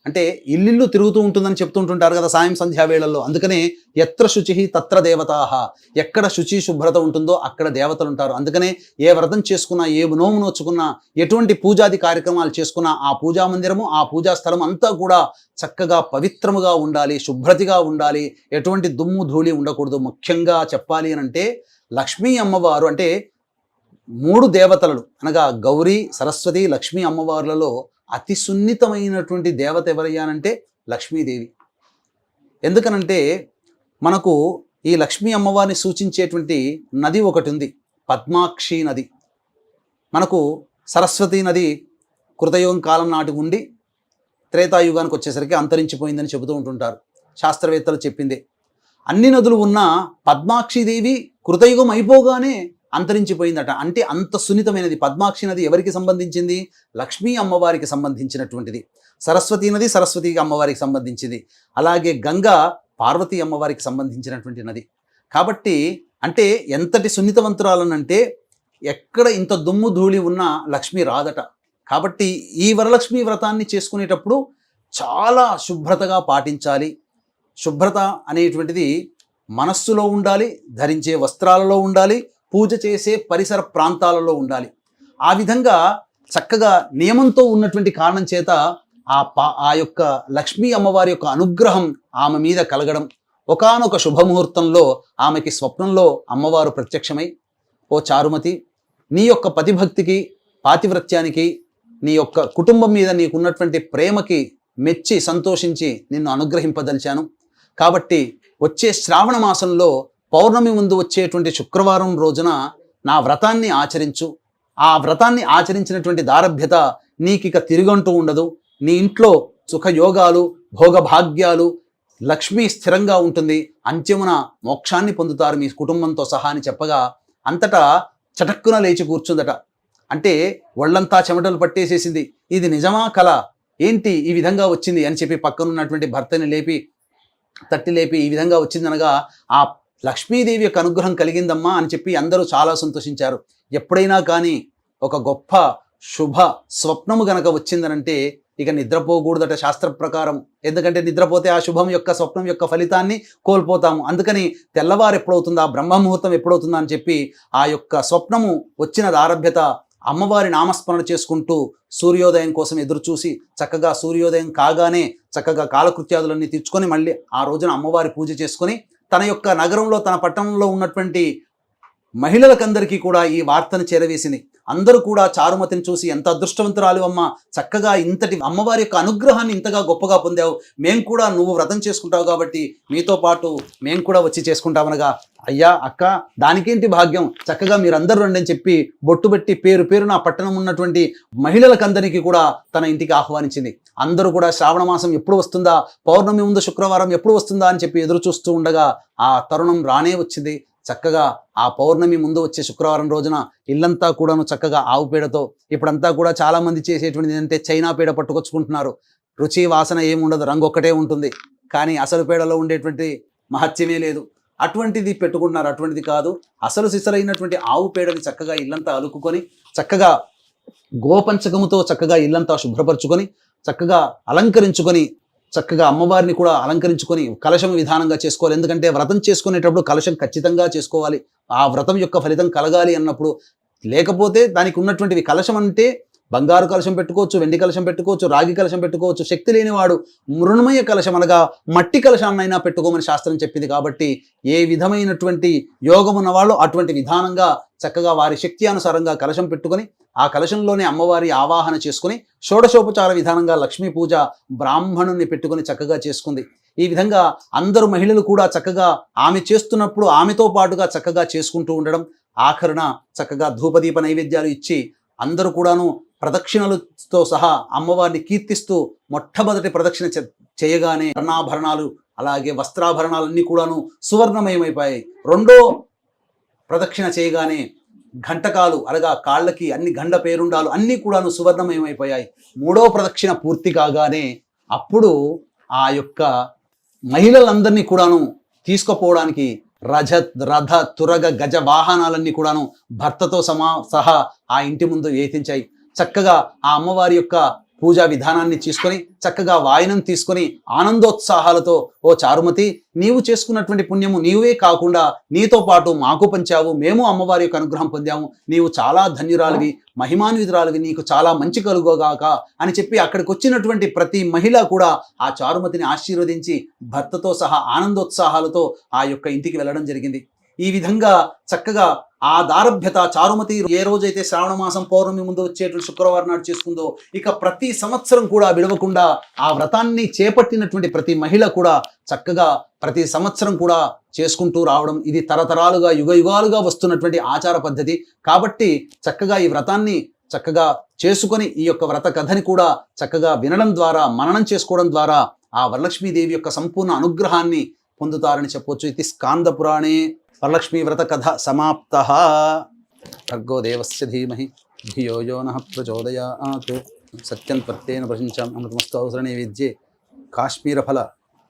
అంటే ఇల్లు తిరుగుతూ ఉంటుందని చెప్తుంటుంటారు కదా సాయం సంధ్యా వేళల్లో. అందుకనే ఎత్ర శుచి తత్ర దేవతాహ, ఎక్కడ శుచి శుభ్రత ఉంటుందో అక్కడ దేవతలు ఉంటారు. అందుకనే ఏ వ్రతం చేసుకున్నా, ఏ నోము నోచుకున్నా, ఎటువంటి పూజాది కార్యక్రమాలు చేసుకున్నా ఆ పూజా మందిరము, ఆ పూజా స్థలం అంతా కూడా చక్కగా పవిత్రముగా ఉండాలి, శుభ్రతగా ఉండాలి, ఎటువంటి దుమ్ము ధూళి ఉండకూడదు. ముఖ్యంగా చెప్పాలి అని అంటే లక్ష్మీ అమ్మవారు అంటే 3 దేవతలు అనగా గౌరీ, సరస్వతి, లక్ష్మీ అమ్మవార్లలో అతి సున్నితమైనటువంటి దేవత ఎవరయ్యానంటే లక్ష్మీదేవి. ఎందుకనంటే మనకు ఈ లక్ష్మీ అమ్మవారిని సూచించేటువంటి నది ఒకటి ఉంది, పద్మాక్షి నది. మనకు సరస్వతి నది కృతయుగం కాలం నాటి ఉండి త్రేతాయుగానికి వచ్చేసరికి అంతరించిపోయిందని చెబుతూ ఉంటుంటారు, శాస్త్రవేత్తలు చెప్పిందే. అన్ని నదులు ఉన్న పద్మాక్షిదేవి కృతయుగం అయిపోగానే అంతరించిపోయిందట. అంటే అంత సున్నితమైనది. పద్మాక్షి నది ఎవరికి సంబంధించింది? లక్ష్మీ అమ్మవారికి సంబంధించినటువంటిది. సరస్వతి నది సరస్వతి అమ్మవారికి సంబంధించింది. అలాగే గంగా పార్వతీ అమ్మవారికి సంబంధించినటువంటి నది. కాబట్టి అంటే ఎంతటి సున్నితవంతురాలనంటే ఎక్కడ ఇంత దుమ్ము ధూళి ఉన్న లక్ష్మి రాదట. కాబట్టి ఈ వరలక్ష్మి వ్రతాన్ని చేసుకునేటప్పుడు చాలా శుభ్రతగా పాటించాలి. శుభ్రత అనేటువంటిది మనస్సులో ఉండాలి, ధరించే వస్త్రాలలో ఉండాలి, పూజ చేసే పరిసర ప్రాంతాలలో ఉండాలి. ఆ విధంగా చక్కగా నియమంతో ఉన్నటువంటి కారణం చేత ఆ యొక్క లక్ష్మీ అమ్మవారి యొక్క అనుగ్రహం ఆమె మీద కలగడం. ఒకానొక శుభముహూర్తంలో ఆమెకి స్వప్నంలో అమ్మవారు ప్రత్యక్షమై, ఓ చారుమతి, నీ యొక్క పతిభక్తికి, పాతివ్రత్యానికి, నీ యొక్క కుటుంబం మీద నీకున్నటువంటి ప్రేమకి మెచ్చి సంతోషించి నిన్ను అనుగ్రహింపదలిచాను. కాబట్టి వచ్చే శ్రావణ మాసంలో పౌర్ణమి ముందు వచ్చేటువంటి శుక్రవారం రోజున నా వ్రతాన్ని ఆచరించు. ఆ వ్రతాన్ని ఆచరించినటువంటి దారభ్యత నీకిక తిరుగంటూ ఉండదు. నీ ఇంట్లో సుఖయోగాలు, భోగభాగ్యాలు, లక్ష్మి స్థిరంగా ఉంటుంది, అంత్యమున మోక్షాన్ని పొందుతారు మీ కుటుంబంతో సహా అని చెప్పగా అంతటా చటక్కున లేచి కూర్చుందట. అంటే ఒళ్ళంతా చెమటలు పట్టేసేసింది. ఇది నిజమా కల ఏంటి ఈ విధంగా వచ్చింది అని చెప్పి పక్కనున్నటువంటి భర్తని తట్టి లేపి ఈ విధంగా వచ్చిందనగా ఆ లక్ష్మీదేవి యొక్క అనుగ్రహం కలిగిందమ్మా అని చెప్పి అందరూ చాలా సంతోషించారు. ఎప్పుడైనా కానీ ఒక గొప్ప శుభ స్వప్నము గనక వచ్చిందనంటే ఇక నిద్రపోకూడదట శాస్త్ర ప్రకారం. ఎందుకంటే నిద్రపోతే ఆ శుభం యొక్క స్వప్నం యొక్క ఫలితాన్ని కోల్పోతాము. అందుకని తెల్లవారు ఎప్పుడవుతుందా, బ్రహ్మముహూర్తం ఎప్పుడవుతుందా అని చెప్పి ఆ యొక్క స్వప్నము వచ్చిన ఆరభ్యత అమ్మవారి నామస్మరణ చేసుకుంటూ సూర్యోదయం కోసం ఎదురు చూసి చక్కగా సూర్యోదయం కాగానే చక్కగా కాలకృత్యాదులన్నీ తీర్చుకొని మళ్ళీ ఆ రోజున అమ్మవారి పూజ చేసుకొని తన యొక్క నగరంలో, తన పట్టణంలో ఉన్నటువంటి మహిళలకందరికీ కూడా ఈ వార్తను చేరవేసింది. అందరూ కూడా చారుమతిని చూసి ఎంత అదృష్టవంతురాలు అమ్మ, చక్కగా ఇంతటి అమ్మవారి యొక్క అనుగ్రహాన్ని ఇంతగా గొప్పగా పొందావు, మేము కూడా నువ్వు వ్రతం చేసుకుంటావు కాబట్టి మీతో పాటు మేము కూడా వచ్చి చేసుకుంటామనగా, అయ్యా అక్క దానికేంటి భాగ్యం, చక్కగా మీరందరూ రండి అని చెప్పి బొట్టు పెట్టి పేరు నా పట్టణం ఉన్నటువంటి మహిళలకందరికీ కూడా తన ఇంటికి ఆహ్వానించింది. అందరూ కూడా శ్రావణ మాసం ఎప్పుడు వస్తుందా, పౌర్ణమి ముందు శుక్రవారం ఎప్పుడు వస్తుందా అని చెప్పి ఎదురు చూస్తూ ఉండగా ఆ తరుణం రానే వచ్చింది. చక్కగా ఆ పౌర్ణమి ముందు వచ్చే శుక్రవారం రోజున ఇల్లంతా కూడాను చక్కగా ఆవు పేడతో, ఇప్పుడంతా కూడా చాలా మంది చేసేటువంటిది ఏంటంటే చైనా పేడ పట్టుకొచ్చుకుంటున్నారు. రుచి వాసన ఏముండదు, రంగు ఒక్కటే ఉంటుంది, కానీ అసలు పేడలో ఉండేటువంటి మహత్యమే లేదు. అటువంటిది పెట్టుకుంటున్నారు. అటువంటిది కాదు, అసలు సిసలైనటువంటి ఆవు పేడని చక్కగా ఇల్లంతా అలుకుకొని చక్కగా గోపంచకముతో చక్కగా ఇల్లంతా శుభ్రపరచుకొని చక్కగా అలంకరించుకొని చక్కగా అమ్మవారిని కూడా అలంకరించుకొని కలశం విధానంగా చేసుకోవాలి. ఎందుకంటే వ్రతం చేసుకునేటప్పుడు కలశం ఖచ్చితంగా చేసుకోవాలి. ఆ వ్రతం యొక్క ఫలితం కలగాలి అన్నప్పుడు. లేకపోతే దానికి ఉన్నటువంటివి, కలశం అంటే బంగారు కలశం పెట్టుకోవచ్చు, వెండి కలశం పెట్టుకోవచ్చు, రాగి కలశం పెట్టుకోవచ్చు. శక్తి లేనివాడు మృణమయ కలశం అనగా మట్టి కలశాన్నైనా పెట్టుకోమని శాస్త్రం చెప్పింది. కాబట్టి ఏ విధమైనటువంటి యోగం ఉన్నవాళ్ళు అటువంటి విధానంగా చక్కగా వారి శక్తి అనుసారంగా కలశం పెట్టుకొని ఆ కలశంలోనే అమ్మవారి ఆవాహన చేసుకుని షోడశోపచార విధానంగా లక్ష్మీ పూజ బ్రాహ్మణుని పెట్టుకొని చక్కగా చేసుకుంది. ఈ విధంగా అందరు మహిళలు కూడా చక్కగా ఆమె చేస్తున్నప్పుడు ఆమెతో పాటుగా చక్కగా చేసుకుంటూ ఉండడం, ఆఖరున చక్కగా ధూపదీప నైవేద్యాలు ఇచ్చి అందరూ కూడాను ప్రదక్షిణలతో సహా అమ్మవారిని కీర్తిస్తూ మొట్టమొదటి ప్రదక్షిణ చేయగానే వర్ణాభరణాలు అలాగే వస్త్రాభరణాలన్నీ కూడాను సువర్ణమయమైపోయాయి. రెండో ప్రదక్షిణ చేయగానే ఘంటకాలు అనగా కాళ్ళకి అన్ని గండ పేరుండాలు అన్నీ కూడాను సువర్ణమయమైపోయాయి. మూడో ప్రదక్షిణ పూర్తి కాగానే అప్పుడు ఆ యొక్క మహిళలందరినీ కూడాను తీసుకుపోవడానికి రథ తురగ గజ వాహనాలన్నీ కూడాను భర్తతో సహా ఆ ఇంటి ముందు వేయించాయి. చక్కగా ఆ అమ్మవారి యొక్క పూజా విధానాన్ని తీసుకొని చక్కగా వాయనం తీసుకొని ఆనందోత్సాహాలతో, ఓ చారుమతి, నీవు చేసుకున్నటువంటి పుణ్యము నీవే కాకుండా నీతో పాటు మాకు పంచావు, మేము అమ్మవారి యొక్క అనుగ్రహం పొందాము, నీవు చాలా ధన్యురాలివి, మహిమాన్వితురాలివి, నీకు చాలా మంచి కలుగోగాక అని చెప్పి అక్కడికి వచ్చినటువంటి ప్రతి మహిళ కూడా ఆ చారుమతిని ఆశీర్వదించి భర్తతో సహా ఆనందోత్సాహాలతో ఆ యొక్క ఇంటికి వెళ్ళడం జరిగింది. ఈ విధంగా చక్కగా ఆ దారభ్యత చారుమతి ఏ రోజైతే శ్రావణ మాసం పౌర్ణమి ముందు వచ్చేటువంటి శుక్రవారం నాడు చేసుకుందో, ఇక ప్రతి సంవత్సరం కూడా విడవకుండా ఆ వ్రతాన్ని చేపట్టినటువంటి ప్రతి మహిళ కూడా చక్కగా ప్రతి సంవత్సరం కూడా చేసుకుంటూ రావడం, ఇది తరతరాలుగా యుగాలుగా వస్తున్నటువంటి ఆచార పద్ధతి. కాబట్టి చక్కగా ఈ వ్రతాన్ని చక్కగా చేసుకొని ఈ యొక్క వ్రత కథని కూడా చక్కగా వినడం ద్వారా, మననం చేసుకోవడం ద్వారా ఆ వరలక్ష్మీదేవి యొక్క సంపూర్ణ అనుగ్రహాన్ని పొందుతారని చెప్పవచ్చు. ఇది స్కాంద పురాణే వరలక్ష్మీ వ్రత కథ సమాప్త. భర్గో దేవస్య ధీమహి ధియో యో నః ప్రచోదయాత్. సత్యం త్వత్తేన ప్రశంసామి అమృతమస్తు అవసర నైవేద్యే కాశ్మీరఫల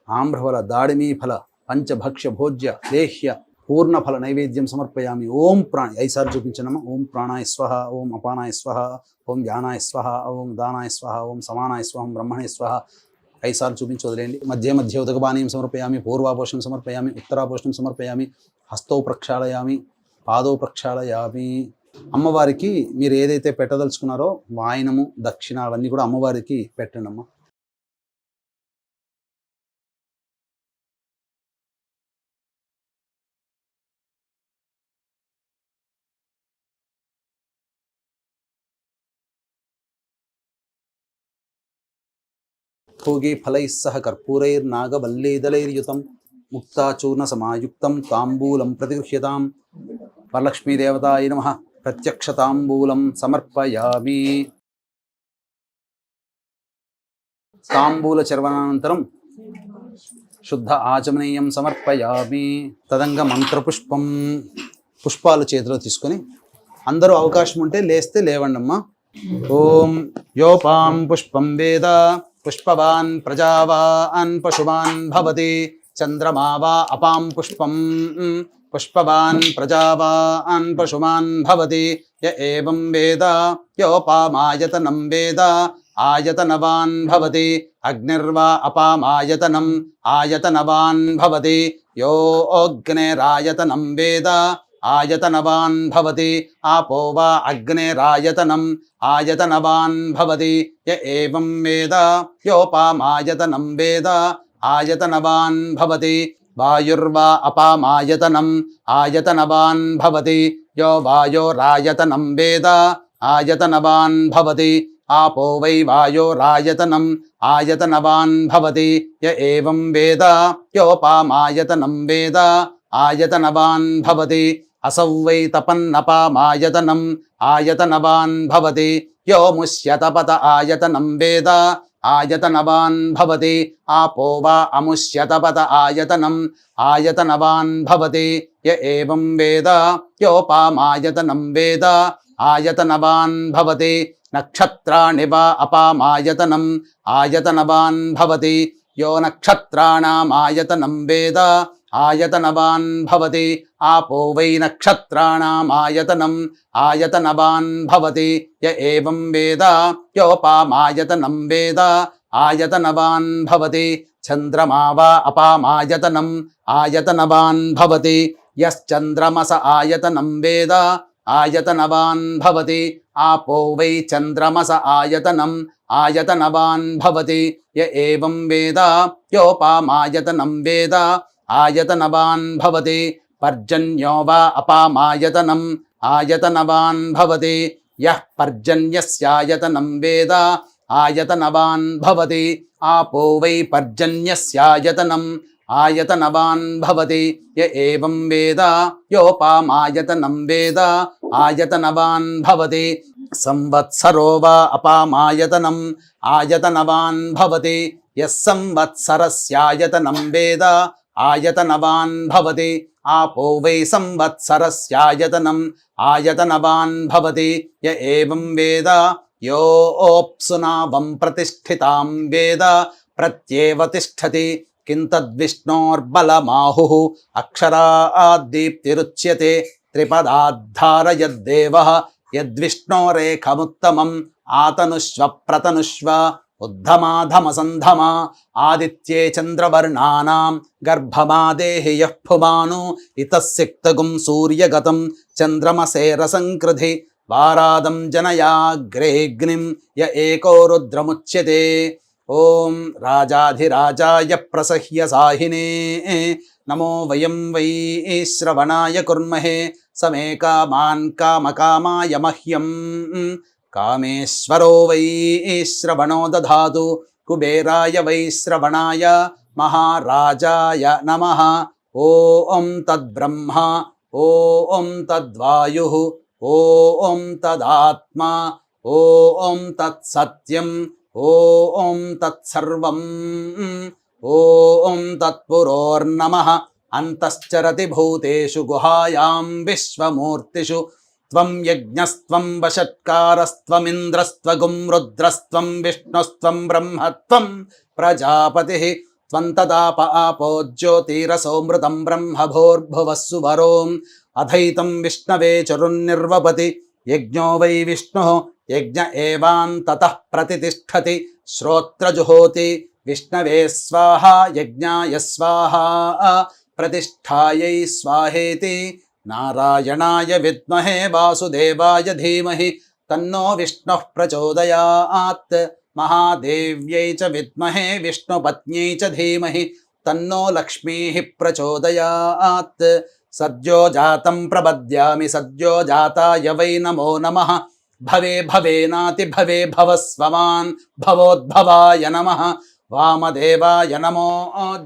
ఆమ్రఫల దాడిమీఫల పంచభక్ష్య భోజ్య లేహ్య పూర్ణఫల నైవేద్యం సమర్పయామి. ఓం ప్రాణ 5 సార్లు చూపించనమ్మా. ఓం ప్రాణాయ స్వహ, ఓం అపానాయ స్వహ, ఓం ధ్యానాయ స్వహ, ఓం దానాయ స్వహ, ఓం సమానాయ స్వహ, ఓం బ్రహ్మణే స్వహ. 5 సార్లు చూపించి వదిలేయండి. మధ్య మధ్య ఉదకపానీయం సమర్పయామి, పూర్వాపోషణం సమర్పయామి, ఉత్తరాపోషణం సమర్పయామి, హస్తౌ ప్రక్షాళయామి, పాదౌ ప్రక్షాళయామి. అమ్మవారికి మీరు ఏదైతే పెట్టదలుచుకున్నారో వాయనము, దక్షిణ అవన్నీ కూడా అమ్మవారికి పెట్టండి అమ్మ. భోగి ఫలైः సహ కర్పూరైర్నాగవల్లీదలైర్యుతం ముక్తాచూర్ణ సమాయుక్తం తాంబూలం ప్రతిగృహ్యతాం. వరలక్ష్మీదేవతాయ నమః. ప్రత్యక్షతాంబూలం సమర్పయామి. తాంబూల చర్వనానంతరం శుద్ధ ఆచమనీయం సమర్పయామి. తదంగ మంత్రపుష్పం, పుష్పాలు చేతిలో తీసుకొని అందరూ అవకాశం ఉంటే లేస్తే లేవండమ్మా. ఓం యోపాం పుష్పం వేద పుష్పవాన్ ప్రజావాన్ పశువాన్ భవతి. చంద్రమా వా అపాం పుష్పం పుష్పవాన్ ప్రజావాన్ పశుమాన్ భవతి. య ఏవం వేద యోపామాయతనం వేద ఆయతనవాన్ భవతి. అగ్నిర్వా అపామాయతనం ఆయతనవాన్ భవతి. యో అగ్నేరాయతనం వేద ఆయతనవాన్ భవతి. ఆపో వా అగ్నేరాయతనం ఆయతనవాన్ భవతి. య ఏవం వేద యోపామాయతనం వేద ఆయతనవాన్ భవతి. వాయుర్వా అపామాయతనం ఆయతనవాన్ భవతి. యో వాయోరాయతనం వేద ఆయతనవాన్ భవతి. ఆపో వై వాయోరాయతనం ఆయతనవాన్ భవతి. య ఏవం వేద యోపామాయతనం వేద ఆయతనవాన్ భవతి. అసౌ వై తపన్నపామాయతనం ఆయతనవాన్ భవతి. యో ముష్యతపత ఆయతనం వేద ఆయతనవాన్ భవతి. ఆపో వా అముష్యతపత ఆయతనం ఆయతనవాన్ భవతి. య ఏవం వేద యోపామాయతనం వేద ఆయతనవాన్ భవతి. నక్షత్రాణి వా అపామాయతనం ఆయతనవాన్ భవతి. యో నక్షత్రాణామాయతనం వేద ఆయతనవాన్ భవతి. ఆపో వై నక్షత్రాణామాయతనం ఆయతనవాన్ భవతి. య ఏవం వేద యోపామాయతనం వేద ఆయతనవాన్ భవతి. చంద్రమా వా అపామాయతనం ఆయతనవాన్ భవతి. యశ్చంద్రమస ఆయతనం వేద ఆయతనవాన్ భవతి. ఆపో వై చంద్రమస ఆయతనం ఆయతనవాన్ భవతి. య ఏవం వేద యోపామాయతనం వేద ఆయతనవాన్ భవతి. పర్జన్యో వా అపామాయతనం ఆయతనవాన్ భవతి. యః పర్జన్యస్యాయతనం వేద ఆయతనవాన్ భవతి. ఆపో వై పర్జన్యస్యాయతనం ఆయతనవాన్ భవతి. య ఏవం వేద యోపామాయతనం వేద ఆయతనవాన్ భవతి. సంవత్సరో వా అపామాయతనం ఆయతనవాన్ భవతి. యః సంవత్సరస్యాయతనం వేద ఆయతనవాన్ భవతి. ఆపో వై సంవత్సరస్యాయతనం ఆయతనవాన్ భవతి. య ఏవం వేద యోప్సునావం ప్రతిష్ఠితాం వేద ప్రత్యేవ తిష్టతి కిం తద్విష్ణోర్బలమాహుః అక్షరాద్దీప్తిరుచ్యతే త్రిపదాద్ధారయద్దేవః యద్విష్ణోరేఖముత్తమం ఆతనుష్వ ప్రతనుష్వ ఉద్ధమాధమసంధమా ఆదిత్యే చంద్రవర్ణానాం గర్భమాదేహి యః పుమాను ఇతస్సిక్తగుం సూర్యగతం చంద్రమసేరసంకృధి వారాదం జనయాగ్రేగ్నిం య ఏకో రుద్రముచ్యతే. ఓం రాజాధిరాజాయ ప్రసహ్య సాహినే నమో వయం వై శ్రవణాయ కుర్మహే సమే కామాన్ కామకామాయ మహ్యం కామేశ్వరో వై శ్రవణో దధాతు కుబేరాయ వై శ్రవణాయ మహారాజాయ నమః. ఓం తద్బ్రహ్మ ఓం తద్వాయుః ఓం తదాత్మా ఓం తత్సత్యం ఓం తత్సర్వం ఓం తత్పురోర్నమః. అంతశ్చరతి భూతేషు గుహాయాం విశ్వమూర్తిషు త్వం యజ్ఞస్త్వం వషట్కారస్త్వమింద్రస్త్వగుం రుద్రస్త్వం విష్ణుస్త్వం బ్రహ్మత్వం ప్రజాపతిః త్వం తదాప ఆపో జ్యోతిరసోమృతం బ్రహ్మభోర్భువస్సు వరోం అథైతం విష్ణవే చరున్నిర్వపతి యజ్ఞో వై విష్ణుః యజ్ఞ ఏవాంతతః ప్రతితిష్ఠతి శ్రోత్రజుహోతి విష్ణవే స్వాహా యజ్ఞాయ స్వాహా ప్రతిష్ఠాయై స్వాహేతి. నారాయణాయ విద్మహే వాసుదేవాయ ధీమహి తన్నో విష్ణుః ప్రచోదయాత్. మహాదేవ్యై చ విద్మహే విష్ణుపత్న్యై చ ధీమహి తన్నో లక్ష్మీః ప్రచోదయాత్. సద్యో జాతం ప్రపద్యామి సద్యో జాతాయ వై నమో నమః. భవే భవేనాతి భవే భవస్వమాన్ భవోద్భవాయ నమః. వామదేవాయ నమో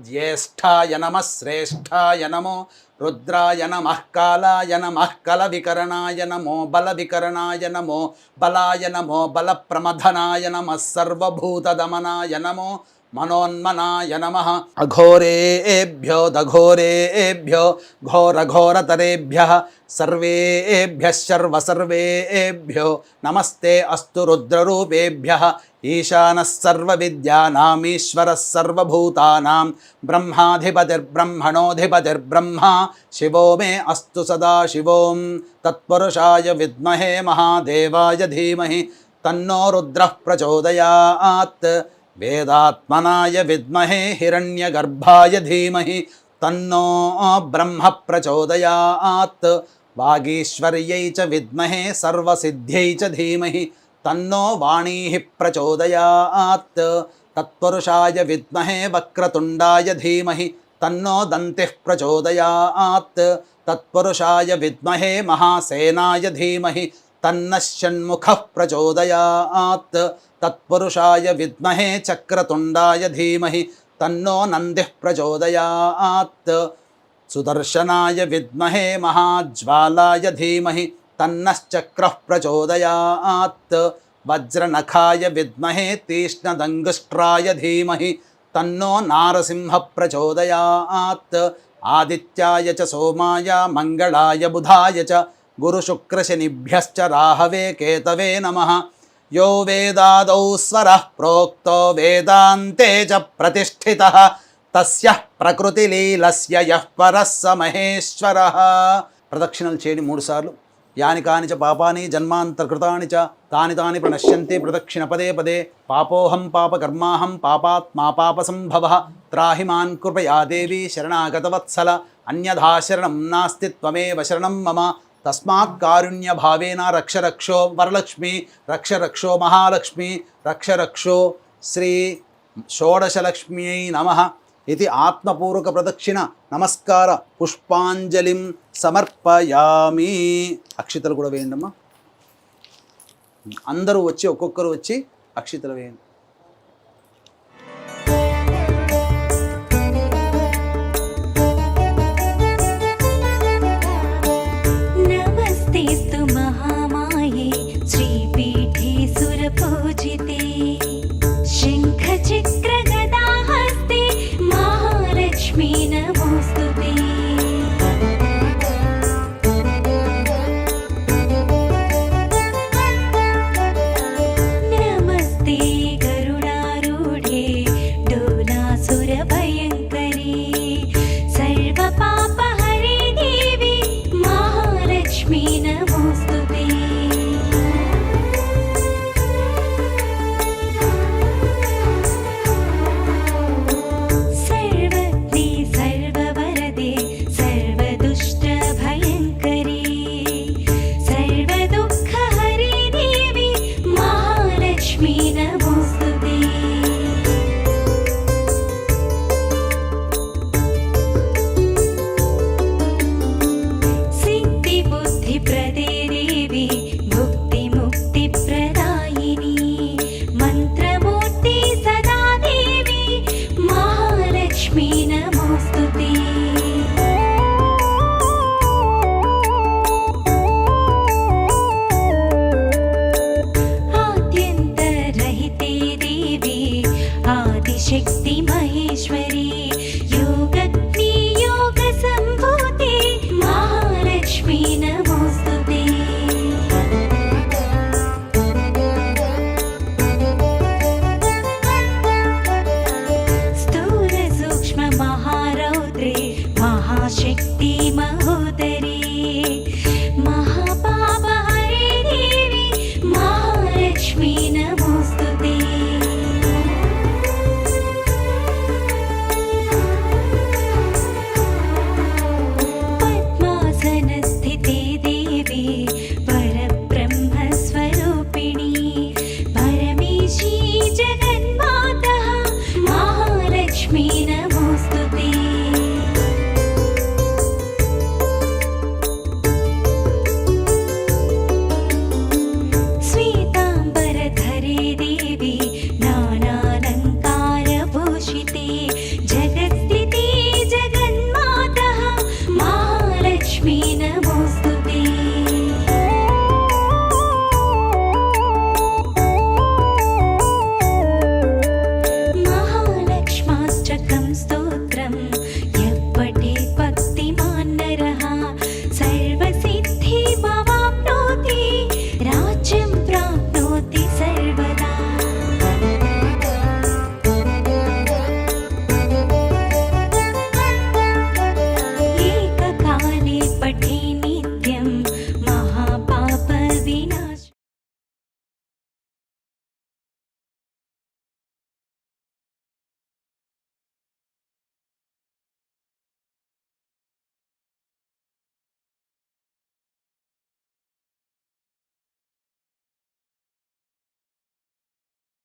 జ్యేష్ఠాయ నమః శ్రేష్ఠాయ నమో రుద్రాయ నమః కాలాయ నమః కలవికరణాయ నమో బలవికరణాయ నమో బలాయ నమో బలప్రమథనాయ నమః సర్వభూతదమనాయ నమో మనోన్మనాయ నమః. అఘోరేభ్యో దఘోరేభ్యో ఘోరఘోరతరేభ్యః సర్వేభ్యః సర్వసర్వేభ్యో నమస్తే అస్తు రుద్రరూపేభ్యః. ఈశానः సర్వవిద్యానామీశ్వరः సర్వభూతానాం బ్రహ్మాధిపతిర్బ్రహ్మణోధిపతిర్బ్రహ్మ శివో మే అస్తు సదాశివోం. తత్పురుషాయ విద్మహే మహాదేవాయ ధీమహి తన్నో రుద్రః ప్రచోదయాత్. వేదాత్మనాయ విద్మహే హిరణ్యగర్భాయ ధీమహి తన్నో బ్రహ్మ ప్రచోదయాత్. వాగీశ్వర్యై చ విద్మహే సర్వసిద్ధ్యై చ ధీమహి తన్నో వాణీః ప్రచోదయాత్. తత్పురుషాయ విద్మహే వక్రతుండాయ ధీమహి తన్నో దంతిః ప్రచోదయాత్. తత్పురుషాయ విద్మహే మహాసేనాయ ధీమహి తన్నః షణ్ముఖః ప్రచోదయాత్. తత్పురుషాయ విద్మహే చక్రతుండాయ ధీమహి తన్నో నందిః ప్రచోదయాత్. సుదర్శనాయ విద్మహే మహాజ్వాలాయ ధీమహి తన్నశ్చక్రః ప్రచోదయాత్. వజ్రనఖాయ విద్మహే తీక్ష్ణదంగుష్ట్రాయ ధీమహి తన్నో నారసింహ ప్రచోదయాత్. ఆదిత్యాయ చ సోమాయ మంగళాయ బుధాయ చ గురుశుక్రశనిభ్యశ్చ రాహవే కేతవే నమః. యో వేదాదౌ స్వరః ప్రోక్తో వేదాంతే చ ప్రతిష్ఠితః తస్యః ప్రకృతిలీలస్య యః పరః స మహేశ్వరః. ప్రదక్షిణలు చేయండి 3 సార్లు. యాని కాని చ పాపాని జన్మాంతర్కృతాని చ తాని తాని ప్రణశ్యంతి ప్రదక్షిణ పదే పదే. పాపోహం పాపకర్మాహం పాపాత్మా పాపసంభవః. త్రాహి మాన్ కృపయా దేవి శరణాగతవత్సల. అన్యథా శరణం నాస్తి త్వమేవ శరణం మమ. తస్మాత్ కారుణ్య భావేన రక్ష రక్షో వరలక్ష్మి రక్ష రక్షో మహాలక్ష్మి రక్ష రక్షో శ్రీ షోడశలక్ష్మ్యై నమః. ఇది ఆత్మపూర్వక ప్రదక్షిణ నమస్కార పుష్పాంజలిం సమర్పయామి. అక్షితలు కూడా వేయండమ్మా. అందరూ వచ్చి ఒక్కొక్కరు వచ్చి అక్షితలు వేయండి. नमस्तेस्तु महामाये श्रीपीठे सुरपूजिते शङ्खचक्रगदाहस्ते महालक्ष्मी नमोस्तु